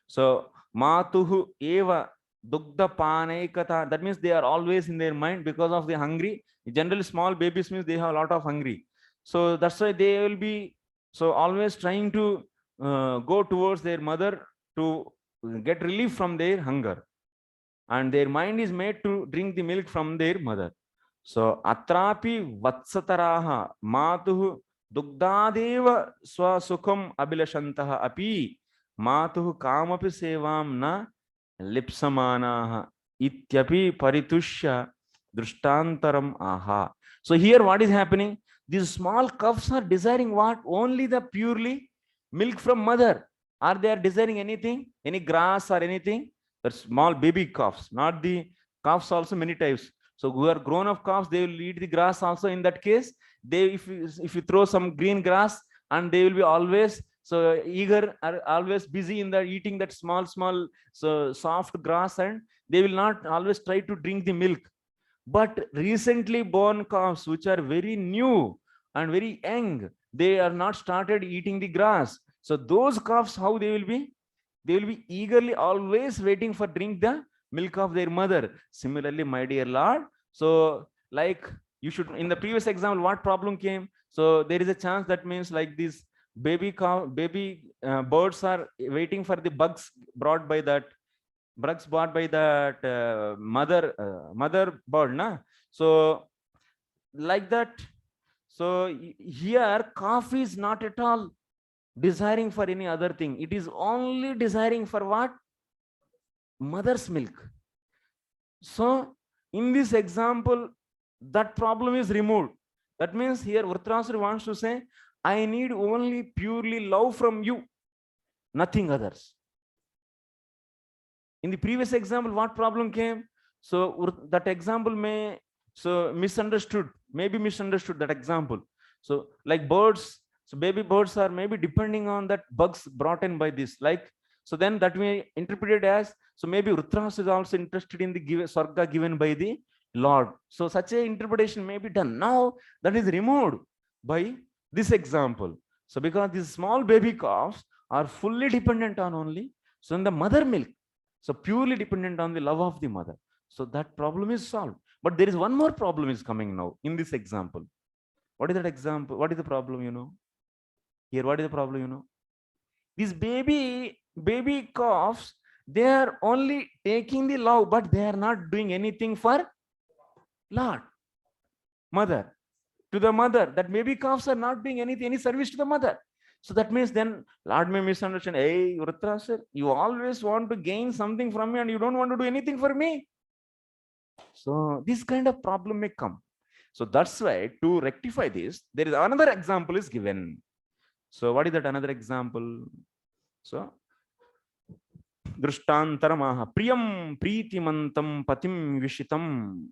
Speaker 1: So matuhu eva dugdha panaikata, that means they are always in their mind because of the hungry. Generally small babies means they have a lot of hungry, so that's why they will be always trying to go towards their mother to get relief from their hunger, and their mind is made to drink the milk from their mother. So atrapi vatsataraha matuh dugdadeva swasukham abhilashantaha api matuh kamapi sevam na lipsamanaha ityapi paritushya drishtantaram aha. So here what is happening? These small calves are desiring what? Only the purely milk from mother. Are they desiring anything? Any grass or anything? The small baby calves, not the calves also many types. So who are grown up calves, they will eat the grass also. In that case, they if you throw some green grass, and they will be always so eager, are always busy in the eating that small so soft grass, and they will not always try to drink the milk. But recently born calves, which are very new and very young, they are not started eating the grass. So those calves, how they will be? They will be eagerly always waiting for drink the milk of their mother. Similarly, my dear Lord, so like you should, in the previous example, what problem came? So there is a chance, that means like these baby birds are waiting for the bugs brought by that mother bird, na? So like that. So here calf is not at all desiring for any other thing. It is only desiring for what? Mother's milk. So in this example, that problem is removed. That means here Vritarashtra wants to say, I need only purely love from you, nothing others. In the previous example, what problem came? So that example may misunderstood that example. So like birds, so baby birds are maybe depending on that bugs brought in by this, like, so then that may interpreted as, so maybe Rutras is also interested in the sarga given by the Lord. So such a interpretation may be done. Now that is removed by this example. So because these small baby calves are fully dependent on only, so in the mother milk, so purely dependent on the love of the mother. So that problem is solved. But there is one more problem is coming now in this example. What is that example? What is the problem, you know? Here, what is the problem, you know? These baby calves, they are only taking the love, but they are not doing anything for Lord, mother, to the mother. That baby calves are not doing any service to the mother. So that means then Lord may misunderstand. Hey, Vritarashtra, you always want to gain something from me and you don't want to do anything for me. So this kind of problem may come. So that's why to rectify this, there is another example is given. So what is that another example? So Drishtantaramaha Priyam Pritimantam Patim Vishitam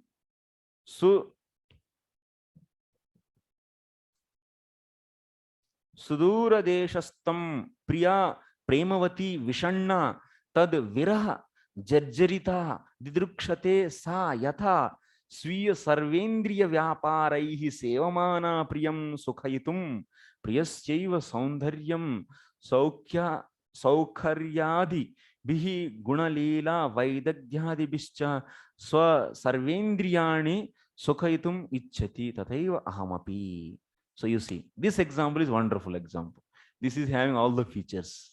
Speaker 1: Sudura Deshastam Priya Premavati Vishanna Tad Viraha Jarjarita Didrukshate Sa Yatha Swiya Sarvendriya Vyaparaihi Sevamana Priyam Sukhayitum Priyaschaiva Saundharyam Saukharyadi Bihi Gunalila Vaidaghyadi Bischa Swa Sarvendriyani Sukhayitum Ichchati Tataiva Ahamapi. So you see, this example is wonderful example. This is having all the features.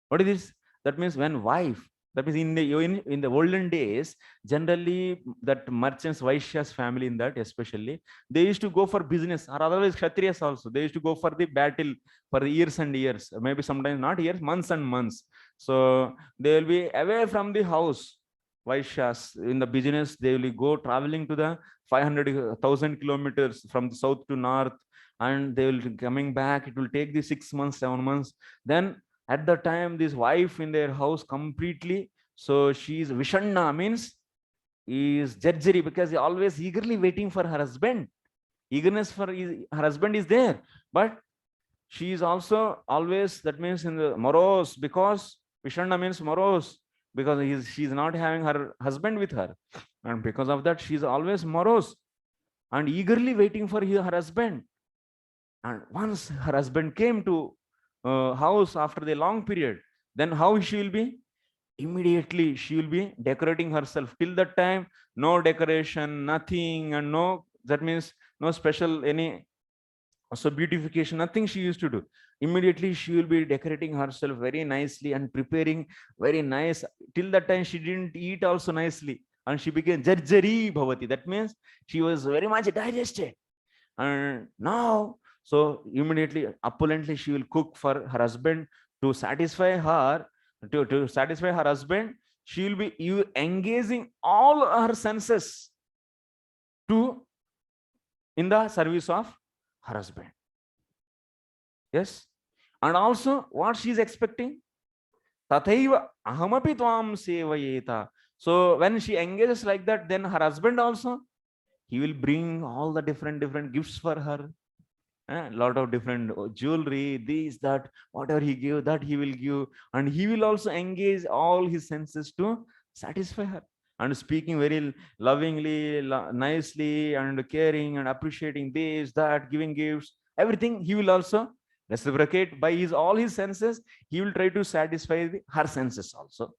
Speaker 1: What is this? That means when wife, that means in the olden days, generally that merchants, Vaishyas family in that especially, they used to go for business, or otherwise Kshatriyas also. They used to go for the battle for years and years, maybe sometimes not years, months and months. So they will be away from the house. Vaishyas in the business, they will go traveling to the 500,000 kilometers from the south to north, and they will be coming back. It will take the 6 months, 7 months. Then At the time, this wife in their house completely, so she is Vishanna, means is Jarjari, because he always eagerly waiting for her husband. Eagerness for her husband is there, but she is also always, that means in the morose, because Vishanna means morose, because she is not having her husband with her, and because of that she is always morose and eagerly waiting for her husband. And once her husband came to house after the long period, then how she will be? Immediately she will be decorating herself. Till that time, no decoration, nothing, and no, that means no special any so beautification, nothing she used to do. Immediately she will be decorating herself very nicely and preparing very nice. Till that time she didn't eat also nicely, and she became jarjari bhavati. That means she was very much digested. And now, so immediately opulently she will cook for her husband to satisfy her, to satisfy her husband. She will be engaging all her senses to in the service of her husband. Yes. And also what she is expecting, tathaiva ahamapi tvam sevayeta. So when she engages like that, then her husband also, he will bring all the different gifts for her. A lot of different jewelry, this, that, whatever he give, that he will give, and he will also engage all his senses to satisfy her, and speaking very lovingly, nicely, and caring and appreciating this, that, giving gifts, everything he will also reciprocate by his all his senses. He will try to satisfy her senses also.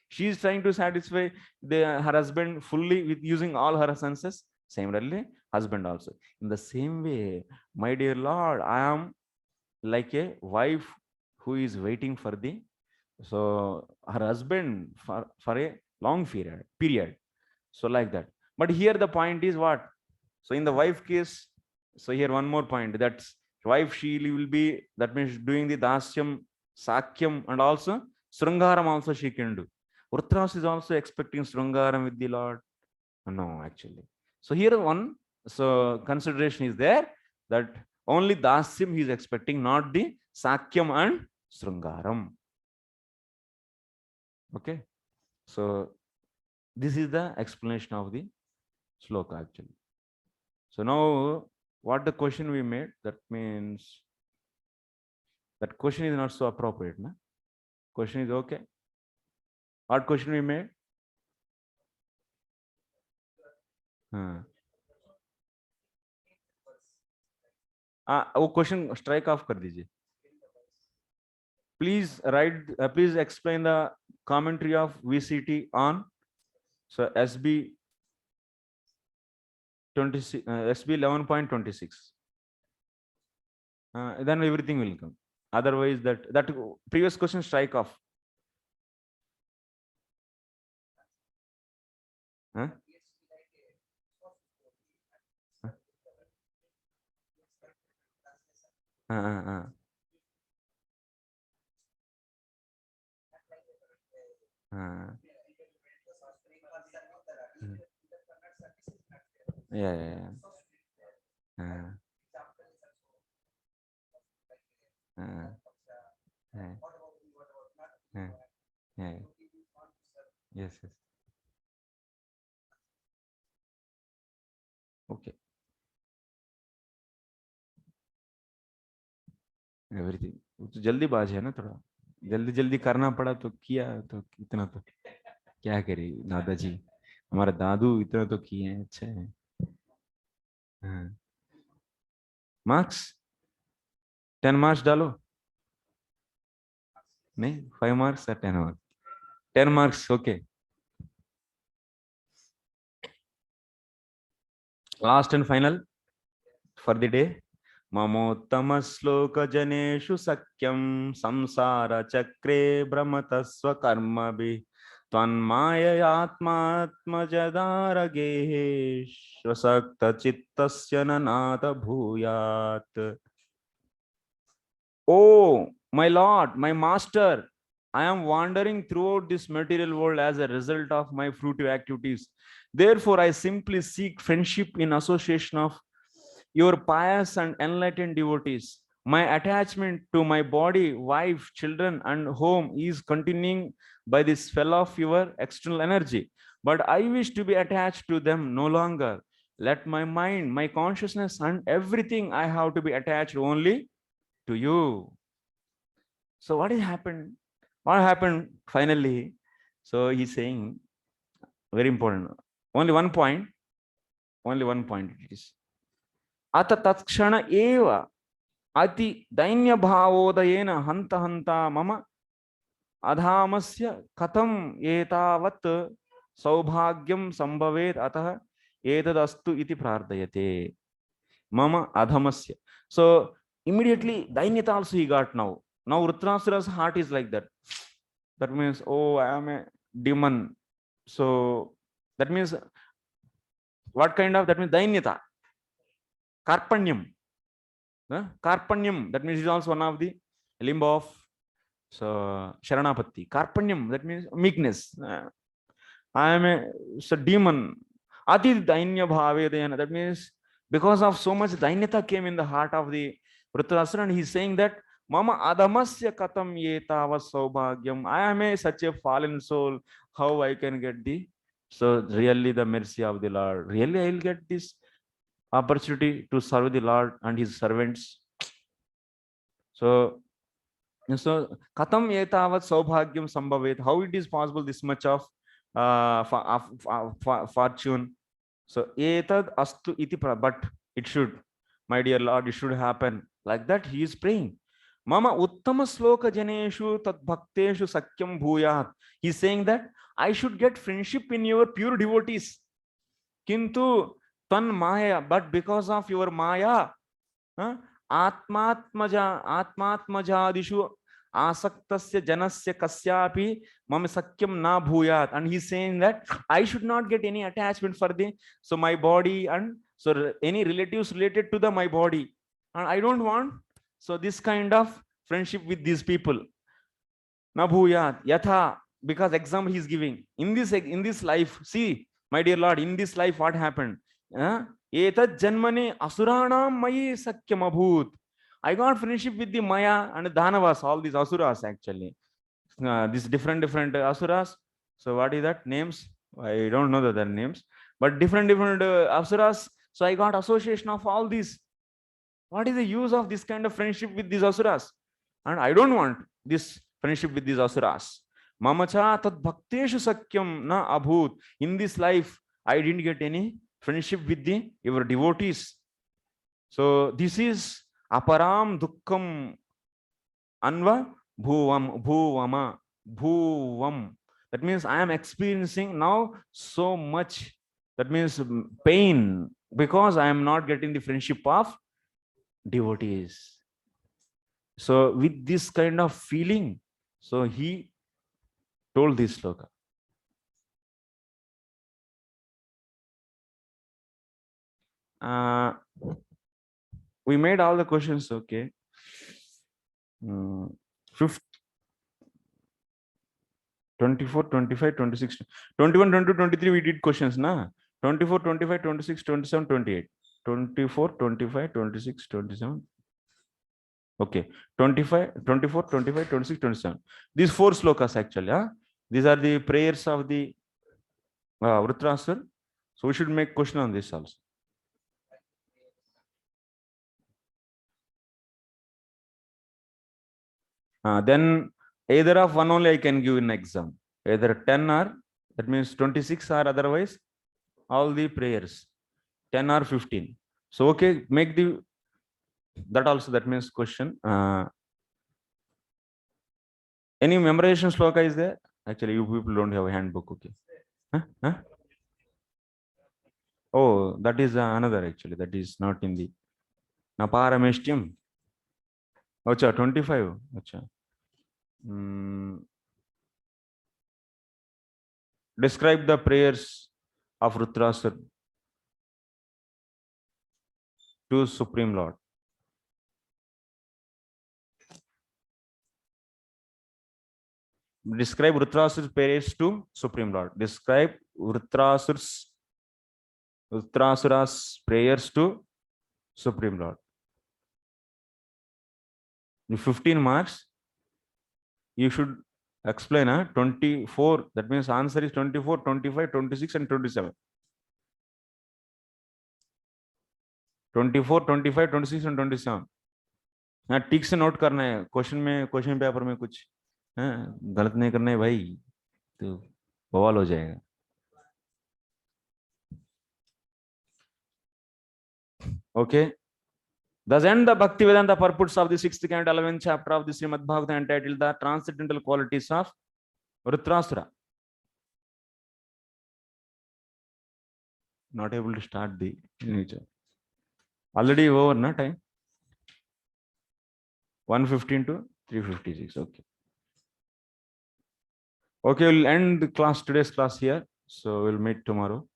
Speaker 1: She is trying to satisfy her husband fully with using all her senses. Similarly, husband also. In the same way, my dear Lord, I am like a wife who is waiting for so her husband for a long period. So like that. But here the point is what? So in the wife case, so here one more point, that wife, she will be, that means doing the dasyam, sakyam, and also srungaram also she can do. Urtras is also expecting srungaram with the Lord. No, actually. So here one consideration is there, that only dasyam he is expecting, not the sakyam and srungaram. Okay. So this is the explanation of the sloka actually. So now what the question we made, that means that question is not so appropriate. Na? Question is okay. What question we made? वो question strike off कर दीजिए. Please write, please explain the commentary of VCT on SB 26, SB 11.26. Then everything will come. Otherwise, that previous question strike off. Huh? Yeah. Yes. Okay. Everything. तो जल्दीबाज है ना थोड़ा, जल्दी करना पड़ा तो किया, तो इतना तो क्या करी दादाजी, हमारे दादू इतना तो किए हैं. अच्छे हैं. मार्क्स 10 मार्क्स डालो. नहीं, 5 मार्क्स या 10 marks? 10 marks. Okay. Last and final for the day. ममोत्तम श्लोक जनेषु सख्यम संसार चक्रे भ्रमतस्व कर्मभिः त्वन्माययात्मात्मजदारगेः चित्तस्य ननाथ भूयात्. Oh, my Lord, my Master, I am wandering throughout this material world as a result of my fruitive activities. Therefore, I simply seek friendship in association of your pious and enlightened devotees. My attachment to my body, wife, children, and home is continuing by the spell of your external energy. But I wish to be attached to them no longer. Let my mind, my consciousness, and everything I have to be attached only to you. So what has happened? What happened finally? So he's saying, very important. Only one point. Only one point it is. Ata tatskshana eva ati dainya bhavodayena hanta hanta mama adhamasya katham etavat saubhagyam sambhavet atah etadastu iti prardayate mama adhamasya. So immediately dainyata also he got now. Now Rudrasura's heart is like that. That means, oh, I am a demon. So that means what kind of, that means dainyata, karpanyam. Karpanyam, that means is also one of the limb of so Sharanapati. Karpanyam, that means meekness. I am a demon. Ati dainya bhavedayana, that means because of so much dainyata came in the heart of the Vritarasura, and he's saying that Mama adamasya katam yetava saubhagyam. I am such a fallen soul. How I can get the, so really the mercy of the Lord. Really I will get this opportunity to serve the Lord and his servants. So katam etavat saubhagyam sambhavet. How it is possible this much of fortune? So etad astu iti, but it should, my dear Lord, it should happen. Like that he is praying. Mama uttama sloka janeshu tat bhakteshu sakyam bhuyat. He's saying that I should get friendship in your pure devotees. Kintu tan maya, but because of your maya, atmatmajadishu asaktasya janasya kasyapi mama sakyam na bhuyat. And he's saying that I should not get any attachment for the, so my body, and so any relatives related to the my body, and I don't want so this kind of friendship with these people. Na bhuyat yatha, because example he's giving in this life. See, my dear Lord, in this life what happened? Etat janmane asuranam mayi sakyam abhut. I got friendship with the Maya and Dhanavas, all these asuras actually. These different asuras. So what is that names? I don't know their names, but different asuras. So I got association of all these. What is the use of this kind of friendship with these asuras? And I don't want this friendship with these asuras. Mamacha tat bhakteshu sakyam na abhut. In this life, I didn't get any friendship with your devotees. So this is aparam dukkham anva bhuvam. That means I am experiencing now so much, that means pain, because I am not getting the friendship of devotees. So with this kind of feeling, so he told this sloka. We made all the questions, okay. 24, 25, 26, 21, 22, 23 we did questions, na? 24, 25, 26, 27, 28. 24, 25, 26, 27. Okay, 25, 24, 25, 26, 27. These 4 slokas actually, these are the prayers of the Vritrasura. So we should make question on this also. Then either of one only I can give in exam. Either 10 or, that means 26, or otherwise all the prayers 10 or 15. So okay, make the that also, that means question. Any memorization sloka is there? Actually, you people don't have a handbook, okay. Oh, that is another actually, that is not in the Naparameshtyam. Acha, 25. Acha. Describe the prayers of Rudrasura to Supreme Lord. Describe Vritrasura's prayers to Supreme Lord. Describe Vritrasura's prayers to Supreme Lord. In 15 marks, you should explain 24. That means answer is 24, 25, 26, and 27. 24, 25, 26 and 27. हाँ ठीक से note करना है. Question paper में कुछ गलत नहीं करना है भाई, तो बवाल हो जाएगा. Okay. Thus end the Bhakti Vedanta purports of the 6th and 11th chapter of the Srimad Bhagavatam, entitled The Transcendental Qualities of Vritrasura. Not able to start the nature. Already over, na time? 1:15 to 3:56. Okay. Okay, we'll end the class, today's class here. So we'll meet tomorrow.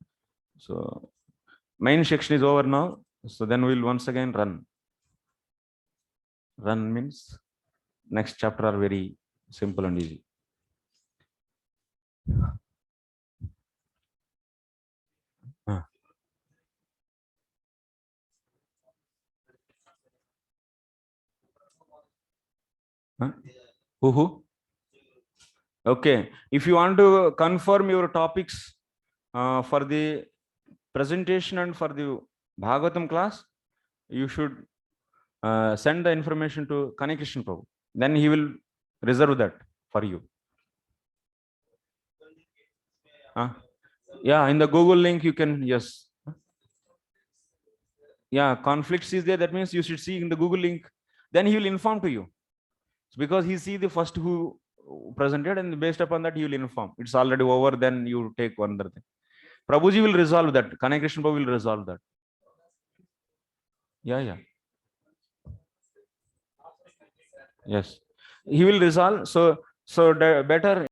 Speaker 1: So main section is over now. So then we'll once again run. Run means next chapter are very simple and easy. Who? Okay. If you want to confirm your topics for the presentation and for the Bhagavatam class, you should send the information to Kane Krishna Prabhu. Then he will reserve that for you. Yeah, in the Google link you can, yes. Yeah, conflicts is there. That means you should see in the Google link. Then he will inform to you. Because he see the first who presented, and based upon that he will inform. It's already over, then you take one other thing. Prabhuji will resolve that. Kane Krishna Prabhu will resolve that. Yeah. Yes. He will resolve. So better